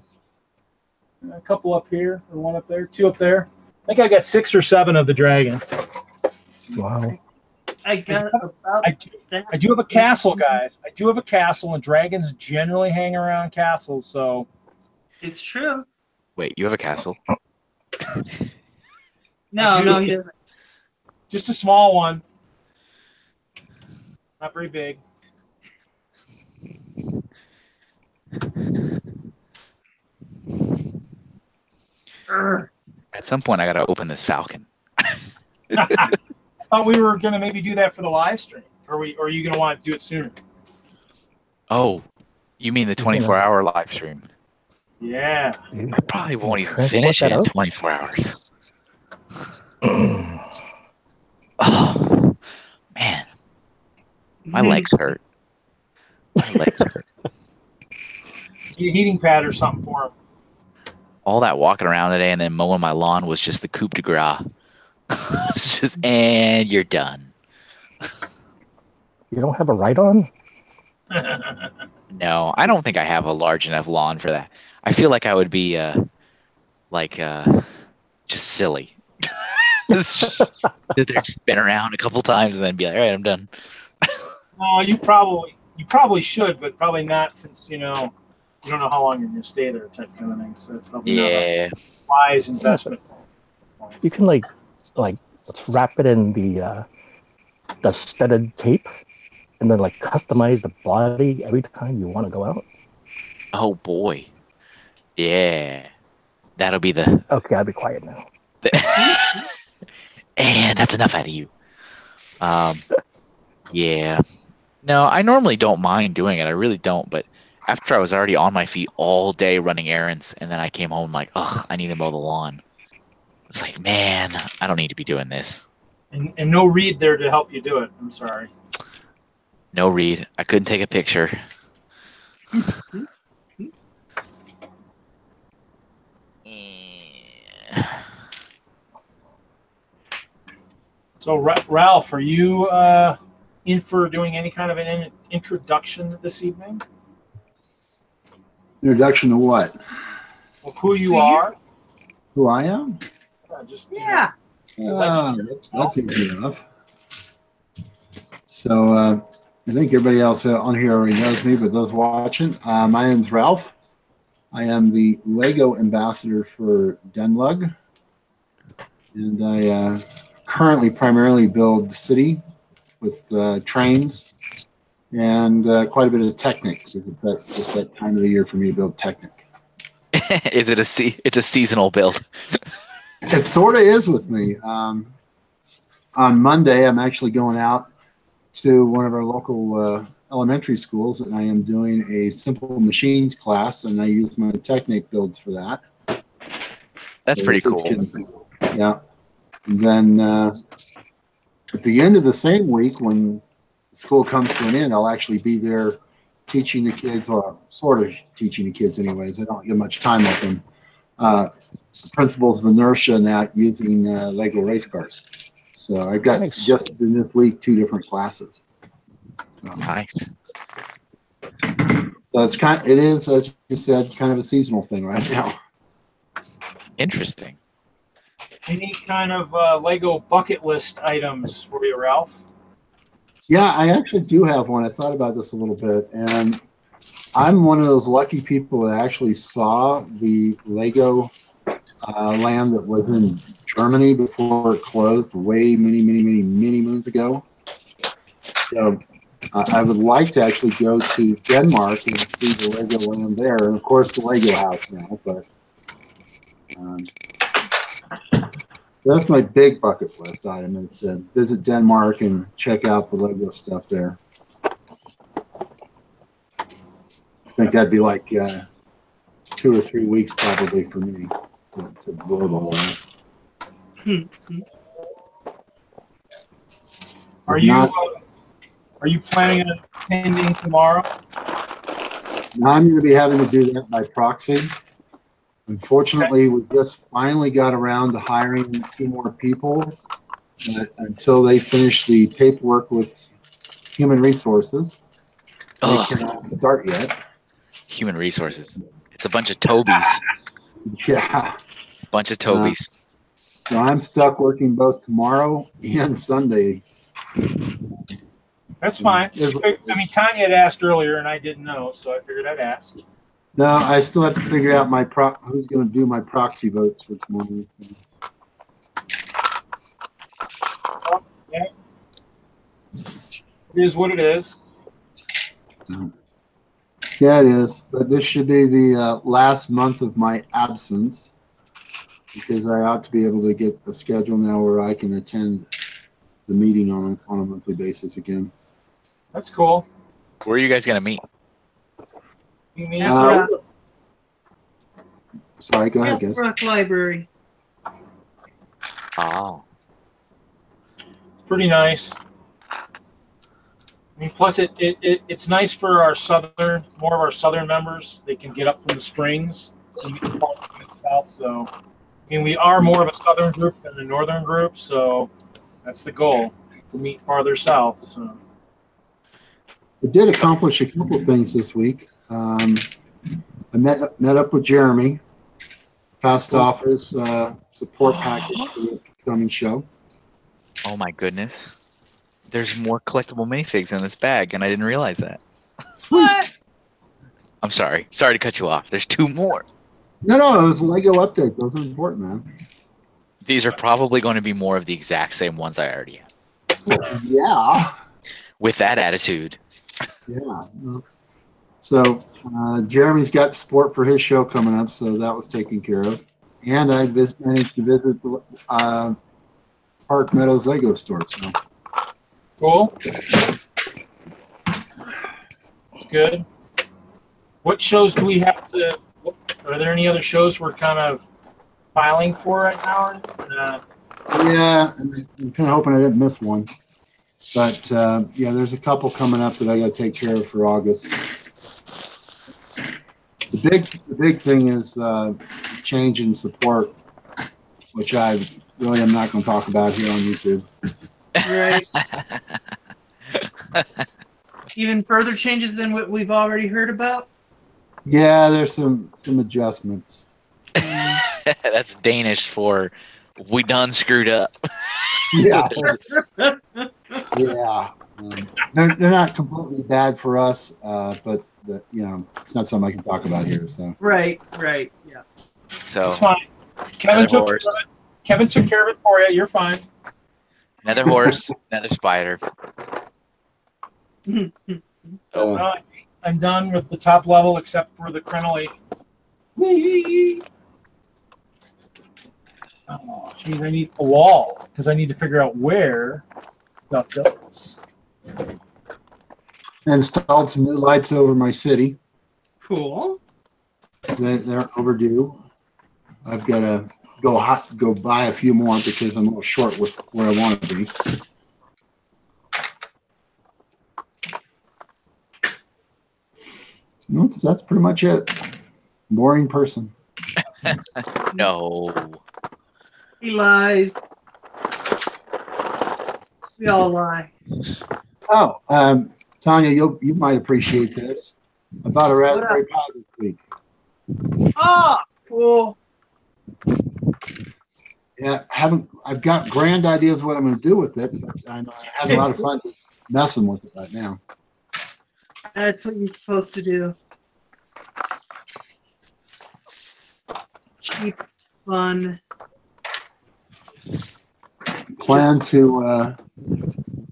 a couple up here, and 1 up there, 2 up there. I think I got 6 or 7 of the dragon. Wow. I got about I do have a castle, guys. I do have a castle, and dragons generally hang around castles, so. It's true. Wait, you have a castle? No, he doesn't. Just a small one. Not very big. At some point, I got to open this falcon. I thought we were going to maybe do that for the live stream. Or are you going to want to do it sooner? Oh, you mean the 24-hour live stream? Yeah. I probably won't even finish it in 24 hours. Oh, man. My legs hurt. My legs hurt. Need a heating pad or something for him. All that walking around today and then mowing my lawn was just the coup de grace. It's just, and you're done. You don't have a ride-on? No, I don't think I have a large enough lawn for that. I feel like I would be just silly. It's just sit there, spin around a couple times, and then be like, all right, I'm done. No, you probably should, but probably not, since you don't know how long you're going to stay there, type kind of thing. So it's probably not a wise investment. You can like let's wrap it in the studded tape, and then like customize the body every time you want to go out. Oh boy, yeah, that'll be the. Okay, I'll be quiet now. And that's enough out of you. Yeah. No, I normally don't mind doing it. I really don't. But after I was already on my feet all day running errands, and then I came home like, ugh, I need to mow the lawn. It's like, man, I don't need to be doing this. And no Reed there to help you do it. I'm sorry. No Reed. I couldn't take a picture. So, Ralph, are you in for doing any kind of an introduction this evening? Introduction to what? Well, who you are? Who I am? Yeah. That's easy enough. So I think everybody else on here already knows me, but those watching, my name's Ralph. I am the Lego ambassador for Denlug, and I currently primarily build the city with trains and quite a bit of Technic, because it's that time of the year for me to build Technic. Is it it's a seasonal build? It sort of is with me. On Monday, I'm actually going out to one of our local elementary schools, and I am doing a simple machines class, and I use my Technic builds for that. That's pretty cool. Yeah. And then at the end of the same week, when school comes to an end, I'll actually be there teaching the kids, or sort of teaching the kids anyways. I don't get much time with them. Principles of inertia and that using Lego race cars. So I've got just in this week 2 different classes. So, Nice. so it is, as you said, kind of a seasonal thing right now. Interesting. Any kind of Lego bucket list items for you, Ralph? Yeah, I actually do have one. I thought about this a little bit, and I'm one of those lucky people that actually saw the Lego land that was in Germany before it closed way many moons ago. So I would like to actually go to Denmark and see the Lego land there, and of course the Lego house now. But that's my big bucket list item. It's visit Denmark and check out the Lego stuff there. I think that'd be like 2 or 3 weeks probably for me to blow the whole lot. Are you planning on attending tomorrow? Now I'm going to be having to do that by proxy. Unfortunately, we just finally got around to hiring 2 more people. Until they finish the paperwork with human resources, they cannot start yet. Human resources. It's a bunch of Tobys. Yeah. Bunch of Tobys. So I'm stuck working both tomorrow and Sunday. That's fine. I mean, Tanya had asked earlier, and I didn't know, so I figured I'd ask. No, I still have to figure out who's going to do my proxy votes for tomorrow. Yeah. It is what it is. Yeah, it is. But this should be the last month of my absence, because I ought to be able to get a schedule now where I can attend the meeting on a monthly basis again. That's cool. Where are you guys going to meet? You mean sorry, go ahead, guys. Brook Library. Oh. it's pretty nice. I mean, plus it's nice for more of our southern members. They can get up from the Springs and meet the south. So, I mean, we are more of a southern group than a northern group. So, that's the goal, to meet farther south. So. I did accomplish a couple things this week. I met up with Jeremy, passed off his support package for the upcoming show. Oh my goodness. There's more collectible minifigs in this bag, and I didn't realize that. What? I'm sorry. Sorry to cut you off. There's 2 more. No, it was a Lego update. Those are important, man. These are probably going to be more of the exact same ones I already have. Yeah. With that attitude. Yeah. So Jeremy's got support for his show coming up, so that was taken care of. And I managed to visit the Park Meadows Lego store. So. Cool. That's good. What shows do we have to? Are there any other shows we're kind of filing for right now? Yeah, I'm kind of hoping I didn't miss one. But yeah, there's a couple coming up that I got to take care of for August. The big thing is change in support, which I really am not going to talk about here on YouTube. Right. Even further changes than what we've already heard about? Yeah, there's some adjustments. That's Danish for we done screwed up. Yeah. Yeah. They're not completely bad for us, but it's not something I can talk about here. So. Right. Yeah. So. It's fine. Kevin took care of it for you. You're fine. Another horse, another spider. I'm done with the top level except for the crenellation. Whee! Oh, geez, I need a wall because I need to figure out where stuff goes. I installed some new lights over my city. Cool. They're overdue. I've got to go buy a few more because I'm a little short with where I want to be. No, that's pretty much it. Boring person. No. He lies. We all lie. Oh, Tanya, you might appreciate this. I bought a Raspberry Pi this week. Oh, cool. Yeah, I've got grand ideas what I'm going to do with it, but I'm having a lot of fun messing with it right now. That's what you're supposed to do. Cheap, fun. Plan to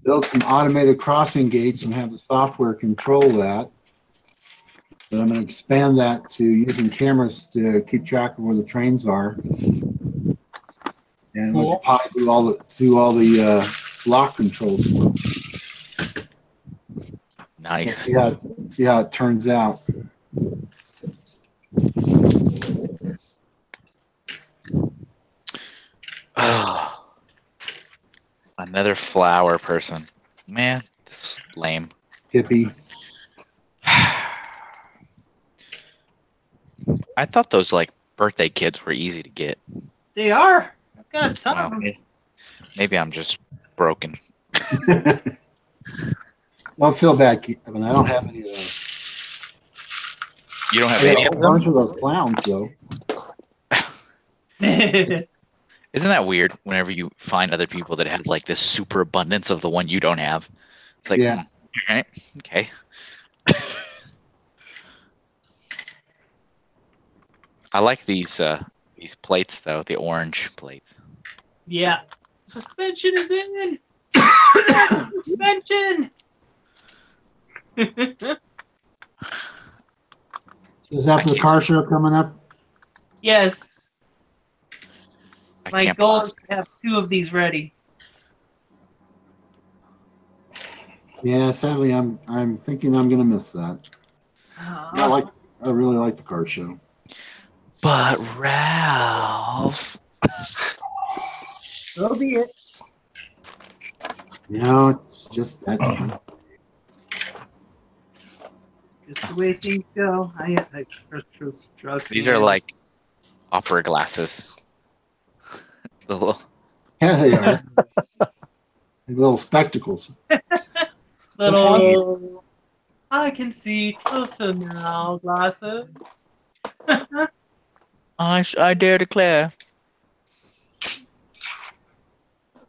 build some automated crossing gates and have the software control that. But I'm going to expand that to using cameras to keep track of where the trains are, and let the Pi do all the lock controls. Nice. See how it turns out. Oh, another flower person. Man, this is lame. Hippie. I thought those like birthday kits were easy to get. They are. I've got a ton of them. Maybe I'm just broken. Don't feel bad, Kevin. I don't have any of those. You don't have I any got of a bunch of those clowns, though. Isn't that weird whenever you find other people that have like this super abundance of the one you don't have? It's like, Yeah. All right, okay. I like these plates though, the orange plates. Yeah. Suspension is in. Suspension. So is that for the car show coming up? Yes. I My can't goal pass is to have 2 of these ready. Yeah, sadly, I'm thinking I'm gonna miss that. I really like the car show. But Ralph. So be it. It's just that kind of. Just the way things go. I trust These me. are like opera glasses. The little Yeah, they are. Little spectacles. Little. I can see closer now. Glasses. I dare declare.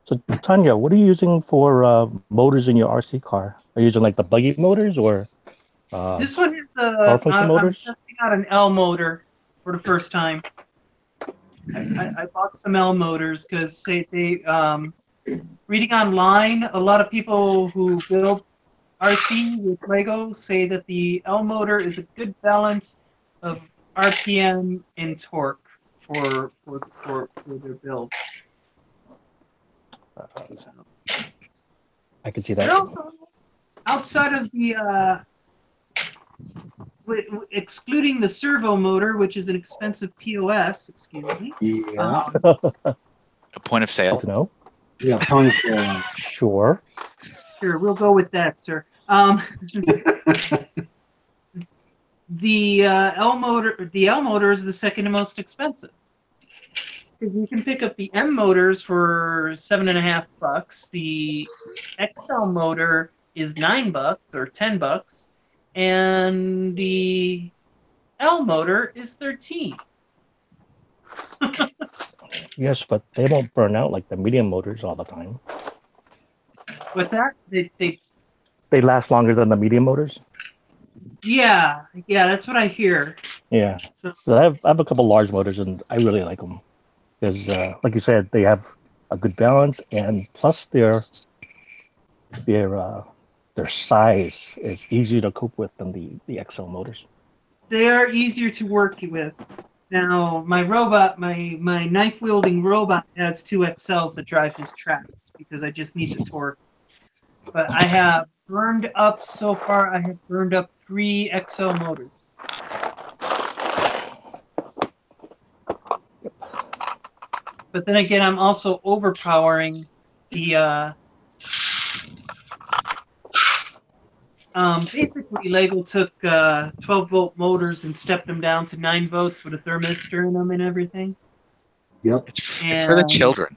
So Tanya, what are you using for motors in your RC car? Are you using like the buggy motors or This one is power function I'm motors? testing out an L motor for the first time. I bought some L motors because they reading online, a lot of people who build RC with Legos say that the L motor is a good balance of RPM and torque for their build. So. I can see But that. also, outside of the excluding the servo motor, which is an expensive POS, excuse me. Yeah. A point of Good sale. to know. Yeah, Tony. Sure. Sure, we'll go with that, sir. The L motor is the second most expensive. You can pick up the M motors for $7.50. The XL motor is $9 or $10, and the L motor is $13. Yes, but they won't burn out like the medium motors all the time. What's that? They last longer than the medium motors. Yeah, that's what I hear. Yeah. So I have a couple large motors and I really like them because, like you said, they have a good balance and plus their size is easier to cope with than the XL motors. they are easier to work with. Now, my robot, my knife wielding robot, has 2 XLs that drive his tracks because I just need the torque. But I have burned up so far. I have burned up 3 XL motors. But then again, I'm also overpowering the. Basically, Lego took 12-volt motors and stepped them down to 9 volts with a thermistor in them and everything. Yep. It's for the children.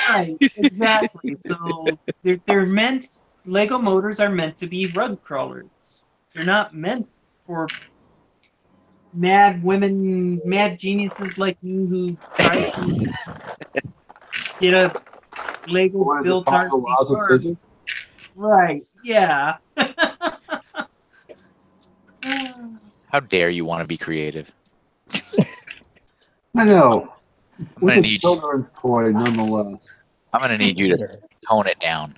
Right, exactly. So they're meant. Lego motors are meant to be rug crawlers. They're not meant for mad women, mad geniuses like you who try to get a Lego Wanted to built follow the RC laws of car. physics. Right, yeah. How dare you want to be creative? I know. I'm With gonna a need children's toy, nonetheless. I'm gonna need you to tone it down.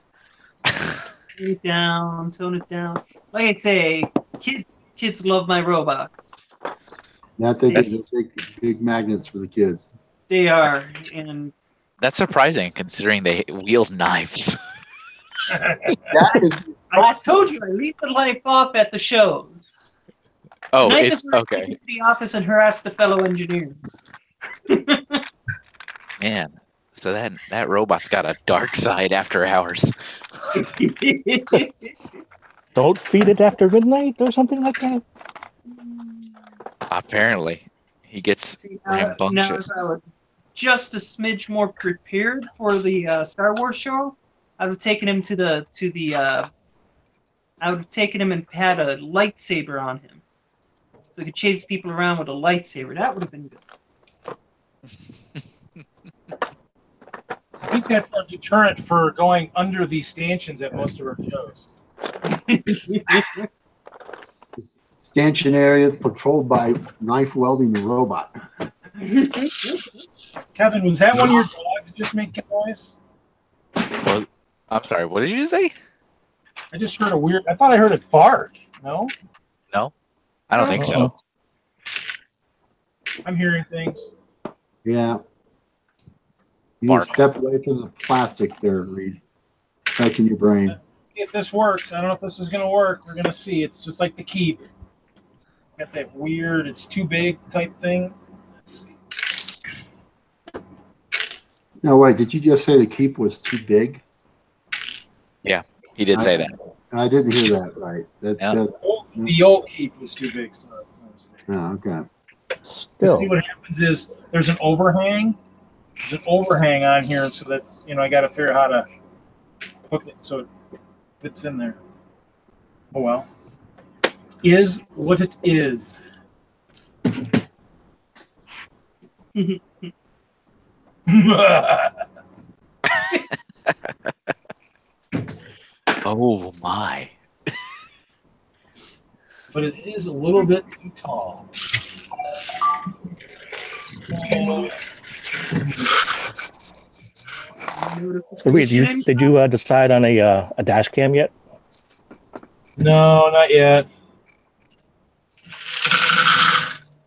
Tone it down. Like I say, kids love my robots. That they That's- do. They're big magnets for the kids. They are, and That's surprising considering they wield knives. That is I told you I leave the life off at the shows. Oh, Tonight it's is where I okay. take it to the office and harass the fellow engineers. Man, so that robot's got a dark side after hours. Don't feed it after midnight or something like that. Apparently, he gets See, now if rambunctious. I was just a smidge more prepared for the Star Wars show, I would have taken him I would have taken him and had a lightsaber on him, so he could chase people around with a lightsaber. That would have been good. I think that's a deterrent for going under the stanchions at most of our shows. stanchion area patrolled by knife welding the robot. Kevin, was that one of your dogs just making noise? Well, I'm sorry. What did you say? I just heard a weird. I thought I heard it bark. No, No, I don't think so. I'm hearing things. Yeah. You need Bark. to step away from the plastic there, Reed. Affecting your brain. If this works, I don't know if this is going to work. We're going to see. It's just like the keep. Got that weird, it's too big type thing. Let's see. No, wait, did you just say the keep was too big? He did say that. I didn't hear that right. Yeah. The old keep was too big. So Okay. Still, see what happens is there's an overhang. There's an overhang on here, so that's I got to figure out how to hook it so it fits in there. Oh well. Is what it is. Oh my. But it is a little bit too tall. Reed, did you decide on a dash cam yet? No, not yet.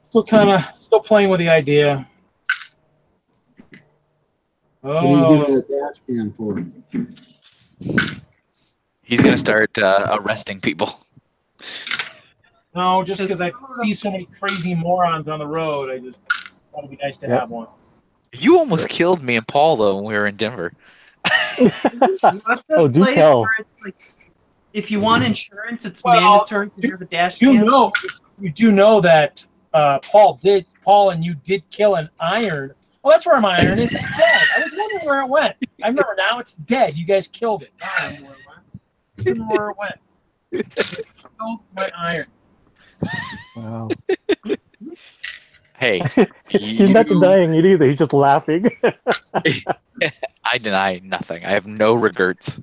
Still playing with the idea. What are you Oh, giving a dash cam for? He's gonna start arresting people. no, just because I see so many crazy morons on the road, I just thought it'd be nice to have one. You almost killed me and Paul though when we were in Denver. Oh, do tell. If you want insurance, it's Well, mandatory to have a dash cam. You do know that Paul and you did kill an iron. Well, that's where my iron is. It's dead. I was wondering where it went. I remember now it's dead. You guys killed it. I don't know where it went. Killed my iron. Wow. Hey, He's not denying it either. He's just laughing. I deny nothing. I have no regrets.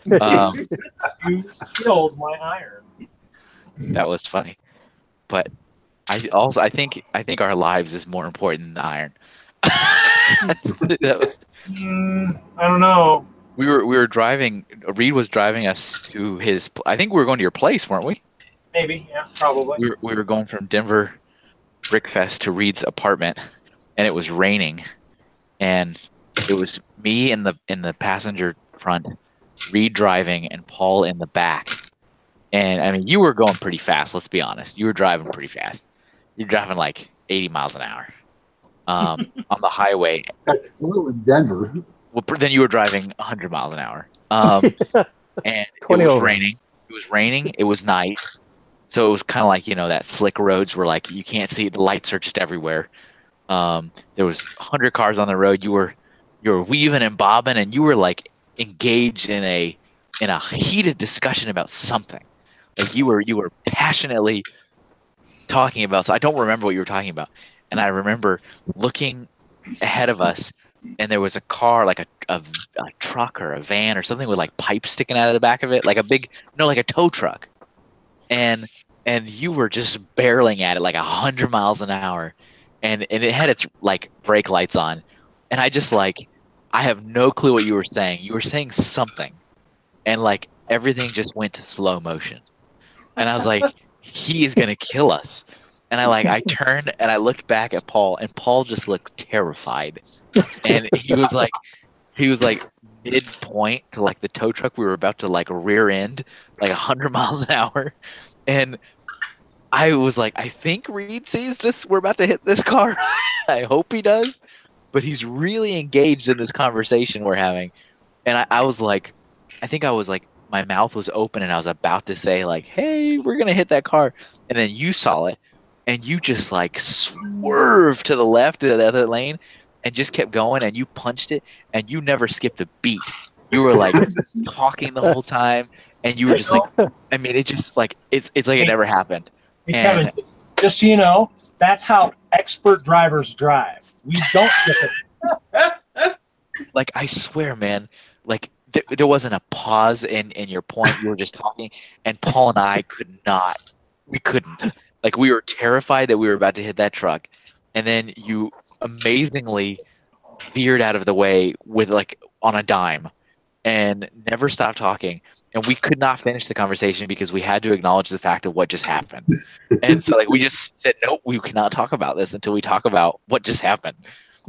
You killed my iron. That was funny, but I think our lives is more important than the iron. That was. I don't know. We were driving. Reed was driving us to his. I think we were going to your place, weren't we? Maybe, yeah, probably. We were going from Denver Brickfest to Reed's apartment, and it was raining, and it was me in the passenger front, Reed driving, and Paul in the back. And I mean, you were going pretty fast. Let's be honest. You were driving pretty fast. You're driving like 80 miles an hour. on the highway. That's slow in Denver. Well, then you were driving 100 miles an hour. And it 20 was over. raining. It was raining. It was night. So it was kind of like, that slick roads where like you can't see, the lights are just everywhere. There was 100 cars on the road. You were weaving and bobbing, and you were like engaged in a heated discussion about something. Like you were passionately talking about. So I don't remember what you were talking about. And I remember looking ahead of us, and there was a car, like a truck or a van or something with like pipes sticking out of the back of it, like like a tow truck. And you were just barreling at it like 100 miles an hour, and it had its like brake lights on, and I just like, I have no clue what you were saying. You were saying something, and like everything just went to slow motion, and I was like, he is gonna kill us. And I turned and I looked back at Paul, and Paul just looked terrified, and he was like midpoint to like the tow truck we were about to like rear end like 100 miles an hour. And I was like, I think Reed sees this. We're about to hit this car. I hope he does. But he's really engaged in this conversation we're having. And I was like, I think I was like, my mouth was open and I was about to say like, hey, we're going to hit that car. And then you saw it and you just like swerved to the left to the other lane and just kept going, and you punched it, and you never skipped a beat. You were like talking the whole time, and you were just like, I mean, it just like, it's like it never happened. Hey, Kevin, just so you know, that's how expert drivers drive. We don't skip it. Like, I swear, man, like there wasn't a pause in your point. You were just talking, and Paul and I we couldn't. Like, we were terrified that we were about to hit that truck, and then you amazingly veered out of the way with like on a dime and never stopped talking, and we could not finish the conversation because we had to acknowledge the fact of what just happened. And so like we just said, nope, we cannot talk about this until we talk about what just happened.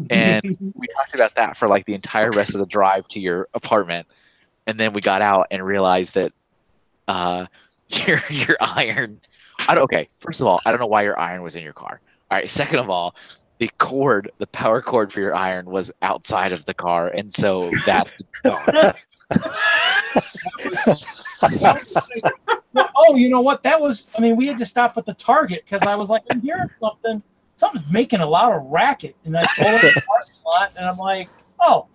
And we talked about that for like the entire rest of the drive to your apartment, and then we got out and realized that your iron, okay, first of all, I don't know why your iron was in your car. All right, second of all, the power cord for your iron was outside of the car, and so that's gone. Oh, you know what? That was, I mean, we had to stop at the Target because I was like, I'm hearing something. Something's making a lot of racket in that parking lot, and I'm like, oh,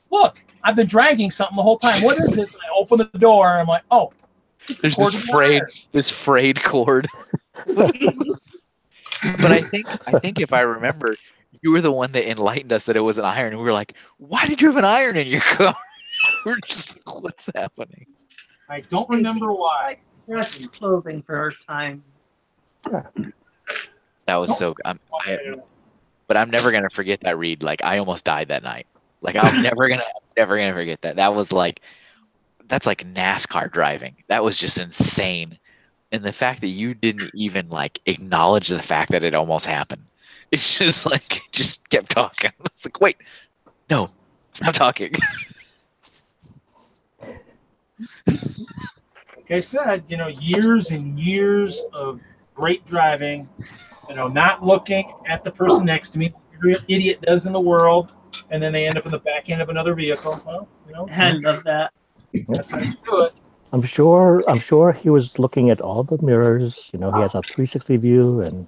look, I've been dragging something the whole time. What is this? And I open the door, and I'm like, oh, there's this frayed cord. But I think if I remember, you were the one that enlightened us that it was an iron, and we were like, why did you have an iron in your car? We're just like, what's happening? I don't remember why. Dress clothing for our time. That was so. But I'm never gonna forget that, Reed. Like, I almost died that night. Like, I'm never gonna forget that. That was like, that's like NASCAR driving. That was just insane. And the fact that you didn't even like acknowledge the fact that it almost happened. It's just like, just kept talking. It's like, wait, no, stop talking. Like I said, years and years of great driving, not looking at the person next to me, every idiot does in the world, and then they end up in the back end of another vehicle. Well, I love that. That's how you do it. I'm sure he was looking at all the mirrors. He has a 360 view, and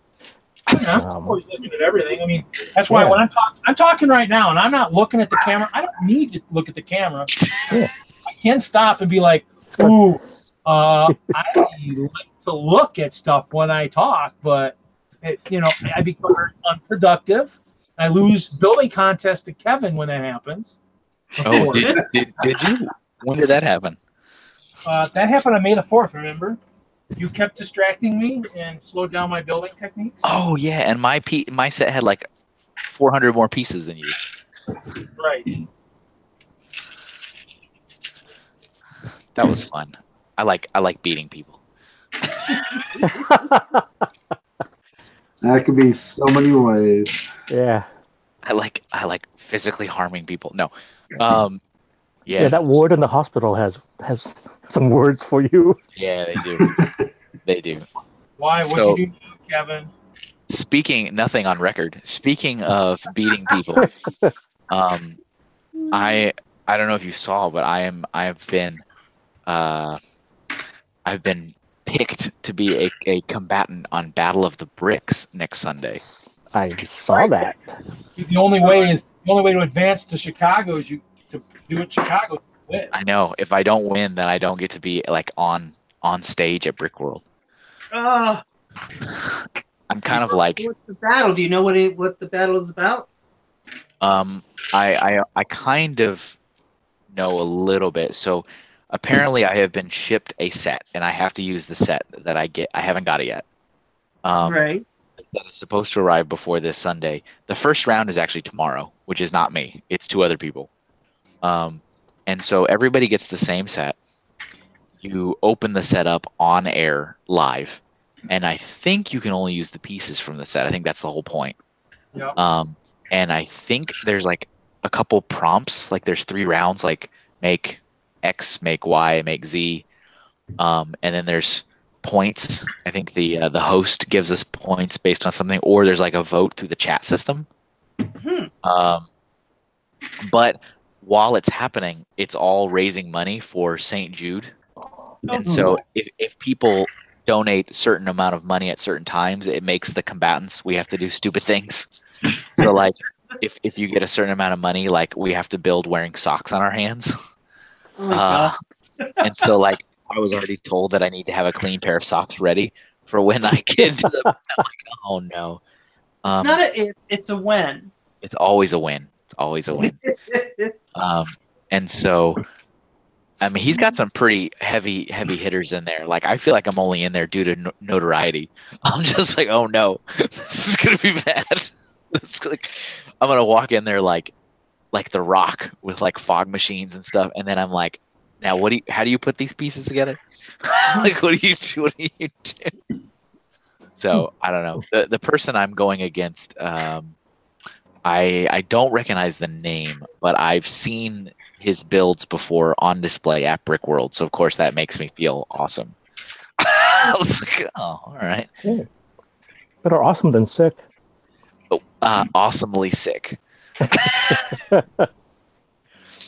I'm always looking at everything. I mean, that's why when I'm talking right now, and I'm not looking at the camera. I don't need to look at the camera. Yeah. I can stop and be like, ooh, I like to look at stuff when I talk, but I become very unproductive. I lose building contest to Kevin when that happens. Oh, did you? When did that happen? That happened on May the 4th, remember? You kept distracting me and slowed down my building techniques. Oh, yeah, and my set had like 400 more pieces than you. Right. That was fun. I like beating people. That could be so many ways. Yeah. I like physically harming people. No. Yeah, that ward in the hospital has some words for you. Yeah, they do. They do. Why? What'd you do, Kevin? nothing on record. Speaking of beating people, I don't know if you saw, but I've been picked to be a combatant on Battle of the Bricks next Sunday. I saw that. The only way to advance to Chicago is to do it in Chicago. Win. I know. If I don't win, then I don't get to be like on stage at Brick World. Uh, I'm kind of like, what's the battle? Do you know what the battle is about? I kind of know a little bit. So apparently I have been shipped a set and I have to use the set that I get. I haven't got it yet. Right. That is supposed to arrive before this Sunday. The first round is actually tomorrow, which is not me. It's 2 other people. And so everybody gets the same set. You open the set up on air live. And I think you can only use the pieces from the set. I think that's the whole point. Yep. And I think there's like a couple prompts. Like there's 3 rounds, like make X, make Y, make Z. And then there's points. I think the host gives us points based on something, or there's like a vote through the chat system. But while it's happening, it's all raising money for St. Jude. And so if people donate a certain amount of money at certain times, it makes the combatants, we have to do stupid things. So like if you get a certain amount of money, like we have to build wearing socks on our hands. Oh my God. And so like I was already told that I need to have a clean pair of socks ready for when I get into the. I'm like, oh no. It's not a if, it's a when. It's always a win. It's always a win. And so, I mean, he's got some pretty heavy hitters in there. Like, I feel like I'm only in there due to notoriety. I'm just like, oh no, this is gonna be bad. I'm gonna walk in there like The Rock with like fog machines and stuff, and then I'm like, now how do you put these pieces together? Like, what do you do? So I don't know. The person I'm going against, I don't recognize the name, but I've seen his builds before on display at Brick World, so of course that makes me feel awesome. I was like, oh, all right. Yeah. Better awesome than sick. Oh, awesomely sick.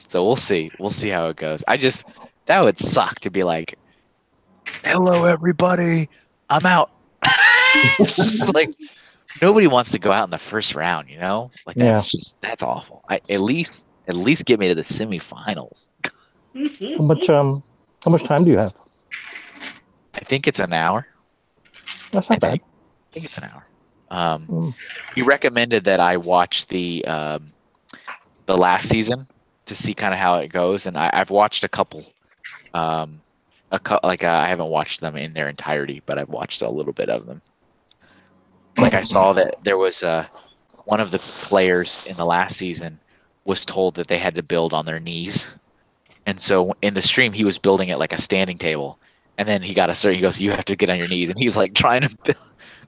So we'll see. We'll see how it goes. That would suck to be like, hello everybody, I'm out. It's just like nobody wants to go out in the first round, you know? Like that's awful. At least get me to the semifinals. How much time do you have? I think it's an hour. That's not bad. I think it's an hour. He recommended that I watch the last season to see kind of how it goes, and I've watched a couple. I haven't watched them in their entirety, but I've watched a little bit of them. Like I saw that there was one of the players in the last season was told that they had to build on their knees, and so in the stream he was building it like a standing table, and then he goes, you have to get on your knees, and he's like trying to build,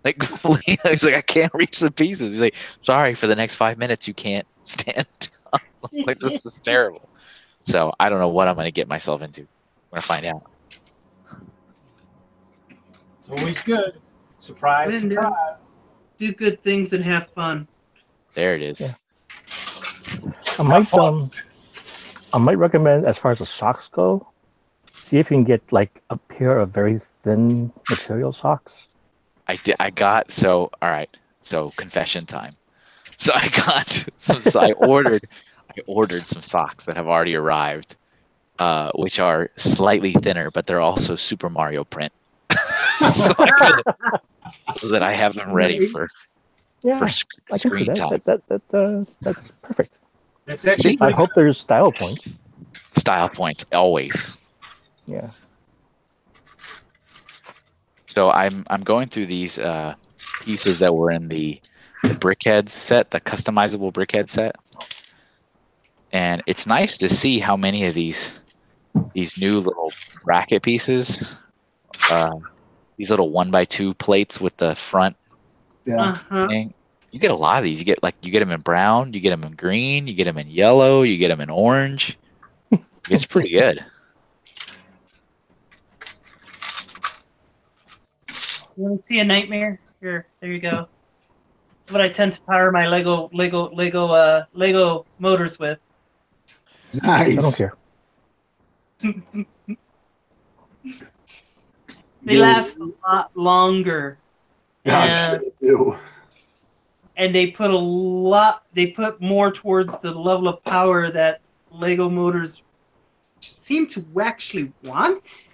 like he's like, I can't reach the pieces. He's like, sorry, for the next 5 minutes you can't stand up. I was like, this is terrible. So I don't know what I'm going to get myself into. I'm going to find out. It's always good. Surprise, surprise. Do good things and have fun. There it is. Yeah. I might recommend, as far as the socks go, see if you can get like a pair of very thin material socks. I got all right. So confession time. So I got some. So I ordered some socks that have already arrived, which are slightly thinner, but they're also Super Mario print. So that I have them ready for screen time. That's perfect. That's actually I hope there's style points. Style points always. Yeah. So I'm going through these pieces that were in the Brickhead set, the customizable Brickhead set, and it's nice to see how many of these new little bracket pieces, these little 1x2 plates with the front thing. You get a lot of these. You get them in brown, you get them in green, you get them in yellow, you get them in orange. It's pretty good. You want to see a nightmare? Here, there you go. That's what I tend to power my Lego motors with. I don't Nice. care. They last a lot longer. Gotcha. And they put more towards the level of power that Lego motors seem to actually want.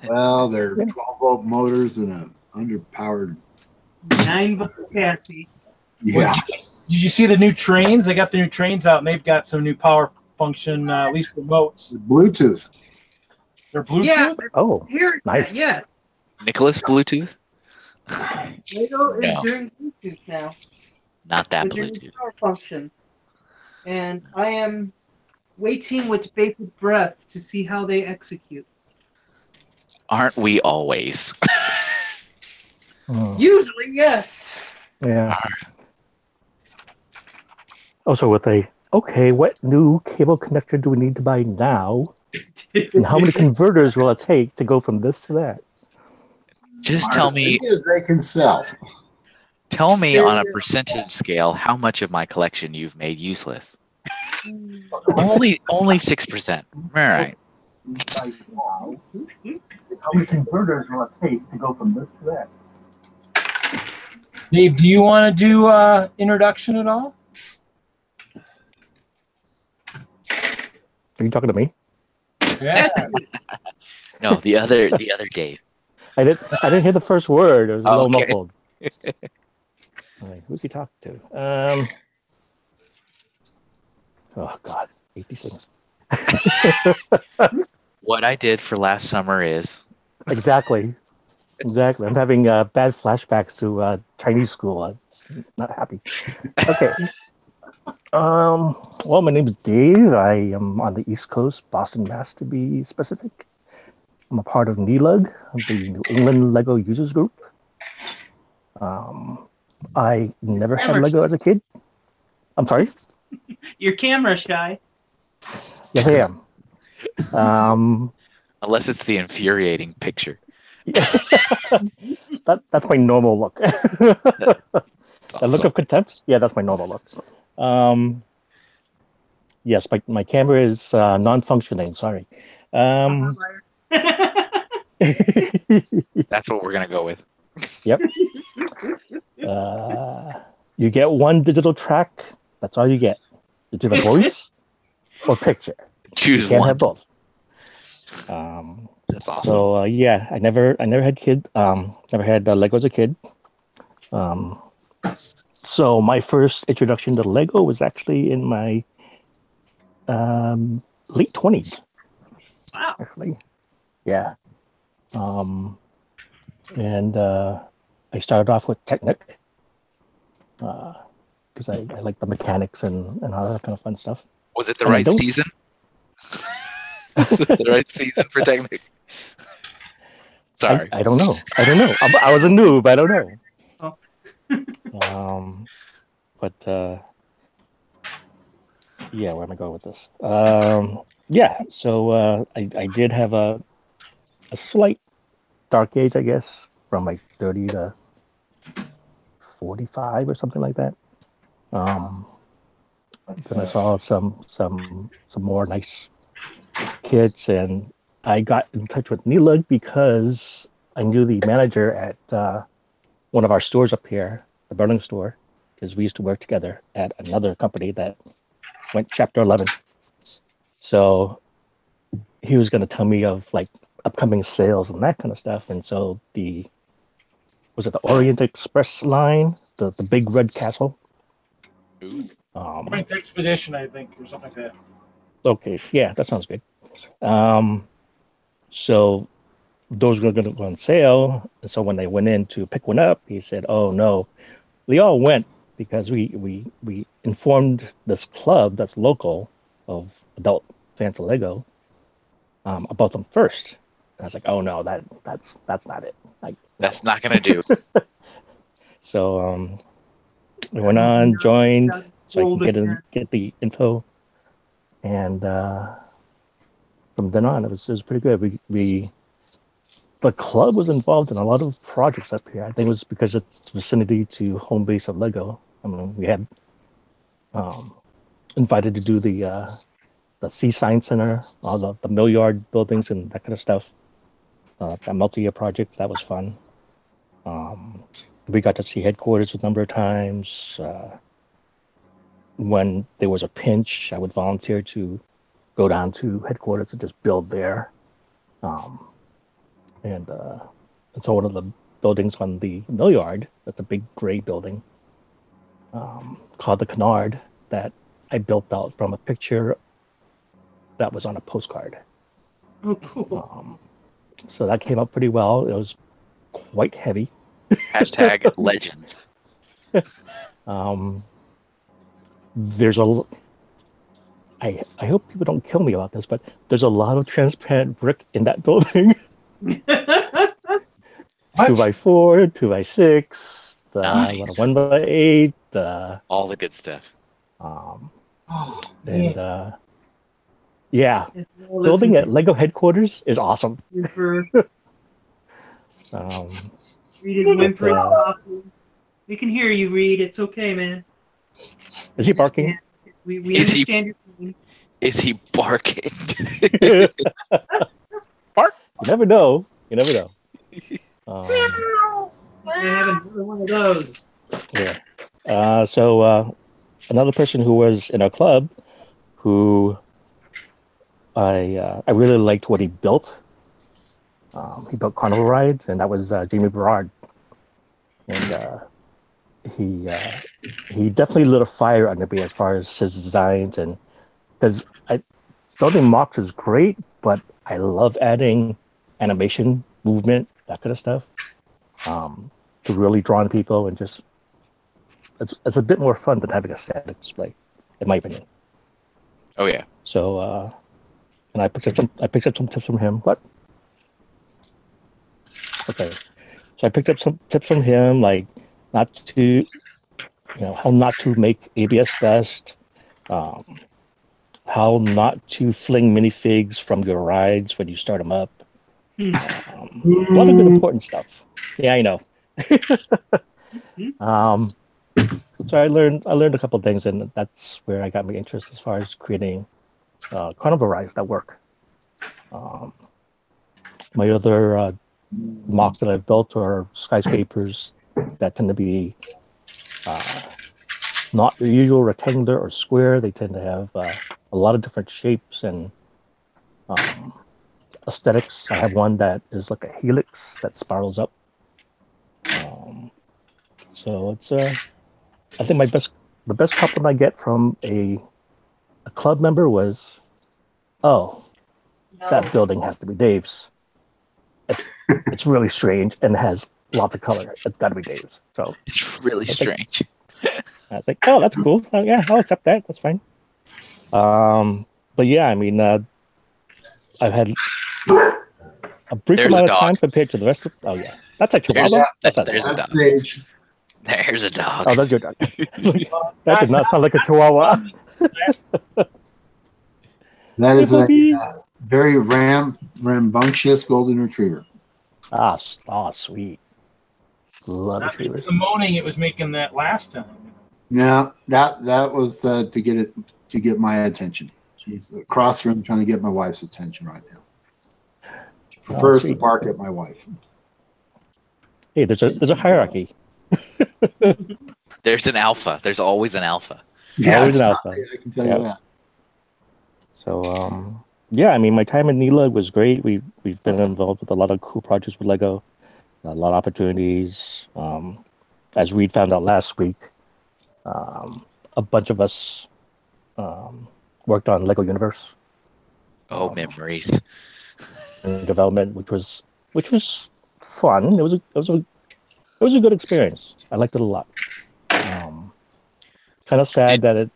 Well, they're 12-volt motors and a underpowered. 9-volt chassis. Yeah. Did you see the new trains? They got the new trains out, and they've got some new power function, at least remotes. Bluetooth. They're Bluetooth? Yeah. Oh, Here, nice. yeah. Nicholas Bluetooth? Lego is No. doing Bluetooth now. Not that With their new Bluetooth. power functions. And I am waiting with bated breath to see how they execute. Aren't we always? Hmm. Usually, yes. Yeah. Also, with what new cable connector do we need to buy now? And how many converters will it take to go from this to that? Just tell me As they can sell. on a percentage scale how much of my collection you've made useless. Only 6%. All right. How many converters will it take to go from this to that? Dave, do you want to do introduction at all? Are you talking to me? Yeah. No, the other Dave. I didn't hear the first word. It was a little Okay. muffled. All right, who's he talking to? Oh God, I hate these things. What I did for last summer is Exactly. I'm having bad flashbacks to Chinese school. I'm not happy. Okay. Well, my name is Dave. I am on the East Coast, Boston, Mass, to be specific. I'm a part of NELUG, the New England Lego Users Group. I never had Lego as a kid. I'm sorry? You're camera shy. Yes, I am. unless it's the infuriating picture. That's my normal look. The look of contempt? Yeah, that's my normal look. Yes, my camera is non-functioning. Sorry. That's what we're gonna go with. Yep. You get one digital track. That's all you get. It's either voice or picture. Choose You can't one. have both. That's awesome. So yeah, I never had never had Lego as a kid. So my first introduction to Lego was actually in my late 20s. Wow. Actually, yeah. And I started off with Technic because I like the mechanics and all that kind of fun stuff. Was it the And I right don't- season? Was it the right season for Technic? Sorry. I don't know. I was a noob. I don't know. Oh. But yeah, where am I going with this? Yeah, so I did have a slight dark age, I guess, from like 30 to 45 or something like that. Then I saw some more nice kids, and I got in touch with NELUG because I knew the manager at one of our stores up here, the Burning store, because we used to work together at another company that went Chapter 11. So he was going to tell me of like upcoming sales and that kind of stuff. And so was it the Orient Express line, the big red castle? Ooh. Joint Expedition, I think, or something like that. Okay, yeah, that sounds good. So those were going to go on sale. And so when they went in to pick one up, he said, "Oh no, we all went because we informed this club that's local of adult fans of Lego about them first." And I was like, "Oh no, that's not it. Like, That's not gonna do. So we went on, joined, so I can get the info, and from then on, it was pretty good. We the club was involved in a lot of projects up here. I think it was because it's vicinity to home base of Lego. I mean, we had invited to do the Sea Science Center, all the mill yard buildings and that kind of stuff. That multi-year project, that was fun. We got to see headquarters a number of times. When there was a pinch, I would volunteer to go down to headquarters and just build there. And so one of the buildings on the mill yard, that's a big gray building, called the Canard, that I built out from a picture that was on a postcard. Oh, cool. So that came up pretty well. It was quite heavy. Hashtag legends. There's I hope people don't kill me about this, but there's a lot of transparent brick in that building. 2x4, 2x6, Nice. 1x8. All the good stuff. And yeah, Well, building listen at Lego headquarters is awesome. to for Reed is But, whimpering. We can hear you, Reed. It's okay, man. is he barking? We Is he- understand your pain. Is he barking? Bark. You never know. You never know. I have another one of those. Yeah. So another person who was in our club, who I really liked what he built. He built carnival rides, and that was Jamie Berard. And he definitely lit a fire under me as far as his designs, and because building mocks is great, but I love adding animation, movement, that kind of stuff, to really draw on people, and just it's a bit more fun than having a static display, in my opinion. Oh yeah. So and I picked up some tips from him. What? Okay. So I picked up some tips from him, like not to, how not to make ABS dust, how not to fling minifigs from your rides when you start them up. A lot of good important stuff. Yeah, I know. So I learned a couple of things, and that's where I got my interest as far as creating carnival rides that work. My other mocks that I've built are skyscrapers that tend to be not your usual rectangular or square. They tend to have a lot of different shapes and aesthetics. I have one that is like a helix that spirals up. So it's I think the best compliment I get from a club member was, "Oh, that building has to be Dave's. It's really strange and has lots of color. It's got to be Dave's." So It's really strange. I was like, "Oh, that's cool. Oh, yeah, I'll accept that. That's fine." But yeah, I mean, I've had a brief There's a amount of dog. time compared to the rest of. Oh yeah, that's a Chihuahua. That's a there's a That's dog. stage. There's a dog. Oh, that's your dog. That did not sound like a Chihuahua. That is a Puppy. very rambunctious golden retriever. Sweet. Love Not retrievers. the moaning it was making that last time. No, that was to get my attention. She's across the room trying to get my wife's attention right now. She prefers to sweet. bark at my wife. Hey, there's a hierarchy. There's an alpha. There's always an alpha. Always it's an not- alpha. I can tell Yep. you that. So yeah, I mean, my time in NELA was great. We've been involved with a lot of cool projects with Lego, a lot of opportunities. As Reed found out last week, a bunch of us worked on Lego Universe Oh, memories. in development, which was fun. It was a good experience. I liked it a lot. Kind of sad that it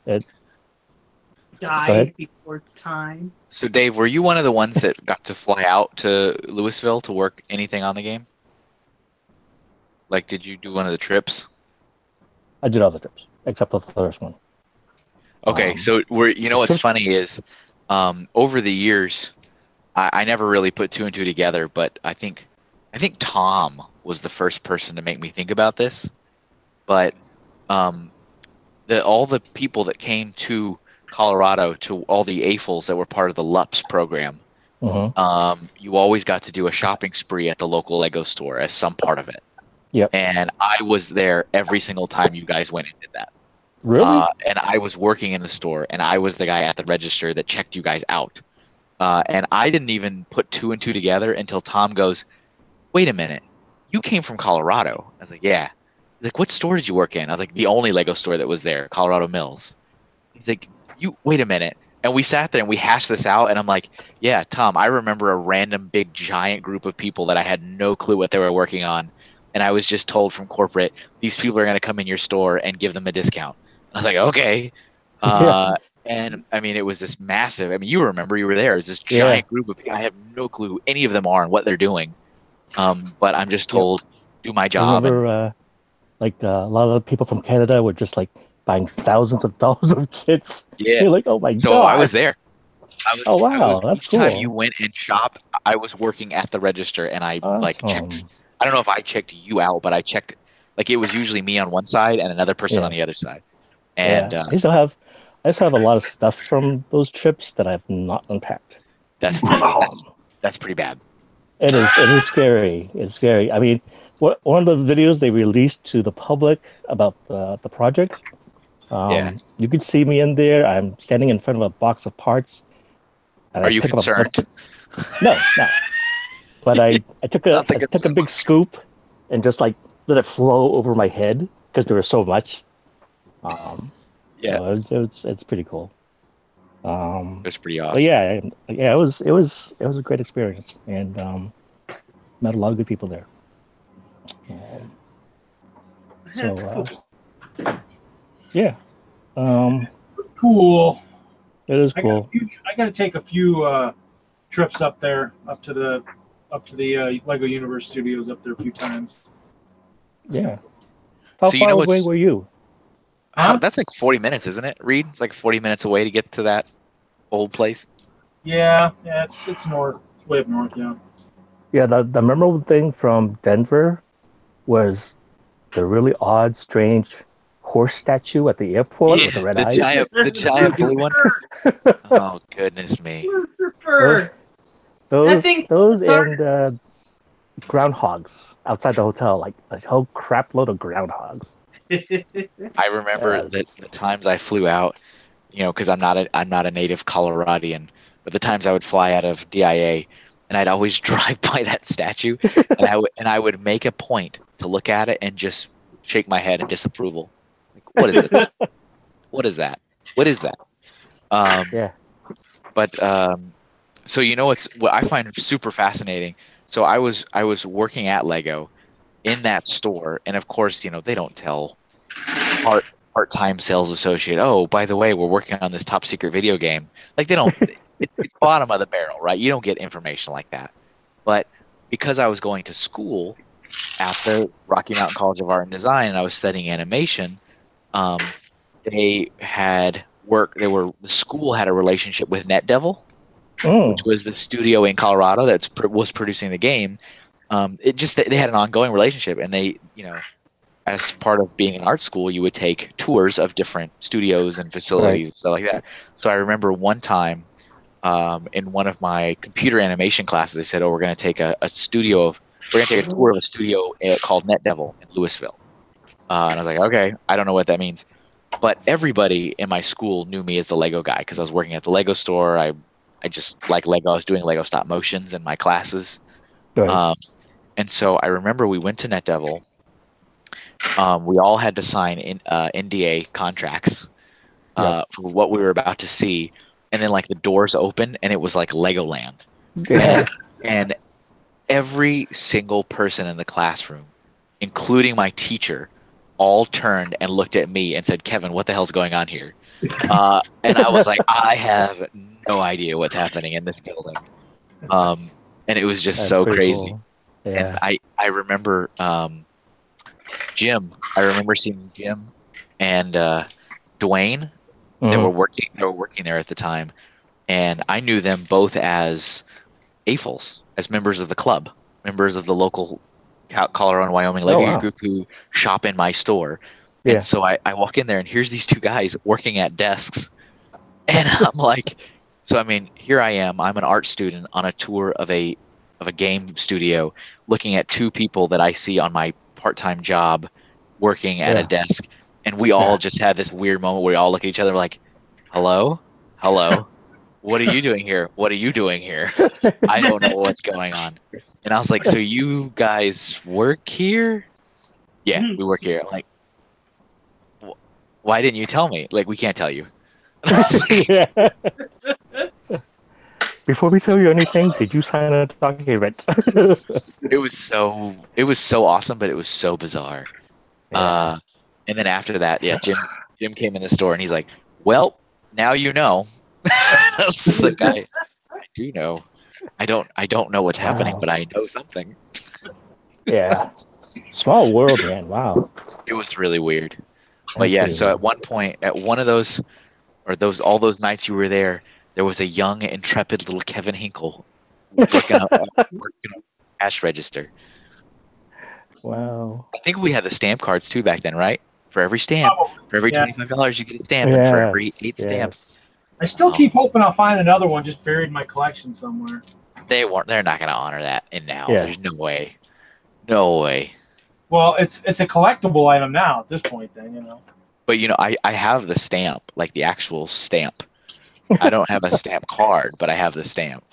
Go Died ahead. before its time. So, Dave, were you one of the ones that got to fly out to Louisville to work anything on the game? Like, did you do one of the trips? I did all the trips except the first one. Okay, so what's funny is, over the years, I never really put two and two together, but I think I think Tom was the first person to make me think about this, but all the people that came to Colorado, to all the AFLs that were part of the LUPS program, you always got to do a shopping spree at the local Lego store as some part of it. Yep. And I was there every single time you guys went and did that. Really? And I was working in the store, and I was the guy at the register that checked you guys out. And I didn't even put two and two together until Tom goes, "Wait a minute, you came from Colorado?" I was like, "Yeah." He's like, "What store did you work in?" I was like, "The only Lego store that was there, Colorado Mills." He's like, "You wait a minute." And we sat there and we hashed this out, and I'm like, "Yeah, Tom, I remember a random big giant group of people that I had no clue what they were working on, and I was just told from corporate, these people are going to come in your store and give them a discount." I was like, "Okay." Yeah. And I mean, it was this massive. I mean, you remember, you were there. It's this giant group of people. I have no clue who any of them are and what they're doing. But I'm just told, do my I job. remember, a lot of the people from Canada were just like buying thousands of dollars of kits. Yeah. You're like, oh my So god! I was there. Oh wow, that's each cool. time you went and shopped, I was working at the register, and I like checked. I don't know if I checked you out, but I checked. Like, it was usually me on one side and another person on the other side. And I still have a lot of stuff from those trips that I've not unpacked. that's pretty bad. It is scary. It's scary. I mean, one of the videos they released to the public about the project, you could see me in there. I'm standing in front of a box of parts. Are you concerned? No. But I took a big scoop and just like let it flow over my head because there was so much. So it's pretty cool. It's pretty awesome. But yeah, it was a great experience, and met a lot of good people there. That's cool. Yeah. Cool. It is cool. I got to take a few trips up there, up to the Lego Universe Studios up there a few times. Yeah. How far away were you? That's like 40 minutes, isn't it, Reed? It's like 40 minutes away to get to that old place. Yeah, it's north, way up north, yeah. Yeah, the memorable thing from Denver was the really odd, strange horse statue at the airport with the red eyes. The giant blue one. Oh goodness me! Those and groundhogs outside the hotel, like a whole crap load of groundhogs. I remember the times I flew out, because I'm not a native Coloradian, but the times I would fly out of DIA, and I'd always drive by that statue, and I would make a point to look at it and just shake my head in disapproval. Like, what is this? What is that? What is that? But so it's what I find super fascinating. So I was working at Lego in that store, and of course, they don't tell part-time sales associate, "Oh, by the way, we're working on this top secret video game." Like, they don't. It's bottom of the barrel, right? You don't get information like that. But because I was going to school at the Rocky Mountain College of Art and Design, and I was studying animation, they had the school had a relationship with NetDevil, which was the studio in Colorado that was producing the game. They had an ongoing relationship, and they, as part of being an art school, you would take tours of different studios and facilities and stuff like that. So I remember one time in one of my computer animation classes, they said, "Oh, we're going to take a tour of a studio called NetDevil in Louisville." And I was like, "Okay, I don't know what that means." But everybody in my school knew me as the Lego guy because I was working at the Lego store. I just like Lego. I was doing Lego stop motions in my classes. Right. And so I remember we went to NetDevil. We all had to sign NDA contracts for what we were about to see. And then, like, the doors opened, and it was like Legoland. Yeah. And every single person in the classroom, including my teacher, all turned and looked at me and said, "Kevin, what the hell's going on here?" And I was like, I have no idea what's happening in this building. And it was just so crazy. Cool. Yeah. And I remember Jim. I remember seeing Jim and Dwayne. They were working there at the time, and I knew them both as AFLs, as members of the club. members of the local Colorado and Wyoming Oh, Lego wow. group who shop in my store. Yeah. And so I walk in there, and here's these two guys working at desks. And I'm like, so I mean, here I am. I'm an art student on a tour of a game studio, looking at two people that I see on my part-time job working at a Yeah. desk, and we all just had this weird moment where we all look at each other like, "Hello, hello, what are you doing here? What are you doing here? I don't know what's going on." And I was like, "So you guys work here?" "Yeah, we work here." I'm like, "Why didn't you tell me?" Like, "We can't tell you." And I was like, Yeah. Before we tell you anything, did you sign a document? it was so awesome, but it was so bizarre. Yeah. And then after that, yeah, Jim came in the store and he's like, "Well, now you know." I was just like, I do know. I don't know what's happening, Wow. but I know something. Yeah. Small world, man. Wow. It was really weird. But That's yeah, pretty so weird. at one point, at one of those, or all those nights you were there was a young, intrepid little Kevin Hinkle working a cash register. Wow. I think we had the stamp cards too back then, right? For every stamp, for every Yeah. $25, you get a stamp, and for every 8 Yes. stamps, I still Oh. keep hoping I'll find another one just buried in my collection somewhere. they're not going to honor that. And now Yeah. there's no way. No way. Well, it's a collectible item now at this point. Then But I have the stamp, like the actual stamp. I don't have a stamp card, but I have the stamp.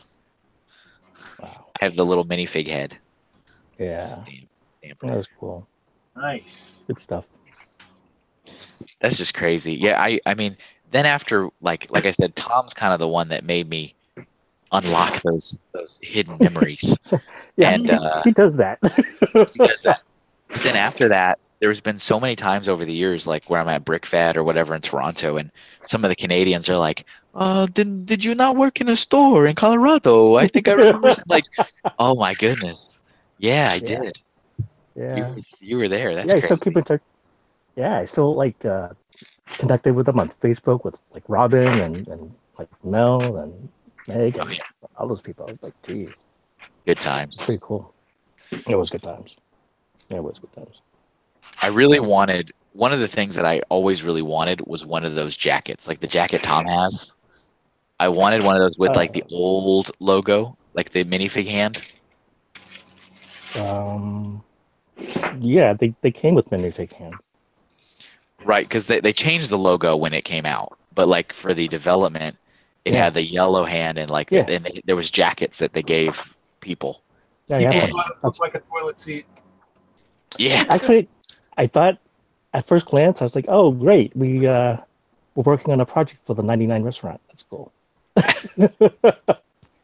Wow. I have the little minifig head. Yeah. Stamp. That was cool. Nice. Good stuff. That's just crazy. Yeah, I mean, then after like I said, Tom's kind of the one that made me unlock those hidden memories. Yeah. And He does that. he does that. But then after that, there's been so many times over the years, like where I'm at BrickFad or whatever in Toronto, and some of the Canadians are like, did you not work in a store in Colorado? I think I remember." Like, oh my goodness. Yeah, I Yeah. did. Yeah. You were there. That's Yeah, I crazy. still keep in touch. Yeah, I still connected with them on Facebook with like Robin and like Mel and Meg and all those people. I was like, geez, Good times. pretty cool. It was good times. It was good times. I really wanted, one of the things that I always really wanted was one of those jackets, like the jacket Tom has. I wanted one of those with like the old logo, like the minifig hand. Yeah, they came with minifig hands. Right, because they changed the logo when it came out, but like for the development, it Yeah. had the yellow hand and like Yeah. there was jackets that they gave people. Yeah, People yeah. thought it looked like a toilet seat. Yeah, Actually, I thought at first glance I was like, oh great, we're working on a project for the 99 restaurant. That's cool.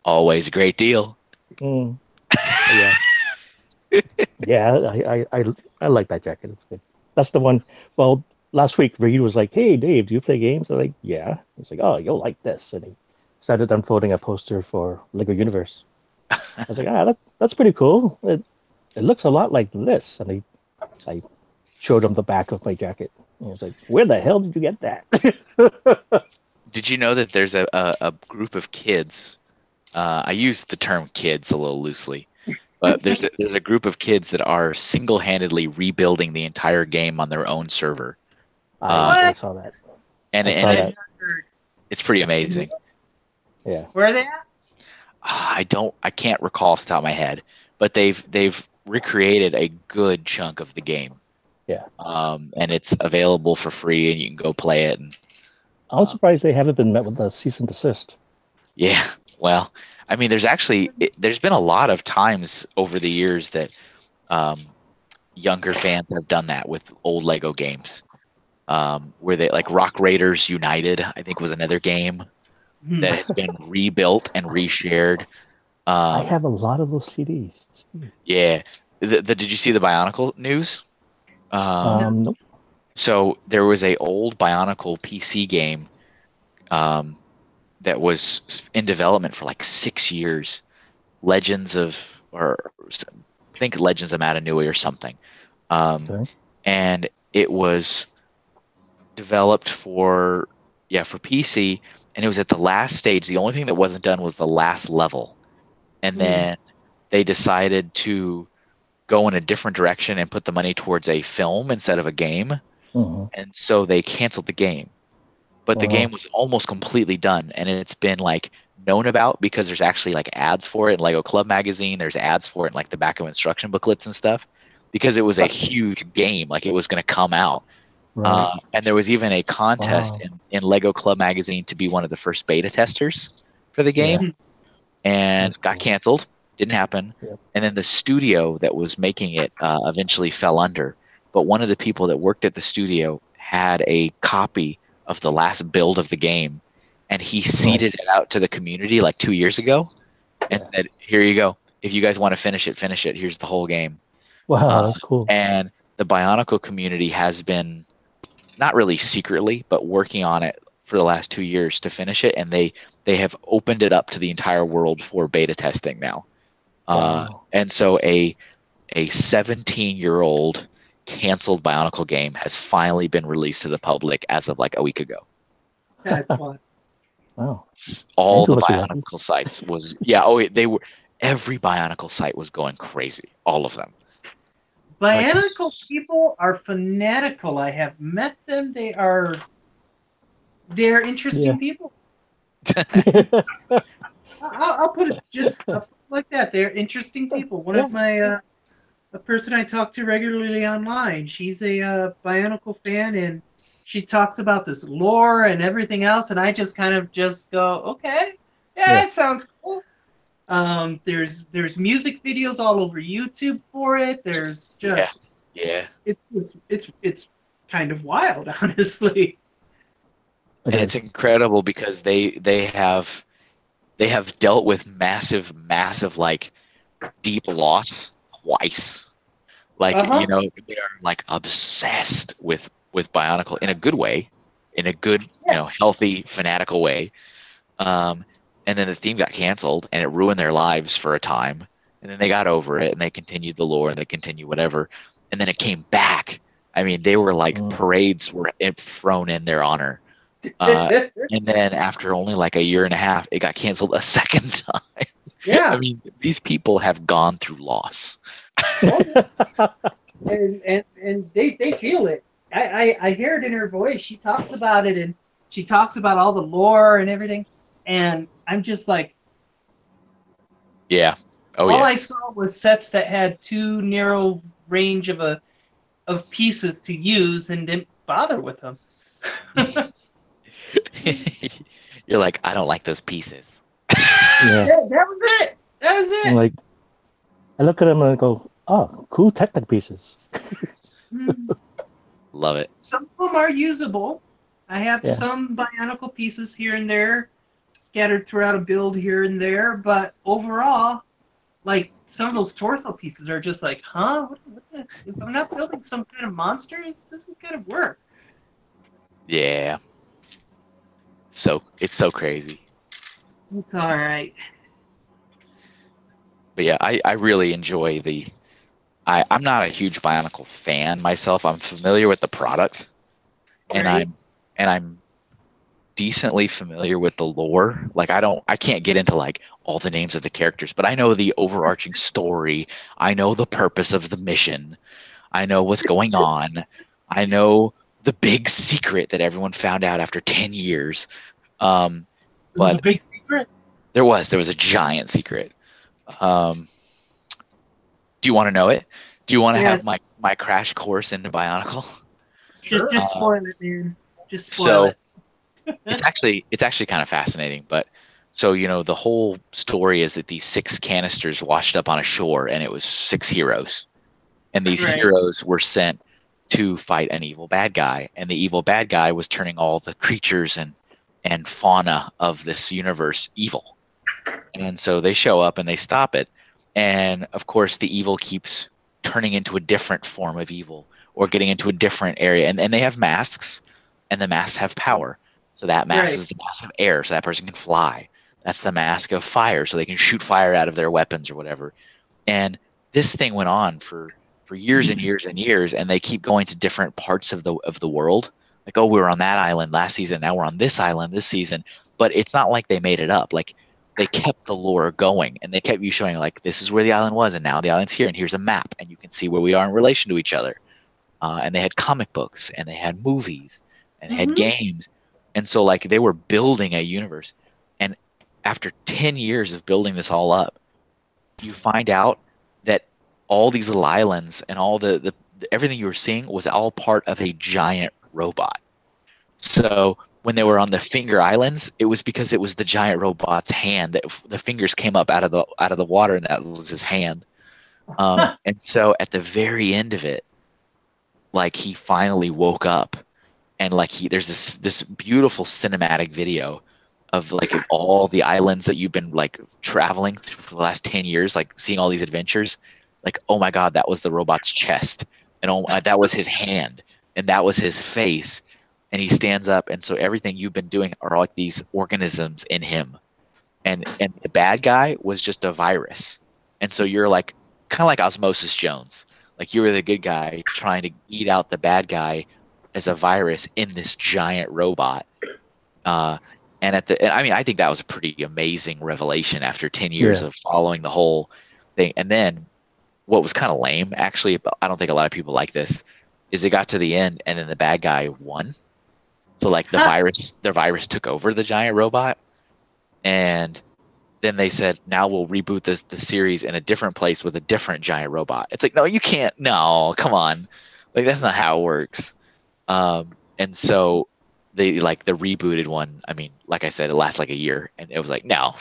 always a great deal. Mm. Yeah. Yeah, I like that jacket. It's good. That's the one. Well, last week Reed was like, "Hey, Dave, do you play games?" I'm like, "Yeah." He's like, "Oh, you'll like this," and he started unfolding a poster for Lego Universe. I was like, that's pretty cool. It looks a lot like this," and I showed him the back of my jacket. And he was like, "Where the hell did you get that?" Did you know that there's a group of kids? I use the term kids a little loosely, but there's a group of kids that are single-handedly rebuilding the entire game on their own server, I saw that. and I saw that. it's pretty amazing. Yeah. Where are they at? I can't recall off the top of my head, but they've recreated a good chunk of the game. Yeah. And it's available for free, and you can go play it. And I'm surprised they haven't been met with a cease and desist. yeah, well, I mean, there's been a lot of times over the years that younger fans have done that with old Lego games, where they like Rock Raiders United, I think was another game that has been rebuilt and reshared. I have a lot of those CDs. Yeah. Did you see the Bionicle news? Nope. So there was a old Bionicle PC game that was in development for like 6 years. Legends of Matanui or something. Okay. And it was developed for PC, and it was at the last stage. The only thing that wasn't done was the last level. And then they decided to go in a different direction and put the money towards a film instead of a game. Mhm. And so they canceled the game. But the Wow. game was almost completely done, and it's been like known about because there's actually like ads for it in Lego Club magazine. There's ads for it in like the back of instruction booklets and stuff because it was a huge game, like it was going to come out. Right. And there was even a contest Wow. in Lego Club magazine to be one of the first beta testers for the game, Yeah. and That's got cool. canceled. Didn't happen. Yep. And then the studio that was making it eventually fell under. But one of the people that worked at the studio had a copy of the last build of the game, and he seeded it out to the community like 2 years ago, and said, "Here you go. If you guys want to finish it, finish it. Here's the whole game." Wow, that's cool. And the Bionicle community has been not really secretly, but working on it for the last 2 years to finish it, and they have opened it up to the entire world for beta testing now. Wow. And so a 17-year-old canceled Bionicle game has finally been released to the public as of like a week ago. That's fun. Wow. All Andrew the must be happy. Bionicle sites was they were, every Bionicle site was going crazy, all of them. Bionicle people are fanatical. I have met them. They're interesting people. I'll put it just like that. They're interesting people. One of my a person I talk to regularly online. She's a Bionicle fan, and she talks about this lore and everything else. And I just kind of just go, okay, yeah, it sounds cool. There's music videos all over YouTube for it. There's just it's kind of wild, honestly. And it's incredible because they have dealt with massive like deep loss twice. Like you know, they are like obsessed with Bionicle in a good way, in a good you know healthy fanatical way. And then the theme got canceled, and it ruined their lives for a time. And then they got over it, and they continued the lore, and they continued whatever. And then it came back. I mean, they were like parades were thrown in their honor. And then after only like a year and a half, it got canceled a second time. Yeah. I mean, these people have gone through loss. and they feel it. I hear it in her voice. She talks about it, and she talks about all the lore and everything. And I'm just like, yeah. Oh, all I saw was sets that had too narrow range of pieces to use, and didn't bother with them. You're like, I don't like those pieces. Yeah. That was it. That was it. Like, I look at them and I go, oh, cool Technic pieces. Love it. Some of them are usable. I have some Bionicle pieces here and there, scattered throughout a build here and there, but overall, like, some of those torso pieces are just like, huh? What the? If I'm not building some kind of monster, this doesn't kind of work. Yeah. So it's so crazy. It's all right. But yeah, I really enjoy I'm not a huge Bionicle fan myself. I'm familiar with the product, and I'm decently familiar with the lore. Like I can't get into like all the names of the characters, but I know the overarching story. I know the purpose of the mission. I know what's going on. I know the big secret that everyone found out after 10 years. But a big secret? There was a giant secret. Do you want to know it? Do you want to have my crash course into Bionicle? Just spoil it, man. Just spoil it. it's actually kind of fascinating. But so the whole story is that these 6 canisters washed up on a shore, and it was 6 heroes, and these heroes were sent to fight an evil bad guy, and the evil bad guy was turning all the creatures and fauna of this universe evil. And so they show up and they stop it. And of course, the evil keeps turning into a different form of evil or getting into a different area. And they have masks, and the masks have power. So that mask is the mask of air, so that person can fly. That's the mask of fire, so they can shoot fire out of their weapons or whatever. And this thing went on for years and years and years, and they keep going to different parts of the world. Like, oh, we were on that island last season, now we're on this island this season. But it's not like they made it up. Like, they kept the lore going, and they kept you showing like this is where the island was, and now the island's here, and here's a map, and you can see where we are in relation to each other. And they had comic books, and they had movies, and they had games, and so like they were building a universe. And after 10 years of building this all up, you find out that all these little islands and all the everything you were seeing was all part of a giant robot. So when they were on the Finger Islands, it was because it was the giant robot's hand that the fingers came up out of the water, and that was his hand. And so at the very end of it, like he finally woke up, and like there's this beautiful cinematic video of like all the islands that you've been like traveling through for the last 10 years, like seeing all these adventures. Like, oh my God, that was the robot's chest, and that was his hand, and that was his face. And he stands up, and so everything you've been doing are like these organisms in him. And the bad guy was just a virus. And so you're like kind of like Osmosis Jones. Like you were the good guy trying to eat out the bad guy as a virus in this giant robot. And I think that was a pretty amazing revelation after 10 years of following the whole thing. And then what was kind of lame, actually, but I don't think a lot of people like this, is it got to the end and then the bad guy won. So like the virus took over the giant robot, and then they said, now we'll reboot the series in a different place with a different giant robot. It's like, no, you can't. No, come on. Like that's not how it works. And so they like the rebooted one. I mean, like I said, it lasts like a year, and it was like, no,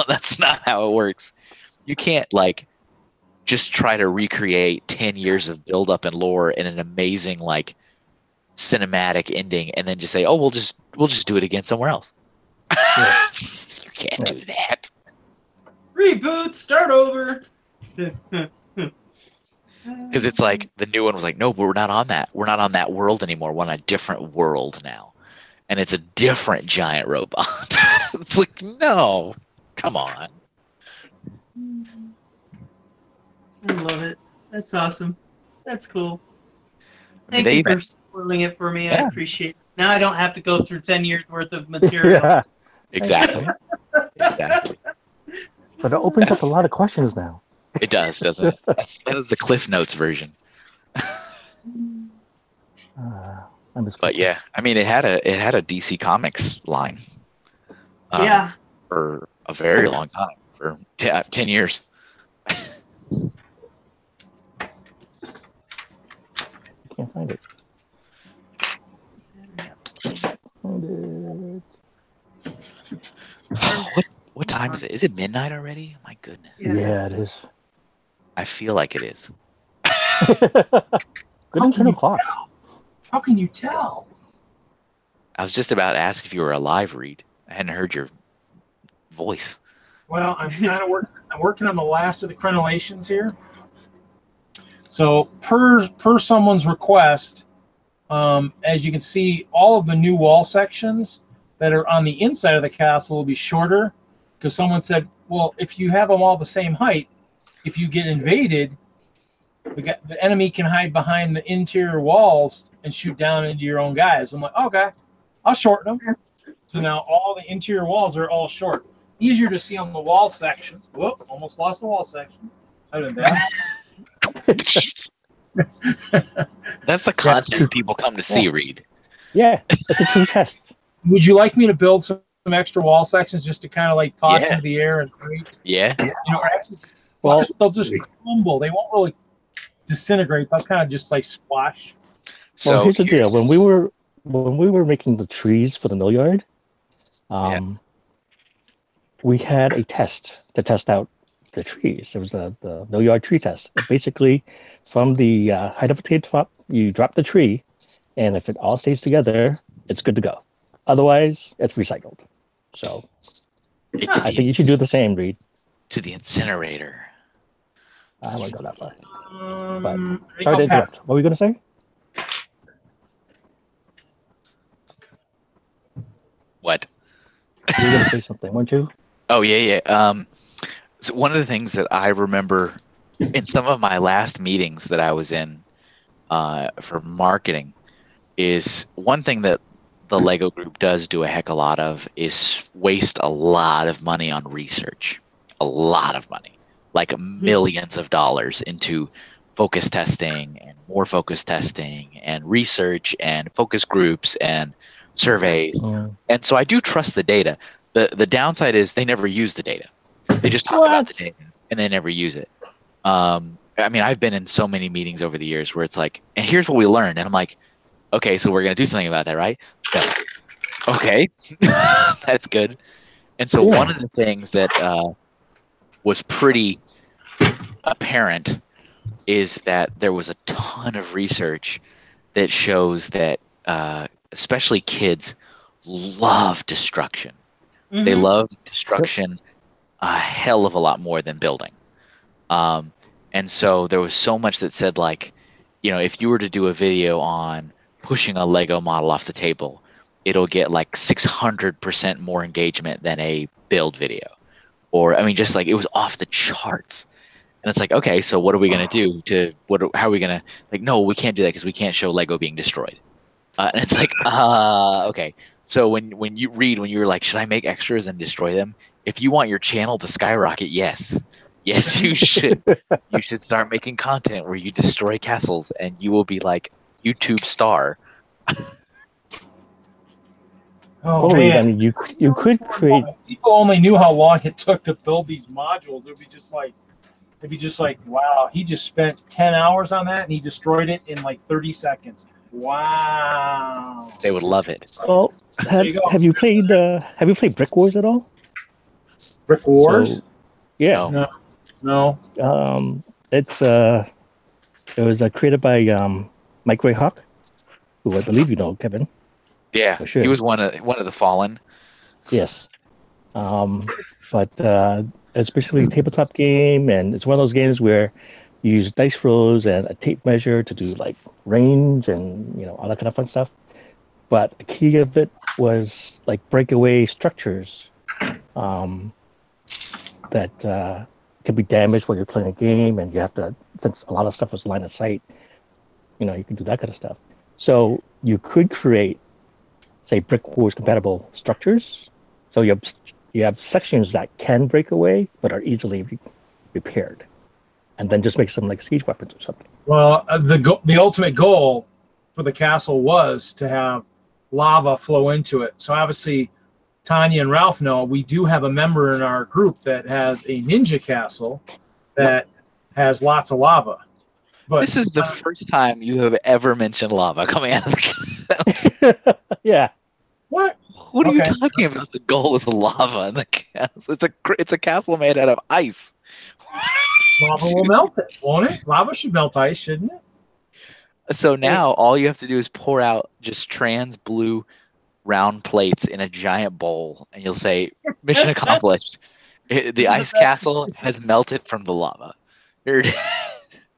that's not how it works. You can't like just try to recreate 10 years of buildup and lore in an amazing like cinematic ending, and then just say, oh, we'll just do it again somewhere else. You can't do that. Reboot, start over. Because it's like the new one was like, no, but we're not on that world anymore. We're on a different world now, and it's a different giant robot. It's like, no, come on. I love it. That's awesome. That's cool. I mean, Thank you for spoiling it for me. I appreciate it. Now I don't have to go through 10 years worth of material. Yeah. Exactly. But it opens up a lot of questions now. It does, doesn't it? That is the Cliff Notes version. But yeah, I mean, it had a DC Comics line. For a very long time, for 10 years. Can't find it. What time is it? Is it midnight already? My goodness. Yeah, it is. I feel like it is. Good and 10 o'clock. How can you tell? I was just about to ask if you were alive, Reed. I hadn't heard your voice. Well, I'm kind of working on the last of the crenellations here. So per someone's request, as you can see, all of the new wall sections that are on the inside of the castle will be shorter, because someone said, well, if you have them all the same height, if you get invaded, the enemy can hide behind the interior walls and shoot down into your own guys. I'm like, okay, I'll shorten them. So now all the interior walls are all short. Easier to see on the wall sections. Whoop, almost lost the wall section. Other than that. That's the content people come to see, Reed. Yeah, it's a true test. Would you like me to build some extra wall sections just to kind of like toss into the air and create? Yeah. You know, actually, they'll just crumble. They won't really disintegrate. They'll kind of just like splash. So here's the deal: when we were making the trees for the mill yard, we had a test to test out the trees. It was the mill yard tree test. Basically, from the height of a tabletop, you drop the tree, and if it all stays together, it's good to go. Otherwise, it's recycled. So I think you should do the same, Reed. To the incinerator. I won't go that far. But sorry to interrupt. What were you going to say? What? You were going to say something, weren't you? Oh, yeah. So one of the things that I remember in some of my last meetings that I was in for marketing is one thing that the Lego group does do a heck of a lot of is waste a lot of money on research. A lot of money. Like millions of dollars into focus testing and more focus testing and research and focus groups and surveys. And so I do trust the data. The downside is they never use the data. They just talk about the data and they never use it. I mean, I've been in so many meetings over the years where it's like, and here's what we learned. And I'm like, okay, so we're going to do something about that, right? No. Okay, that's good. And so one of the things that was pretty apparent is that there was a ton of research that shows that especially kids love destruction. Mm-hmm. They love destruction a hell of a lot more than building. And so there was so much that said, like, you know, if you were to do a video on pushing a Lego model off the table, it'll get like 600% more engagement than a build video. Or, I mean, just like, it was off the charts. And it's like, okay, so what are we going to do how are we going to, like, no, we can't do that because we can't show Lego being destroyed. And it's like, okay. So when you were like, should I make extras and destroy them? If you want your channel to skyrocket, yes, you should. You should start making content where you destroy castles and you will be like YouTube star. Oh man! I mean, you could create. People only knew how long it took to build these modules. It'd be just like, wow, he just spent 10 hours on that and he destroyed it in like 30 seconds. Wow! They would love it. Well, have you played Brick Wars at all? Brick Wars? So, yeah. No. It was created by Mike Grayhawk, who I believe you know, Kevin. Yeah, sure. He was one of the Fallen. Yes, but it's basically a tabletop game, and it's one of those games where you use dice rolls and a tape measure to do like range and all that kind of fun stuff. But a key of it was like breakaway structures that can be damaged while you're playing a game, and you have to, since a lot of stuff was line of sight, you can do that kind of stuff. So you could create, say, Brick Wars compatible structures. So you have sections that can break away but are easily repaired, and then just make some like siege weapons or something. Well, the ultimate goal for the castle was to have lava flow into it. So obviously, Tanya and Ralph know we do have a member in our group that has a ninja castle that has lots of lava. But this is the first time you have ever mentioned lava coming out of the castle. Yeah. What? What are you talking about? The goal is lava in the castle. It's a castle made out of ice. Lava will melt it, won't it? Lava should melt ice, shouldn't it? So now all you have to do is pour out just trans blue round plates in a giant bowl, and you'll say, "Mission accomplished." The ice castle has melted from the lava. I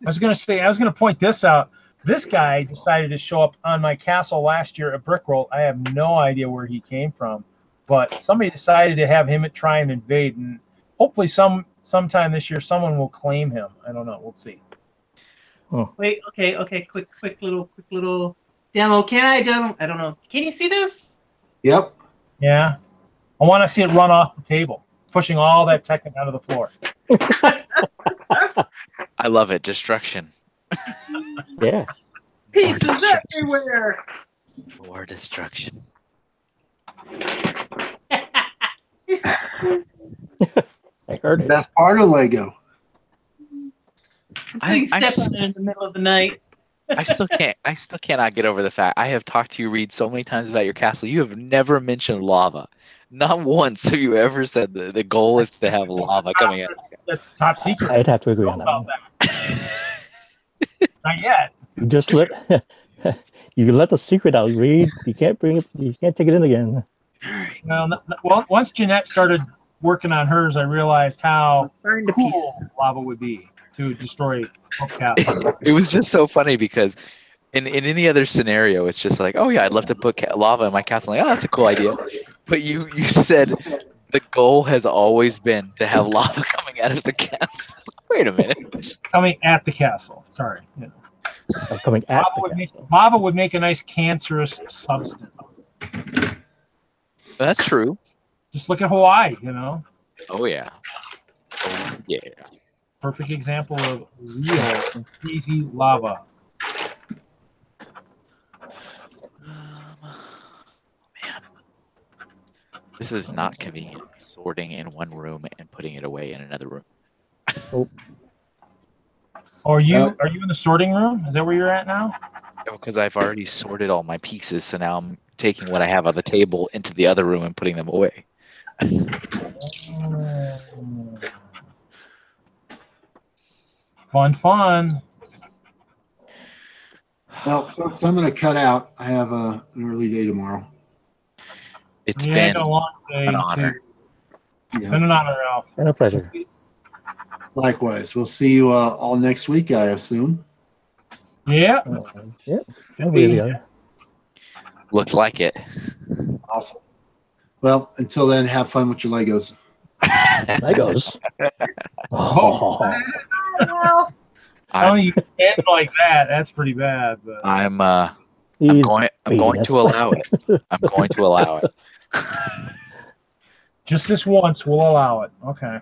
was going to point this out. This guy decided to show up on my castle last year at Brickroll. I have no idea where he came from, but somebody decided to have him try and invade, and hopefully sometime this year someone will claim him. I don't know. We'll see. Oh. Wait. Okay. Quick little demo. I don't know. Can you see this? Yep. Yeah. I want to see it run off the table, pushing all that tech out of the floor. I love it. Destruction. Yeah. Pieces everywhere. More destruction. I heard it. That's part of Lego. I'm stepping in the middle of the night. I still cannot get over the fact I have talked to you, Reed, so many times about your castle. You have never mentioned lava. Not once have you ever said the goal is to have lava coming out. That's top secret. I'd have to agree on that one. Not yet. You just you let the secret out, Reed. You can't bring it. You can't take it in again. Well, once Jeanette started working on hers, I realized how cool lava would be to destroy castles. It was just so funny because in any other scenario, it's just like, oh yeah, I'd love to put lava in my castle. Like, oh, that's a cool idea. But you said the goal has always been to have lava coming out of the castle. Wait a minute. Coming at the castle. Sorry. Coming at lava would make a nice cancerous substance. That's true. Just look at Hawaii, you know. Oh yeah. Oh yeah. Perfect example of real easy lava. Man, this is not convenient. Sorting in one room and putting it away in another room. Oh, are you in the sorting room? Is that where you're at now? Because I've already sorted all my pieces, so now I'm taking what I have on the table into the other room and putting them away. Fun. Well, folks, I'm going to cut out. I have an early day tomorrow. It's Yeah, I been got a long day an honor. too. Yeah. Been an honor, Ralph. And a pleasure. Likewise. We'll see you all next week, I assume. Yeah. Yeah. Could We be. are. Looks like it. Awesome. Well, until then, have fun with your Legos. Legos. Oh. Well, Telling you stand like that, that's pretty bad. But I'm He's going baiting us. to allow it. I'm going to allow it. just this once, we'll allow it. Okay.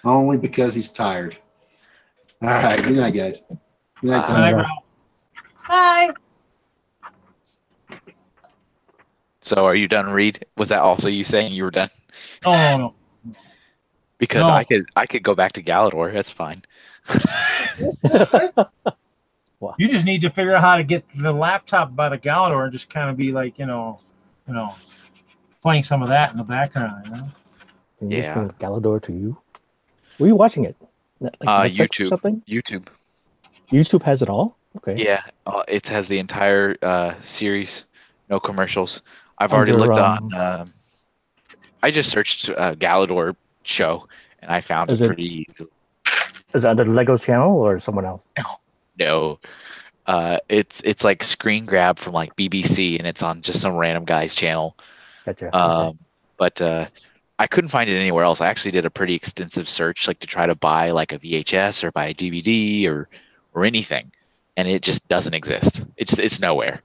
Only because he's tired. All right. Good night, guys. Good night, Good Tom. night, Ralph. bye. So are you done, Reed? Was that also you saying you were done? No. Because No. I could go back to Galador. That's fine. You just need to figure out how to get the laptop by the Galador and just kind of be like, you know, playing some of that in the background. You know? Can you Yeah. bring Galador to you? Were you watching it? Like Netflix or YouTube. something? YouTube. YouTube has it all? Okay. Yeah, it has the entire series, no commercials. I've already Under, looked on. I just searched Galador show, and I found Is it it- pretty easily. Is that under the Lego channel or someone else? No, it's like screen grab from like BBC, and it's on just some random guy's channel. Gotcha. Okay. But I couldn't find it anywhere else. I actually did a pretty extensive search, like to try to buy like a VHS or buy a DVD or anything, and it just doesn't exist. It's nowhere.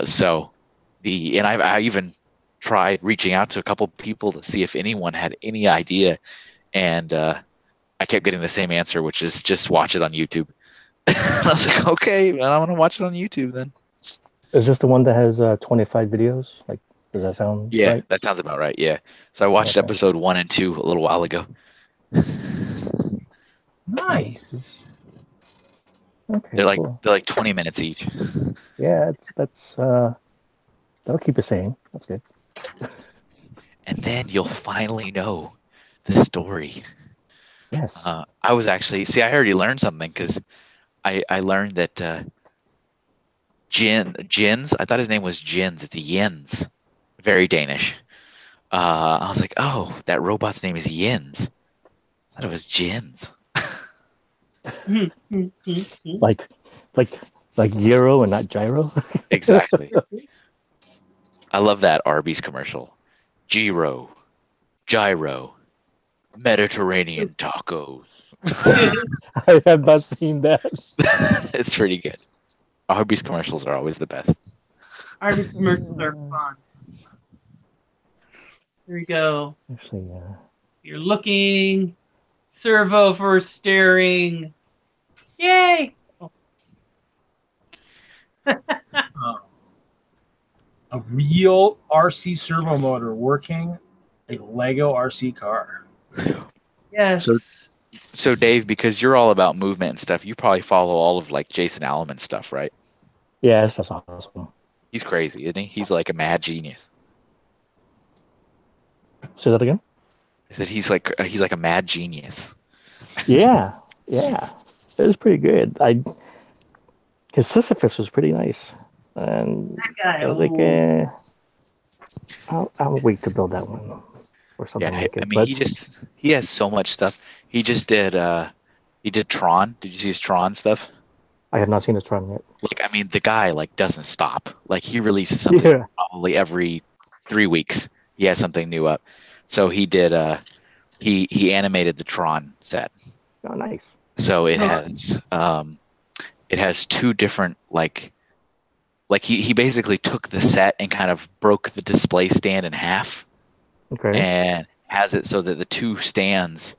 So I even tried reaching out to a couple people to see if anyone had any idea, and I kept getting the same answer, which is just watch it on YouTube. I was like, okay, man, I'm gonna watch it on YouTube then. Is this the one that has 25 videos? Like, does that sound Yeah, right? that sounds about right. Yeah. So I watched Okay. episode 1 and 2 a little while ago. Nice. Okay. They're cool. like 20 minutes each. Yeah, that's that'll keep it sane. That's good. And then you'll finally know the story. Yes. I was actually I already learned something because I learned that Jins, I thought his name was Jins. It's a Jens, very Danish. I was like, oh, that robot's name is Jens. I thought it was Jins. like gyro and not gyro. Exactly. I love that Arby's commercial. Gyro, Mediterranean tacos. I have not seen that. It's pretty good. Arby's commercials are always the best. Arby's commercials are fun. Here we go. Actually, You're looking. Servo for steering. Yay! A real RC servo motor working a Lego RC car. Yes. So Dave, because you're all about movement and stuff, you probably follow all of like Jason Alleman's stuff, right? yes, that's awesome. He's crazy, isn't he? He's like a mad genius. Say that again. I said he's like a mad genius. Yeah, it was pretty good. His Sisyphus was pretty nice, and That guy. I was like, I'll wait to build that one or something Yeah, like it. I mean, he has so much stuff. He just did Tron. Did you see his Tron stuff? I have not seen his Tron yet. Like, I mean, the guy like doesn't stop. Like he releases something Yeah. probably every 3 weeks. He has something new up. So he did he animated the Tron set. Oh, nice. So it has 2 different like like he basically took the set and kind of broke the display stand in half, Okay. and has it so that the two stands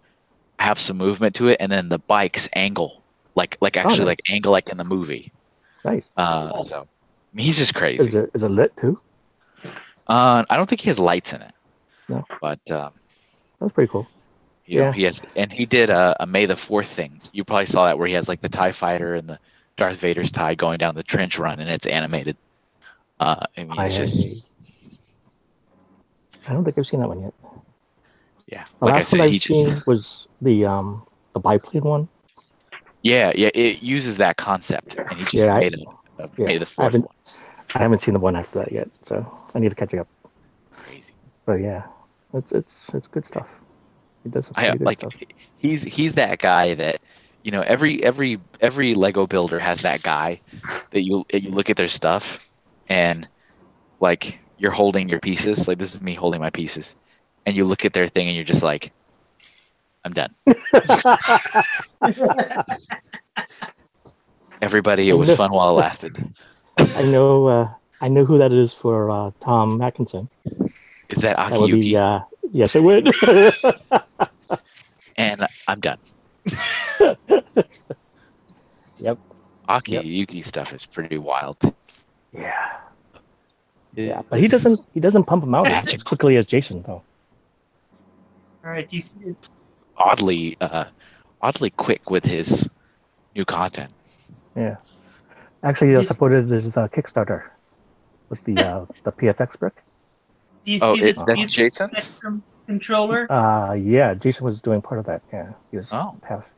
have some movement to it, and then the bikes angle like actually nice. like angle like in the movie. Nice. So I mean, he's just crazy. Is it lit too? I don't think he has lights in it. No. But That's pretty cool. you know, Yeah. he has, and he did a May the 4th thing. You probably saw that where he has like the TIE fighter and the Darth Vader's tie going down the trench run, and it's animated. I mean, it's just I don't think I've seen that one yet. yeah. The Like I last said, one he I've seen just was the biplane one. yeah. It uses that concept, and he just Yeah, made a May the 4th one. I haven't seen the one after that yet, so I need to catch up. Crazy. But yeah, it's good stuff. He does some I pretty good like stuff. he's that guy that, you know, every Lego builder has that guy that you look at their stuff and like you're holding your pieces, like this is me holding my pieces, and you look at their thing and you're just like, I'm done. Everybody, it was fun while it lasted. I know who that is for Tom Atkinson. Is that That would be Akiyuki? yes, it would. And I'm done. Yep. Akiyuki stuff is pretty wild. Yeah. Yeah, but he doesn't pump them out as Magical. quickly as Jason though. All right, do you see it? Oddly quick with his new content. Yeah. Actually, He's- supported his Kickstarter with the PFX brick. Do you Oh, see this that's Jason's? Spectrum controller? Yeah, Jason was doing part of that. Yeah, he was Oh. half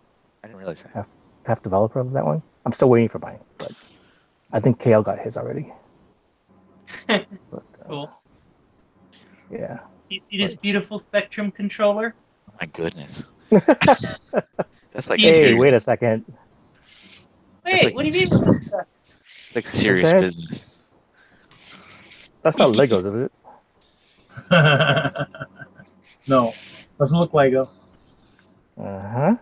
I didn't realize that. half developer of that one. I'm still waiting for mine, but I think KL got his already. But, Cool. yeah. Do you see this beautiful Spectrum controller? Oh my goodness. That's like Hey, Hey, serious, wait a second. Wait, like what do you mean? it's like serious that? business. That's not Legos, is it? No, doesn't look Lego. Uh-huh.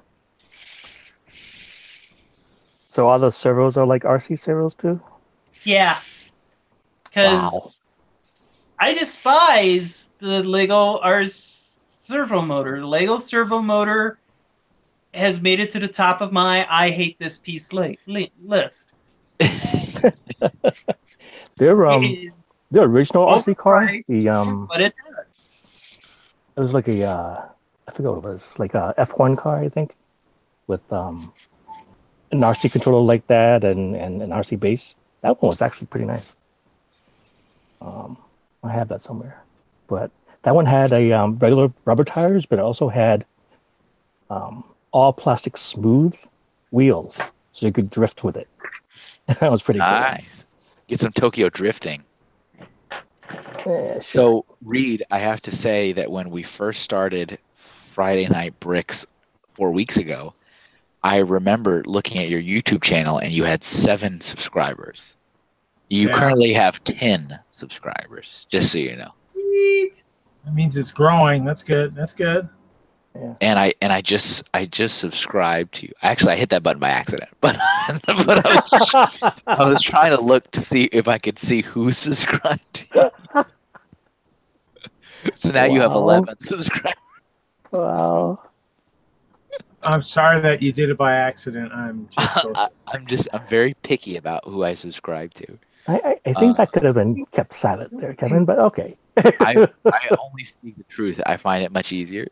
So all the servos are like RC servos too? Yeah. Because I despise the Lego Rs servo motor. The Lego servo motor has made it to the top of my I hate this piece list. Their It is the original RC car, overpriced, but it does. it was like a I forget what it was, like a F1 car, I think, with an RC controller like that and an RC base. That one was actually pretty nice. I have that somewhere, but that one had a regular rubber tires, but it also had all plastic smooth wheels, so you could drift with it. That was pretty Nice. Get some Tokyo drifting. cool. Yeah, sure. So, Reed, I have to say that when we first started Friday Night Bricks 4 weeks ago, I remember looking at your YouTube channel and you had 7 subscribers. You Yeah. currently have 10 subscribers, just so you know. Sweet. That means it's growing. That's good. That's good. And I just subscribed to you. Actually, I hit that button by accident, but but I was trying to look to see if I could see who subscribed to you. So now you have Wow. 11 subscribers. Wow. I'm sorry that you did it by accident. I'm just so I'm very picky about who I subscribe to. I think that could have been kept silent there, Kevin, but okay. I only speak the truth. I find it much easier.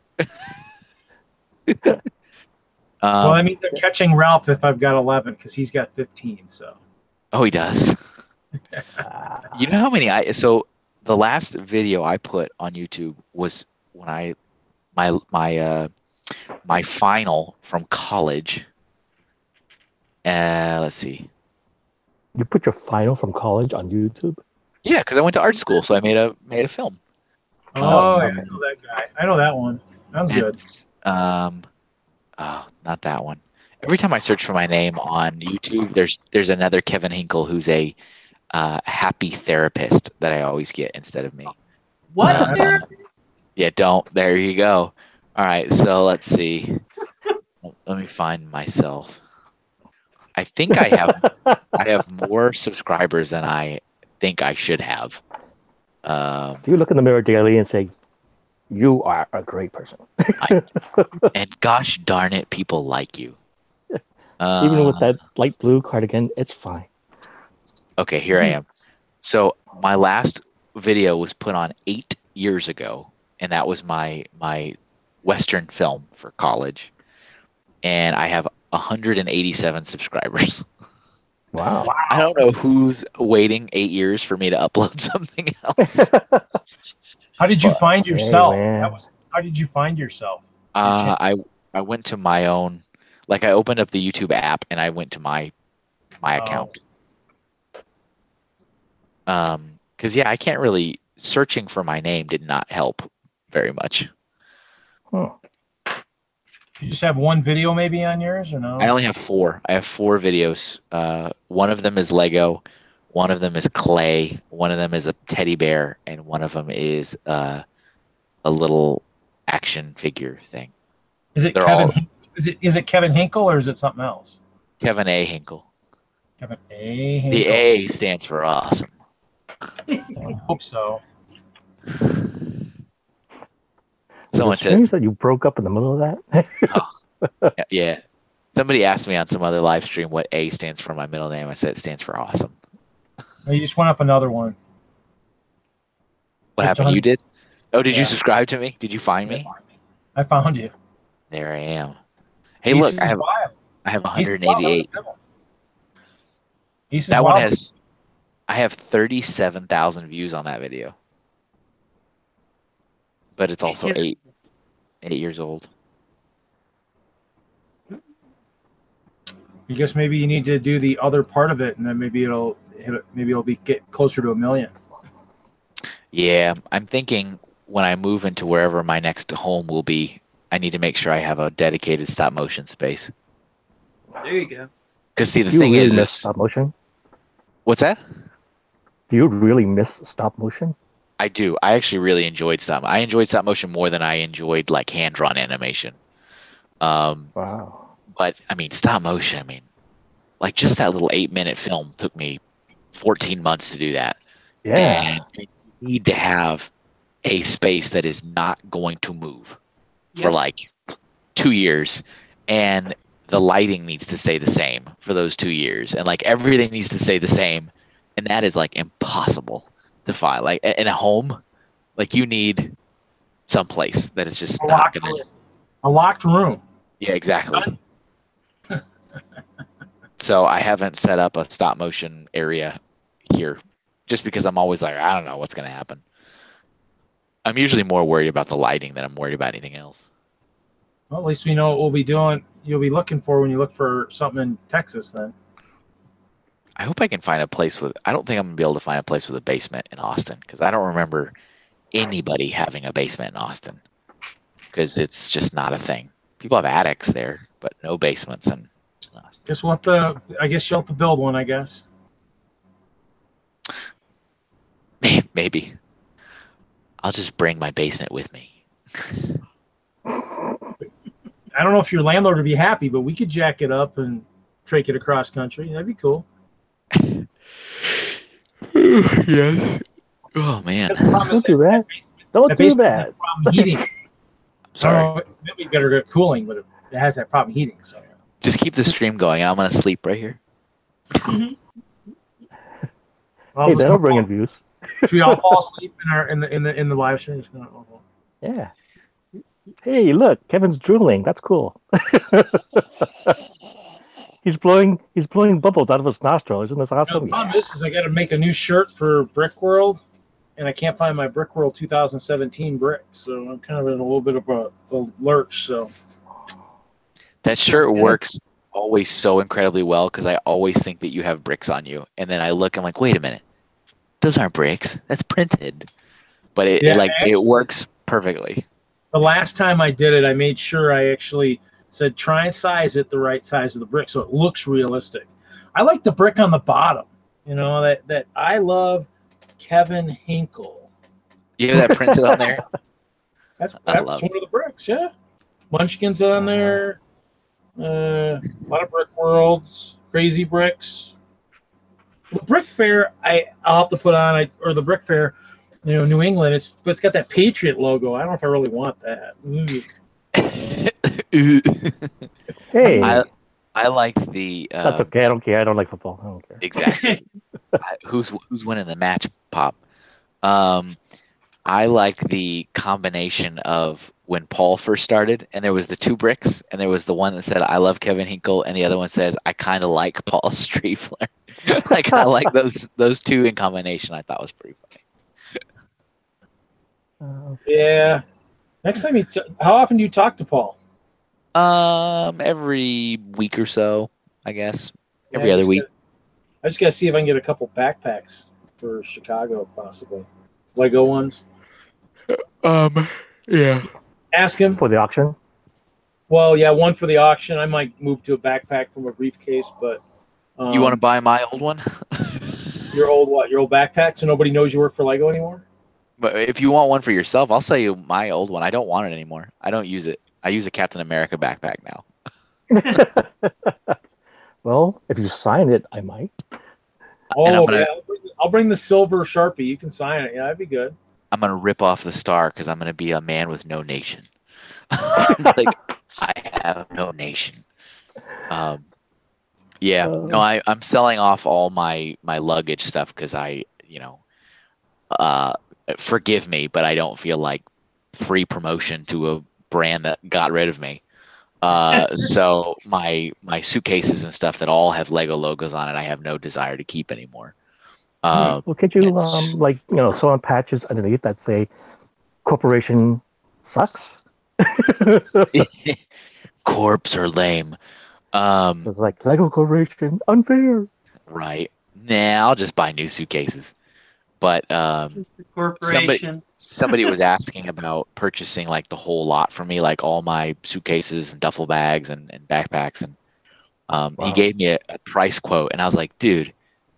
well, I mean, they're catching Ralph if I've got 11 because he's got 15. So Oh, he does. You know how many so the last video I put on YouTube was when my final from college. Let's see. You put your final from college on YouTube? Yeah, because I went to art school, so I made a film. oh, yeah, I know that guy. I know that one. Sounds good. And, oh, not that one. Every time I search for my name on YouTube, there's another Kevin Hinkle who's a happy therapist that I always get instead of me. What? Uh, Yeah, there you go. All right, so let's see. Let me find myself. I think I have more subscribers than I think I should have. Do you look in the mirror daily and say, "You are a great person"? And gosh darn it, people like you. Even with that light blue cardigan, it's fine. Okay, here I am. So my last video was put on 8 years ago, and that was my Western film for college. And I have 187 subscribers. Wow. I don't know who's waiting 8 years for me to upload something else. How did you find yourself? man. How did you find yourself? I went to my own, like I opened up the YouTube app and I went to my account. Because yeah, I can't really, searching for my name did not help very much. Huh. You just have one video maybe on yours or no? I only have 4. I have 4 videos. One of them is Lego, one of them is clay, one of them is a teddy bear, and one of them is a little action figure thing. Is it They're Kevin? all- Is it Kevin Hinkle or is it something else? Kevin A. Hinkle. Kevin A. Hinkle. The A stands for awesome. I hope so. Someone Is it strange that you broke up in the middle of that? Yeah. Somebody asked me on some other live stream what A stands for my middle name. I said it stands for awesome. You just went up another one. What It's happened? on- You did? Oh, did you Yeah. subscribe to me? Did you find me? I found you. There I am. Hey, Ace look, is I have wild. I have Ace is wild. 188. Ace is That one wild. has, I have 37,000 views on that video. But it's also Hey, 8 years old. I guess maybe you need to do the other part of it, and then maybe it'll hit. Maybe it'll be get closer to 1 million. Yeah, I'm thinking when I move into wherever my next home will be, I need to make sure I have a dedicated stop motion space. There you go. Because see, the Do you thing really is, miss stop motion? what's that? Do you really miss stop motion? I do. I actually really enjoyed stop. I enjoyed stop motion more than I enjoyed like hand drawn animation. Wow. But I mean, stop motion. I mean, like just that little 8-minute film took me 14 months to do that. Yeah. And you need to have a space that is not going to move for Yep. like 2 years, and the lighting needs to stay the same for those 2 years, and like everything needs to stay the same, and that is like impossible to find. Like in a home, like you need some place that is just not gonna. A locked room. Yeah, exactly. So I haven't set up a stop motion area here, just because I'm always like, I don't know what's gonna happen. I'm usually more worried about the lighting than I'm worried about anything else. Well, at least we know what we'll be doing. You'll be looking for when you look for something in Texas. Then I hope I can find a place with. I don't think I'm gonna be able to find a place with a basement in Austin, because I don't remember anybody having a basement in Austin, because it's just not a thing. People have attics there, but no basements in Austin. guess we'll have to. I guess you'll have to build one. I guess. Maybe. I'll just bring my basement with me. I don't know if your landlord would be happy, but we could jack it up and trake it across country. That'd be cool. Yes. Oh man. The problem is Don't do that. Don't that do basement has that. a problem heating. I Sorry. don't know, maybe better get cooling, but it has that problem heating. So. Just keep the stream going. I'm gonna sleep right here. Well, Hey, let's that'll go bring fall- in views. Should we all fall asleep in the live stream? Just gonna- Yeah. Hey, look, Kevin's drooling. That's cool. he's blowing bubbles out of his nostril. Isn't this The awesome? problem is I got to make a new shirt for Brick World, and I can't find my Brick World 2017 brick, so I'm kind of in a little bit of a lurch. So That shirt works always so incredibly well, because I always think that you have bricks on you, and then I look, I'm like, wait a minute, those aren't bricks. That's printed. But it actually, works perfectly. the last time I did it, I made sure I actually said try and size it the right size of the brick so it looks realistic. I like the brick on the bottom. You know that I love Kevin Hinkle. You have that printed on there? That's I one love of the bricks, yeah. Munchkins on there. A lot of Brick Worlds, Crazy Bricks. The Brick Fair, I'll have to put on, or the Brick Fair, New England. But it's got that Patriot logo. I don't know if I really want that. Hey, I like the. that's okay. I don't care. I don't like football. I don't care. Exactly. Who's winning the match, Pop? I like the combination of when Paul first started, and there was the two bricks, and there was the one that said "I love Kevin Hinkle," and the other one says "I kind of like Paul Striefler." Like I like those two in combination. I thought was pretty funny. Yeah. Next time how often do you talk to Paul? Every week or so, I guess. Yeah, Every other week. I just gotta see if I can get a couple backpacks for Chicago, possibly. Lego ones. Yeah. Ask him. For the auction? Well, yeah, one for the auction. I might move to a backpack from a briefcase, but You want to buy my old one? your old what? Your old backpack, so nobody knows you work for Lego anymore? But if you want one for yourself, I'll sell you my old one. I don't want it anymore. I don't use it. I use a Captain America backpack now. Well, if you sign it, I might. Oh, yeah. I'll bring the silver Sharpie. You can sign it. Yeah, that'd be good. I'm gonna rip off the star because I'm gonna be a man with no nation. Like I have no nation. Yeah, no, I'm selling off all my luggage stuff because forgive me, but I don't feel like free promotion to a brand that got rid of me. So my suitcases and stuff that all have Lego logos on it, I have no desire to keep anymore. Well, could you sew on patches underneath that say "Corporation sucks"? Corps are lame. So it's like Lego Corporation unfair. Right. Nah, I'll just buy new suitcases. But somebody was asking about purchasing like the whole lot for me, like all my suitcases and duffel bags and backpacks, and Wow. he gave me a price quote, and I was like, dude,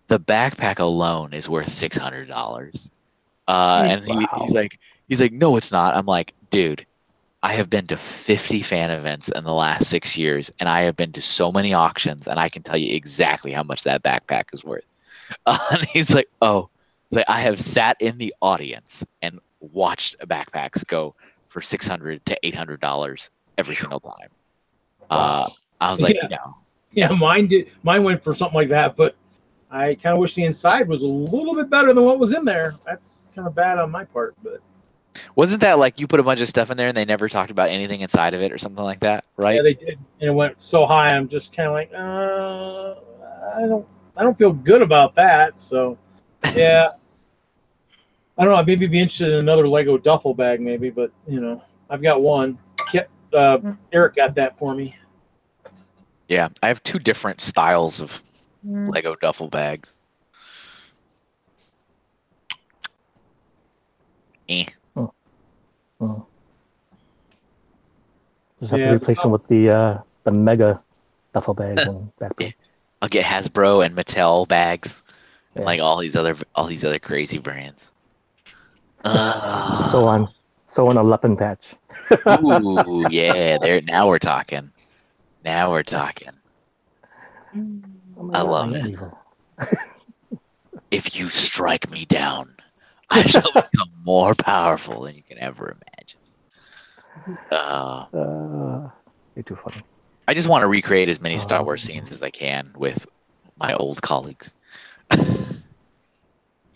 the backpack alone is worth $600. And he's like, no, it's not. I'm like, dude, I have been to 50 fan events in the last 6 years, and I have been to so many auctions, and I can tell you exactly how much that backpack is worth. And he's like, oh. It's like I have sat in the audience and watched backpacks go for $600 to $800 every single time. I was like, no. Yeah, mine did. Mine went for something like that, but I kind of wish the inside was a little bit better than what was in there. That's kind of bad on my part, but wasn't that like you put a bunch of stuff in there and they never talked about anything inside of it or something like that, right? Yeah, they did, and it went so high. I'm just kind of like, I don't feel good about that. So. Yeah, I don't know. I'd maybe be interested in another Lego duffel bag, maybe, but I've got one. Eric got that for me. Yeah, I have two different styles of Lego duffel bags. Just have to replace them with the mega duffel bags and backpacks. Yeah. I'll get Hasbro and Mattel bags. And like all these other crazy brands. So on a Leppin patch. Ooh, yeah. Now we're talking. I love it. If you strike me down, I shall become more powerful than you can ever imagine. You're too funny. I just want to recreate as many Star Wars scenes as I can with my old colleagues.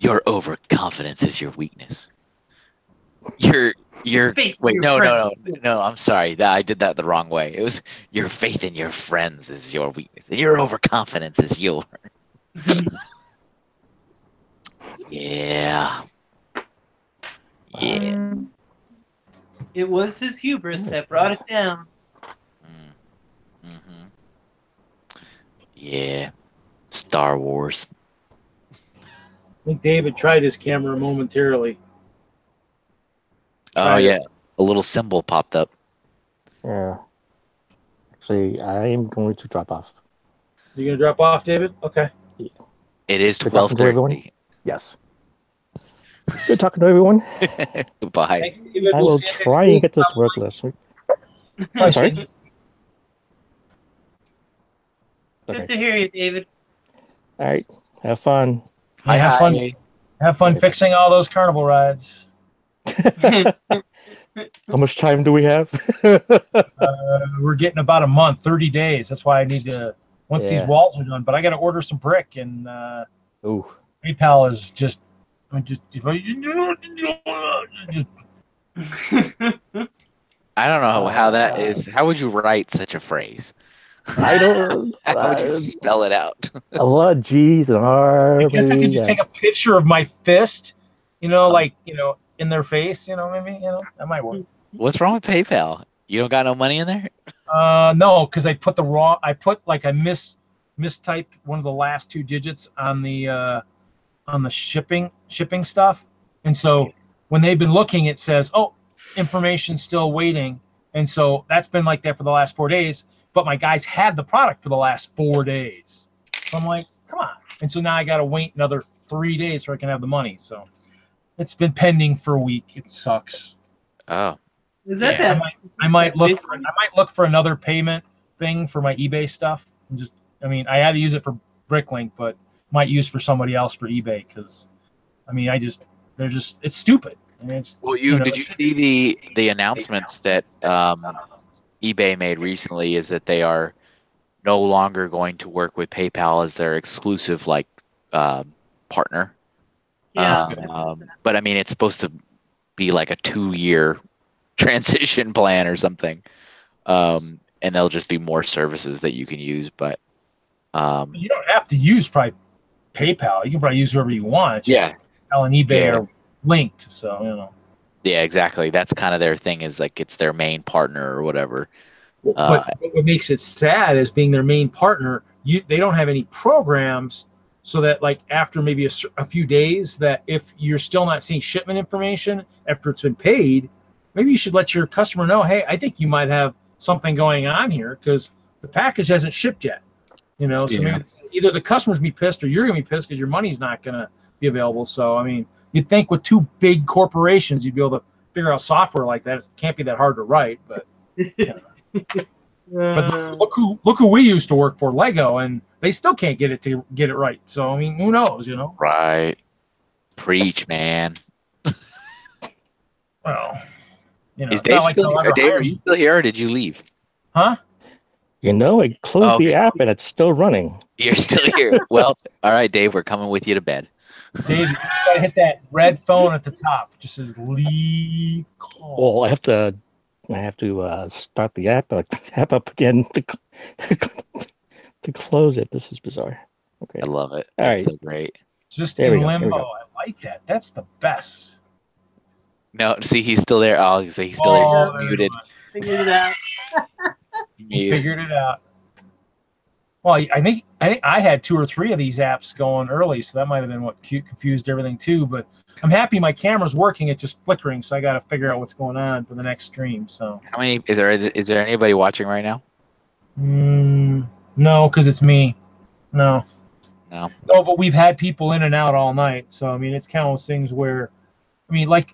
Your overconfidence is your weakness. Wait, no, I'm sorry. I did that the wrong way. It was your faith in your friends is your weakness, and your overconfidence is yours. Yeah. It was his hubris that brought it down. Mm-hmm. Yeah. Star Wars. I think David tried his camera momentarily. Oh, yeah. A little symbol popped up. Yeah. Actually, I am going to drop off. You going to drop off, David? Okay. Yeah. It is 12:30. Yes. Good talking to everyone. Goodbye. Thanks, David. I will try and get this to work this week. I'm sorry? Good to hear you, David. All right. Have fun. Yeah, have fun. Hi. Have fun fixing all those carnival rides. How much time do we have? We're getting about a month, 30 days. That's why I need to once these Yeah. walls are done. But I got to order some brick, and Ooh. PayPal is just just I don't know how that is. How would you write such a phrase? I don't. How would you spell it out? A lot of G's and R. I guess I could maybe, just yeah. take a picture of my fist, like in their face, maybe that might work. What's wrong with PayPal? You don't got no money in there? No, because I put I mistyped one of the last two digits on the shipping stuff, and so when they've been looking, it says, "Oh, information still waiting," and so that's been like that for the last 4 days. But my guys had the product for the last 4 days, so I'm like, "Come on!" And so now I got to wait another 3 days so I can have the money. So it's been pending for a week. It sucks. Oh, Is that Yeah. that? I might look for another payment thing for my eBay stuff. And I had to use it for Bricklink, but might use for somebody else for eBay because, it's stupid. And it's, well, did you see the announcements that eBay made recently? Is that they are no longer going to work with PayPal as their exclusive partner. Yeah. But I mean, it's supposed to be like a 2-year transition plan or something, and there'll just be more services that you can use. But you don't have to use probably PayPal. You can probably use whoever you want. It's just PayPal and eBay are linked, so Yeah, exactly. That's kind of their thing. Is like it's their main partner or whatever. But what makes it sad is being their main partner, they don't have any programs so that like after maybe a few days that if you're still not seeing shipment information after it's been paid, maybe you should let your customer know, hey, I think you might have something going on here because the package hasn't shipped yet. So maybe either the customer's be pissed or you're going to be pissed because your money's not going to be available. So, I mean, you'd think with two big corporations, you'd be able to figure out software like that. It can't be that hard to write, but but look who we used to work for, Lego, and they still can't get it right. So I mean, who knows, Right. Preach, man. Well, Is it's Dave not like still they'll here? ever Dave, hire are you me. still here or did you leave? Huh? I closed the app and it's still running. You're still here. Well, all right, Dave, we're coming with you to bed. Dave, you just gotta hit that red phone at the top. It just says leave call. Well, I have to start the app, tap up again to close it. This is bizarre. Okay. I love it. All That's right. so great. Just There we in go, there we limbo. go. I like that. That's the best. No, see, he's still there. Oh, he's still there. Oh, He's muted. Figured it out. Muted. Figured it out. Well, I think I had 2 or 3 of these apps going early, so that might have been what confused everything too. But I'm happy my camera's working; it's just flickering, so I got to figure out what's going on for the next stream. So, How many is there anybody watching right now? no, because it's me. No, but we've had people in and out all night, so I mean, it's kind of those things where, I mean, like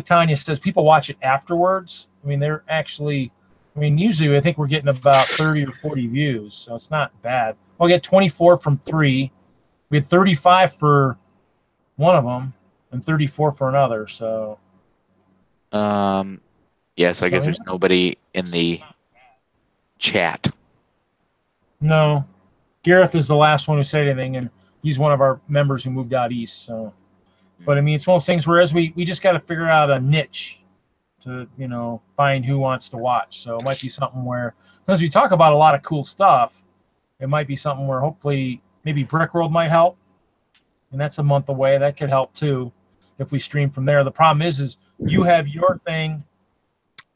Tanya says, people watch it afterwards. I mean, they're actually. I mean, usually I think we're getting about 30 or 40 views, so it's not bad. We'll get 24 from 3. We had 35 for one of them and 34 for another. So. Yeah. So I guess there's nobody in the chat. No, Gareth is the last one who said anything, and he's one of our members who moved out east. So, but I mean, it's one of those things where we just got to figure out a niche to find who wants to watch. So it might be something where, because we talk about a lot of cool stuff, it might be something where hopefully maybe Brickworld might help, and that's a month away. That could help too if we stream from there. The problem is you have your thing,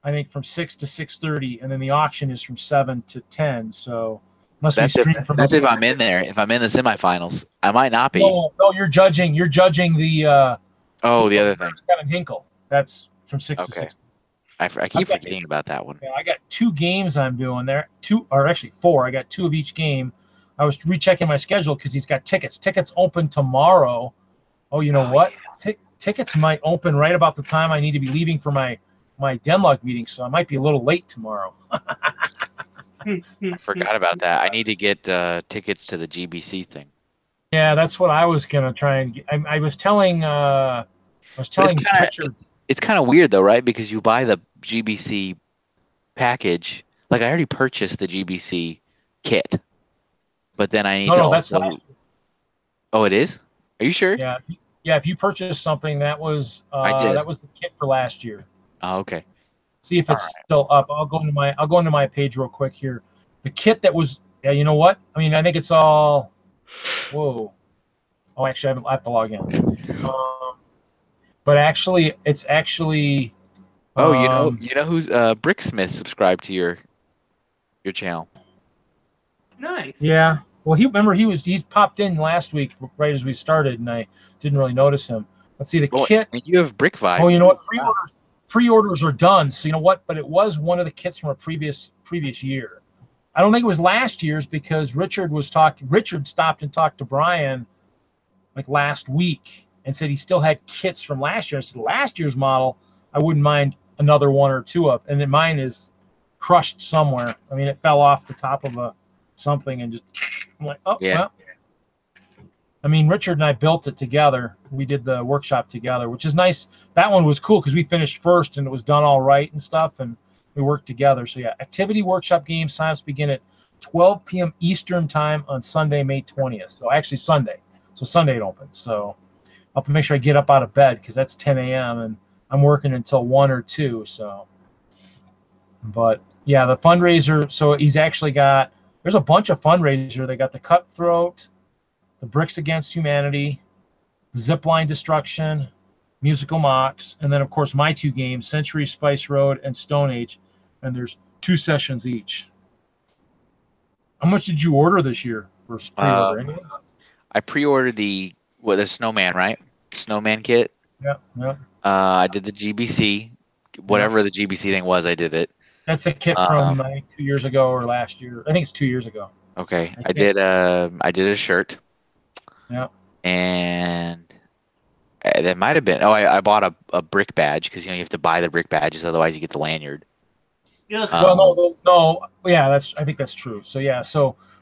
I think from 6 to 6:30, and then the auction is from 7 to 10. So unless we stream from that's if I'm in there. If I'm in the semifinals, I might not be. No, you're judging the the other thing. Kevin Hinkle. That's from 6 to 6. I keep forgetting about that one. Yeah, I got 2 games I'm doing there. 2, or actually 4. I got 2 of each game. I was rechecking my schedule because he's got tickets. Tickets open tomorrow. Oh, you know what? Yeah. Tickets might open right about the time I need to be leaving for my Denlug meeting, so I might be a little late tomorrow. I forgot about that. I need to get tickets to the GBC thing. Yeah, that's what I was gonna try and get. I was telling But Richard. it's kind of weird though, right? Because you buy the GBC package. Like I already purchased the GBC kit, but then I need to That's also. last. Oh, it is? Are you sure? Yeah, yeah. If you purchased something, that was I did. that was the kit for last year. Oh, okay. See if it's still up. I'll go into my page real quick here. The kit that was. Yeah, you know what? I mean, I think it's all. Whoa. Oh, actually, I have to log in. But actually, it's actually. Oh, you know who's Bricksmith subscribed to your channel? Nice. Yeah. Well, he popped in last week right as we started, and I didn't really notice him. Let's see the kit. And you have Brick Vibe. Oh, you know what? Pre-orders are done. So you know what? But it was one of the kits from a previous year. I don't think it was last year's because Richard stopped and talked to Brian like last week and said he still had kits from last year. I said last year's model, I wouldn't mind another one or two of, and then mine is crushed somewhere. I mean, it fell off the top of something and just. I'm like, oh yeah. Well. I mean, Richard and I built it together. We did the workshop together, which is nice. That one was cool because we finished first and it was done all right and stuff, and we worked together. So yeah, activity workshop game signups begin at 12 p.m. Eastern time on Sunday, May 20th. So actually Sunday. So Sunday it opens. So I'll have to make sure I get up out of bed because that's 10 a.m. and I'm working until 1 or 2. So, but yeah, the fundraiser. So he's actually got. There's a bunch of fundraiser. They got the Cutthroat, the Bricks Against Humanity, Zipline Destruction, Musical Mocks, and then of course my two games, Century Spice Road and Stone Age, and there's 2 sessions each. How much did you order this year for pre-order? I pre-ordered the Snowman, right? Snowman kit. Yeah. I did the GBC, whatever the GBC thing was. I did it. That's a kit from 2 years ago or last year. I think it's 2 years ago. Okay, I did a shirt. Yeah. And that might have been. Oh, I bought a brick badge because you have to buy the brick badges, otherwise you get the lanyard. Well, no. Yeah, I think that's true. So yeah,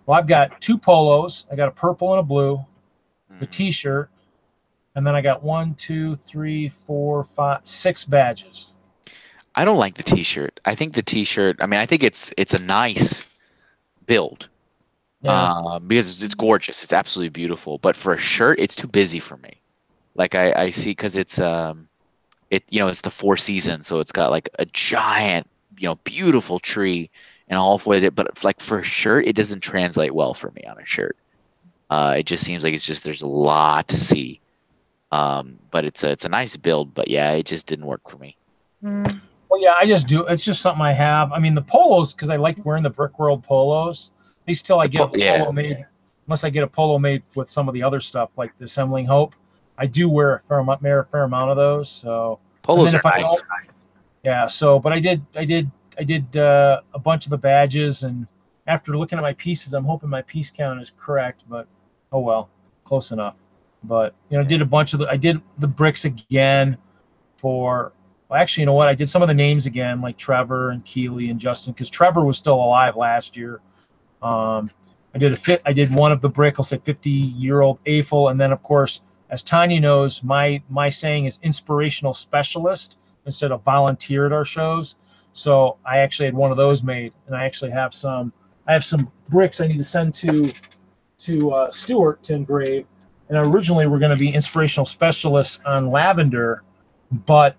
I've got 2 polos. I got a purple and a blue, the T-shirt, and then I got 1, 2, 3, 4, 5, 6 badges. I don't like the T-shirt. I think the T-shirt. I mean, I think it's a nice build. Yeah. Because it's gorgeous. It's absolutely beautiful. But for a shirt, it's too busy for me. Like I see, because it's it's the 4 seasons, so it's got like a giant, beautiful tree and all with it. But like for a shirt, it doesn't translate well for me on a shirt. It just seems like there's a lot to see. But it's a nice build. But yeah, it just didn't work for me. Well, yeah, I just do. It's just something I have. I mean, the polos, because I like wearing the Brick World polos. At least till I get a polo made. Unless I get a polo made with some of the other stuff, like the Assembling Hope, I do wear a fair amount of those. So polos are nice. Yeah. So, but I did a bunch of the badges, and after looking at my pieces, I'm hoping my piece count is correct. But oh well, close enough. But I did a bunch of I did the bricks again for. Well, actually, you know what? I did some of the names again, like Trevor and Keeley and Justin, because Trevor was still alive last year. I did one of the brick. I'll say 50-year-old Eiffel, and then of course, as Tanya knows, my saying is inspirational specialist instead of volunteer at our shows. So I actually had one of those made, and I actually have some. I have some bricks I need to send to Stuart to engrave. And originally we're going to be inspirational specialists on Lavender, but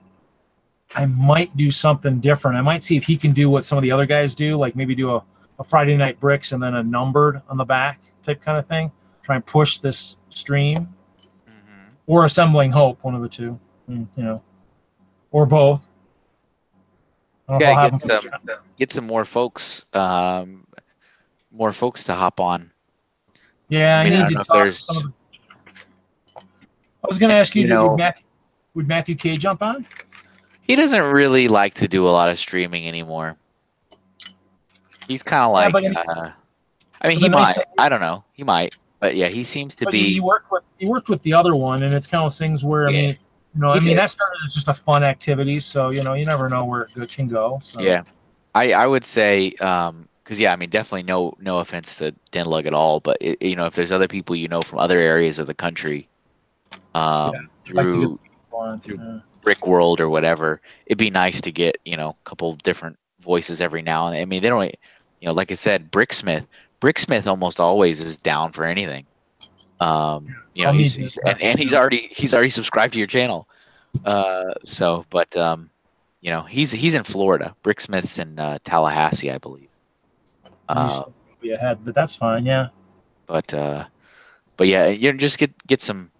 I might do something different. I might see if he can do what some of the other guys do, like maybe do a Friday Night Bricks and then a numbered on the back type kind of thing. Try and push this stream, or Assembling Hope, one of the two, or both. Get some more folks, to hop on. Yeah, I need to talk to some of I was going to ask you, would Matthew K jump on? He doesn't really like to do a lot of streaming anymore. He's kind of like, he might. I don't know. He might, but yeah, he seems to be. He worked with the other one, and it's kind of things where that started as just a fun activity. So you never know where it can go. So. Yeah, I would say because yeah, I mean, definitely no offense to Denlug at all, but if there's other people from other areas of the country, I'd like to get through people on. through Brick World or whatever, it'd be nice to get a couple different voices every now and then. I mean, they don't, like I said, Bricksmith almost always is down for anything. I'll He's and he's already subscribed to your channel. But he's in Florida. Bricksmith's in Tallahassee, I believe. Be ahead, but that's fine. Yeah. But yeah, just get some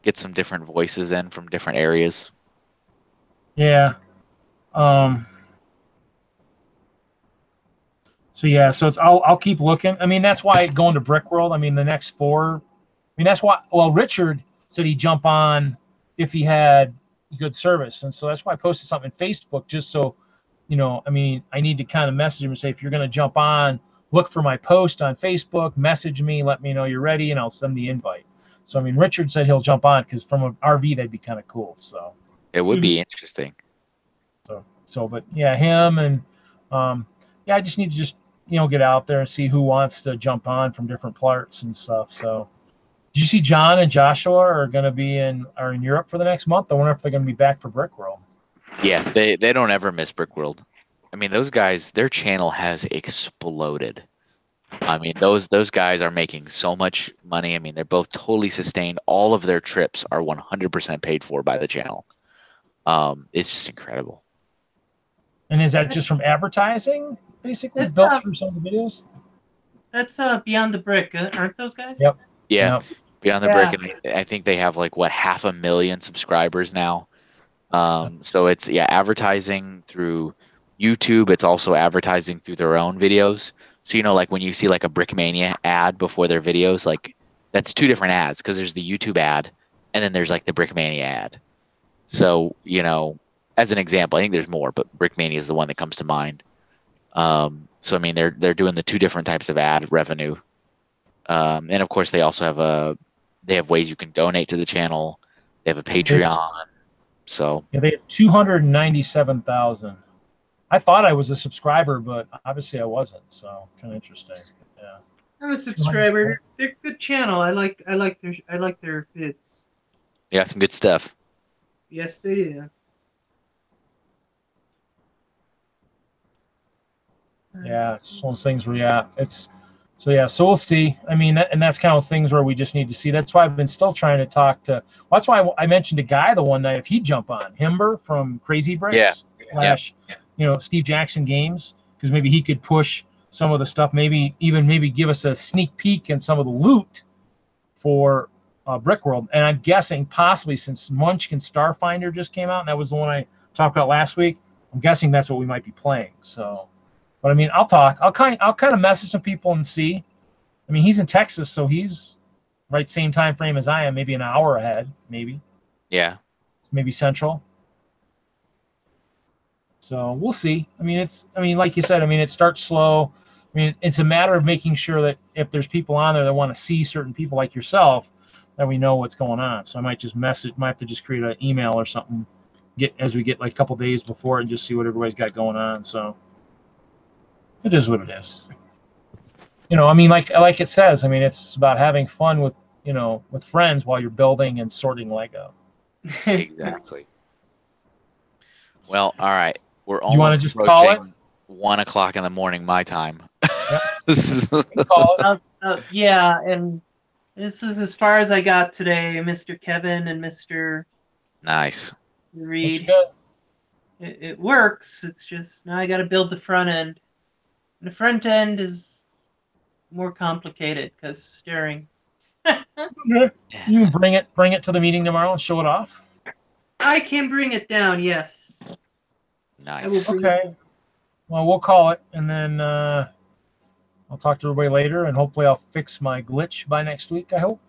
different voices in from different areas. Yeah. So yeah, so I'll keep looking. I mean, that's why going to Brick World. I mean, the next 4. I mean, that's why. Well, Richard said he'd jump on if he had good service, and so that's why I posted something on Facebook just so, I mean, I need to kind of message him and say, if you're going to jump on, look for my post on Facebook, message me, let me know you're ready, and I'll send the invite. So I mean, Richard said he'll jump on because from an RV that'd be kind of cool. So it would be interesting. But yeah, him and yeah, I just need to get out there and see who wants to jump on from different parts and stuff. So did you see John and Joshua are in Europe for the next month? I wonder if they're going to be back for Brick World. Yeah, they don't ever miss Brick World. I mean, those guys, their channel has exploded. I mean, those guys are making so much money. I mean, they're both totally sustained. All of their trips are 100% paid for by the channel. It's just incredible. And is that just from advertising, basically, built through some of the videos? That's Beyond the Brick, aren't those guys? Yep. Yeah, Yep. Beyond the Brick, and I think they have like 500,000 subscribers now. So it's advertising through YouTube. It's also advertising through their own videos. So like when you see like a Brickmania ad before their videos, like that's 2 different ads because there's the YouTube ad and then there's like the Brickmania ad. So as an example, I think there's more, but Brickmania is the one that comes to mind. So I mean, they're doing the 2 different types of ad revenue, and of course they also have ways you can donate to the channel. They have a Patreon. So yeah, they have 297,000. I thought I was a subscriber, but obviously I wasn't. So kind of interesting. Yeah. I'm a subscriber. They're a good channel. I like their vids. Yeah, some good stuff. Yes, they do. Yeah, it's one of those things where so we'll see. I mean, that's kind of those things where we just need to see. That's why I've been still trying to talk to. Well, that's why I mentioned a guy the one night if he'd jump on Himber from Crazy Bricks / Steve Jackson Games, because maybe he could push some of the stuff. Maybe give us a sneak peek in some of the loot for Brick World. And I'm guessing possibly since Munchkin Starfinder just came out, and that was the one I talked about last week. I'm guessing that's what we might be playing. So. But I mean, I'll talk. I'll kind of message some people and see. I mean, he's in Texas, so he's right same time frame as I am, maybe an hour ahead, maybe. Yeah. Maybe Central. So we'll see. I mean, like you said, I mean, it starts slow. I mean, it's a matter of making sure that if there's people on there that want to see certain people like yourself, that we know what's going on. So I might just might have to just create an email or something, as we get like a couple days before and just see what everybody's got going on. So. It is what it is. I mean, like it says, I mean, it's about having fun with friends while you're building and sorting Lego. Exactly. Well, all right. We're You wanna almost just call approaching 1 o'clock in the morning my time. Yep. Call it. Yeah, and this is as far as I got today, Mr. Kevin and Mr. Nice. Reed. Good. It works. It's just now I got to build the front end. And the front end is more complicated because steering. You can bring it to the meeting tomorrow and show it off. I can bring it down, yes. Nice. Okay. Well, we'll call it, and then I'll talk to everybody later, and hopefully I'll fix my glitch by next week, I hope.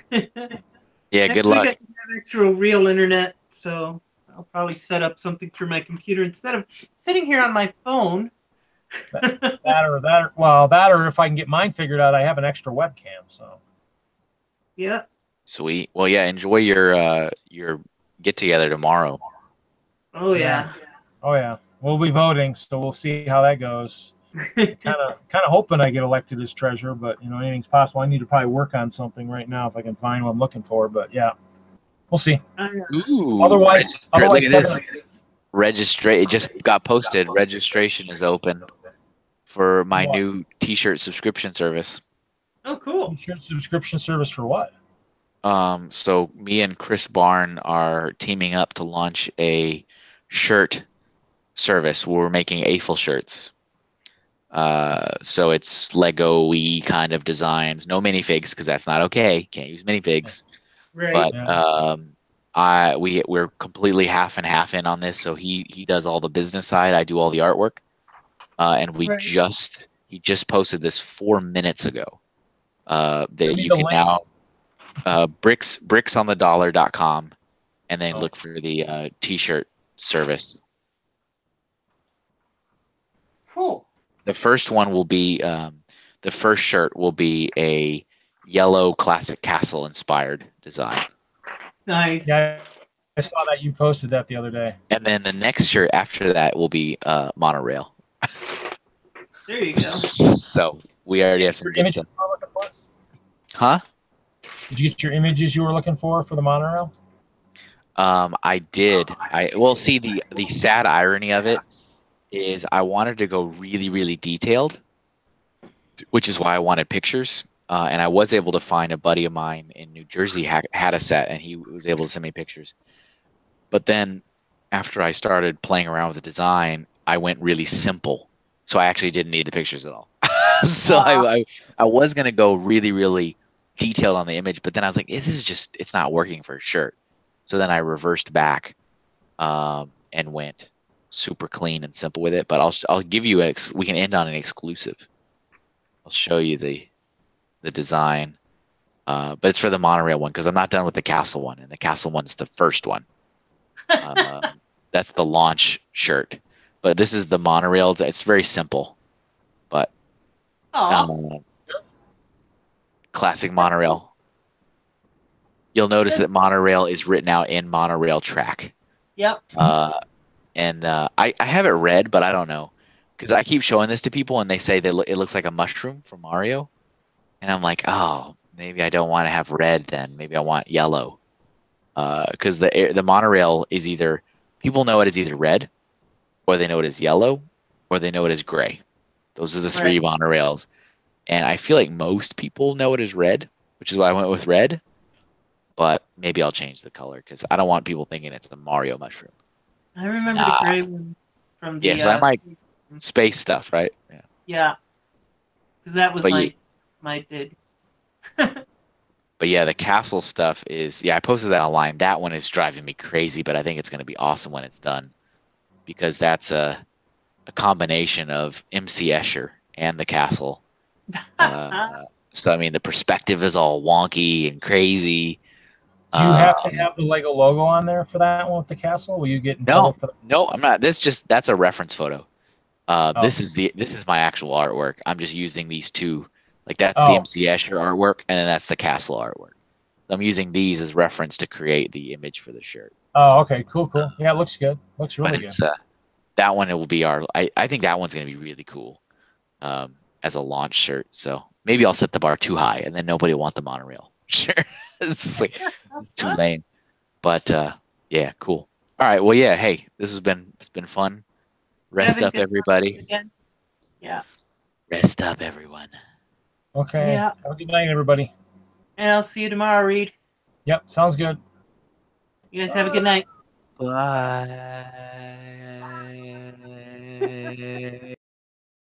Yeah, Next good luck. week I can have actual real internet, so I'll probably set up something through my computer instead of sitting here on my phone. that or if I can get mine figured out, I have an extra webcam. So. Yeah. Sweet. Well, yeah. Enjoy your get together tomorrow. Oh yeah. Oh yeah. We'll be voting, so we'll see how that goes. Kind of hoping I get elected as treasurer, but you know anything's possible. I need to probably work on something right now if I can find what I'm looking for. But yeah, we'll see. Ooh. Otherwise, Look at this. Kevin, It just got posted. Registration is open for my What? new T-shirt subscription service. Oh, cool. T-shirt subscription service for what? So me and Chris Barn are teaming up to launch a shirt service where we're making AFL shirts. So it's Lego-y kind of designs. No minifigs because that's not okay. Can't use minifigs. Right. But Yeah. we're completely half and half in on this. So he does all the business side. I do all the artwork. And he just posted this 4 minutes ago. That me you the can link. now bricksonthedollar.com and then look for the T-shirt service. Cool. The first one will be the first shirt will be a yellow classic castle inspired design. Nice. Yeah, I saw that you posted that the other day. And then the next shirt after that will be monorail. There you go. So we already have some good Images stuff. you were looking for? Huh? Did you get your images you were looking for the monorail? I did. See the sad irony of it is I wanted to go really, really detailed, which is why I wanted pictures. And I was able to find a buddy of mine in New Jersey had a set, and he was able to send me pictures. But then after I started playing around with the design, I went really simple. So I actually didn't need the pictures at all. So I was going to go really, really detailed on the image, but then I was like, it's not working for a shirt. So then I reversed back and went super clean and simple with it. But I'll give you we can end on an exclusive. I'll show you the design, but it's for the monorail one because I'm not done with the castle one, and the castle one's the first one. That's the launch shirt, but this is the monorail. It's very simple, but classic monorail. You'll notice that monorail is written out in monorail track. Yep. And I have it red, but I don't know because I keep showing this to people and they say it looks like a mushroom from Mario, and I'm like, oh, maybe I don't want to have red then. Maybe I want yellow, because the monorail is either people know it as either red, or they know it as yellow, or they know it as gray. Those are the three monorails, and I feel like most people know it as red, which is why I went with red. But maybe I'll change the color because I don't want people thinking it's the Mario mushroom. I remember the gray one from the so I might space stuff, right? Yeah. Yeah. Because that was my bid. But yeah, the castle stuff is I posted that online. That one is driving me crazy, but I think it's going to be awesome when it's done because that's a combination of MC Escher and the castle. So I mean, the perspective is all wonky and crazy. Do you have to have the Lego logo on there for that one with the castle? Will you get in trouble for that? No, I'm not. That's a reference photo. This is my actual artwork. I'm just using these two. Like that's the MC Escher artwork, and then that's the castle artwork. I'm using these as reference to create the image for the shirt. Oh, okay, cool. Yeah, it looks good. Looks really good. That one, it will be I think that one's going to be really cool as a launch shirt. So maybe I'll set the bar too high, and then nobody will want the monorail. Sure. It's too lame. But yeah, cool. All right. Well, yeah. Hey, it's been fun. Rest up, everybody. Yeah. Rest up, everyone. Okay. Yeah. Have a good night, everybody. And I'll see you tomorrow, Reed. Yep. Sounds good. You guys have a good night. Bye.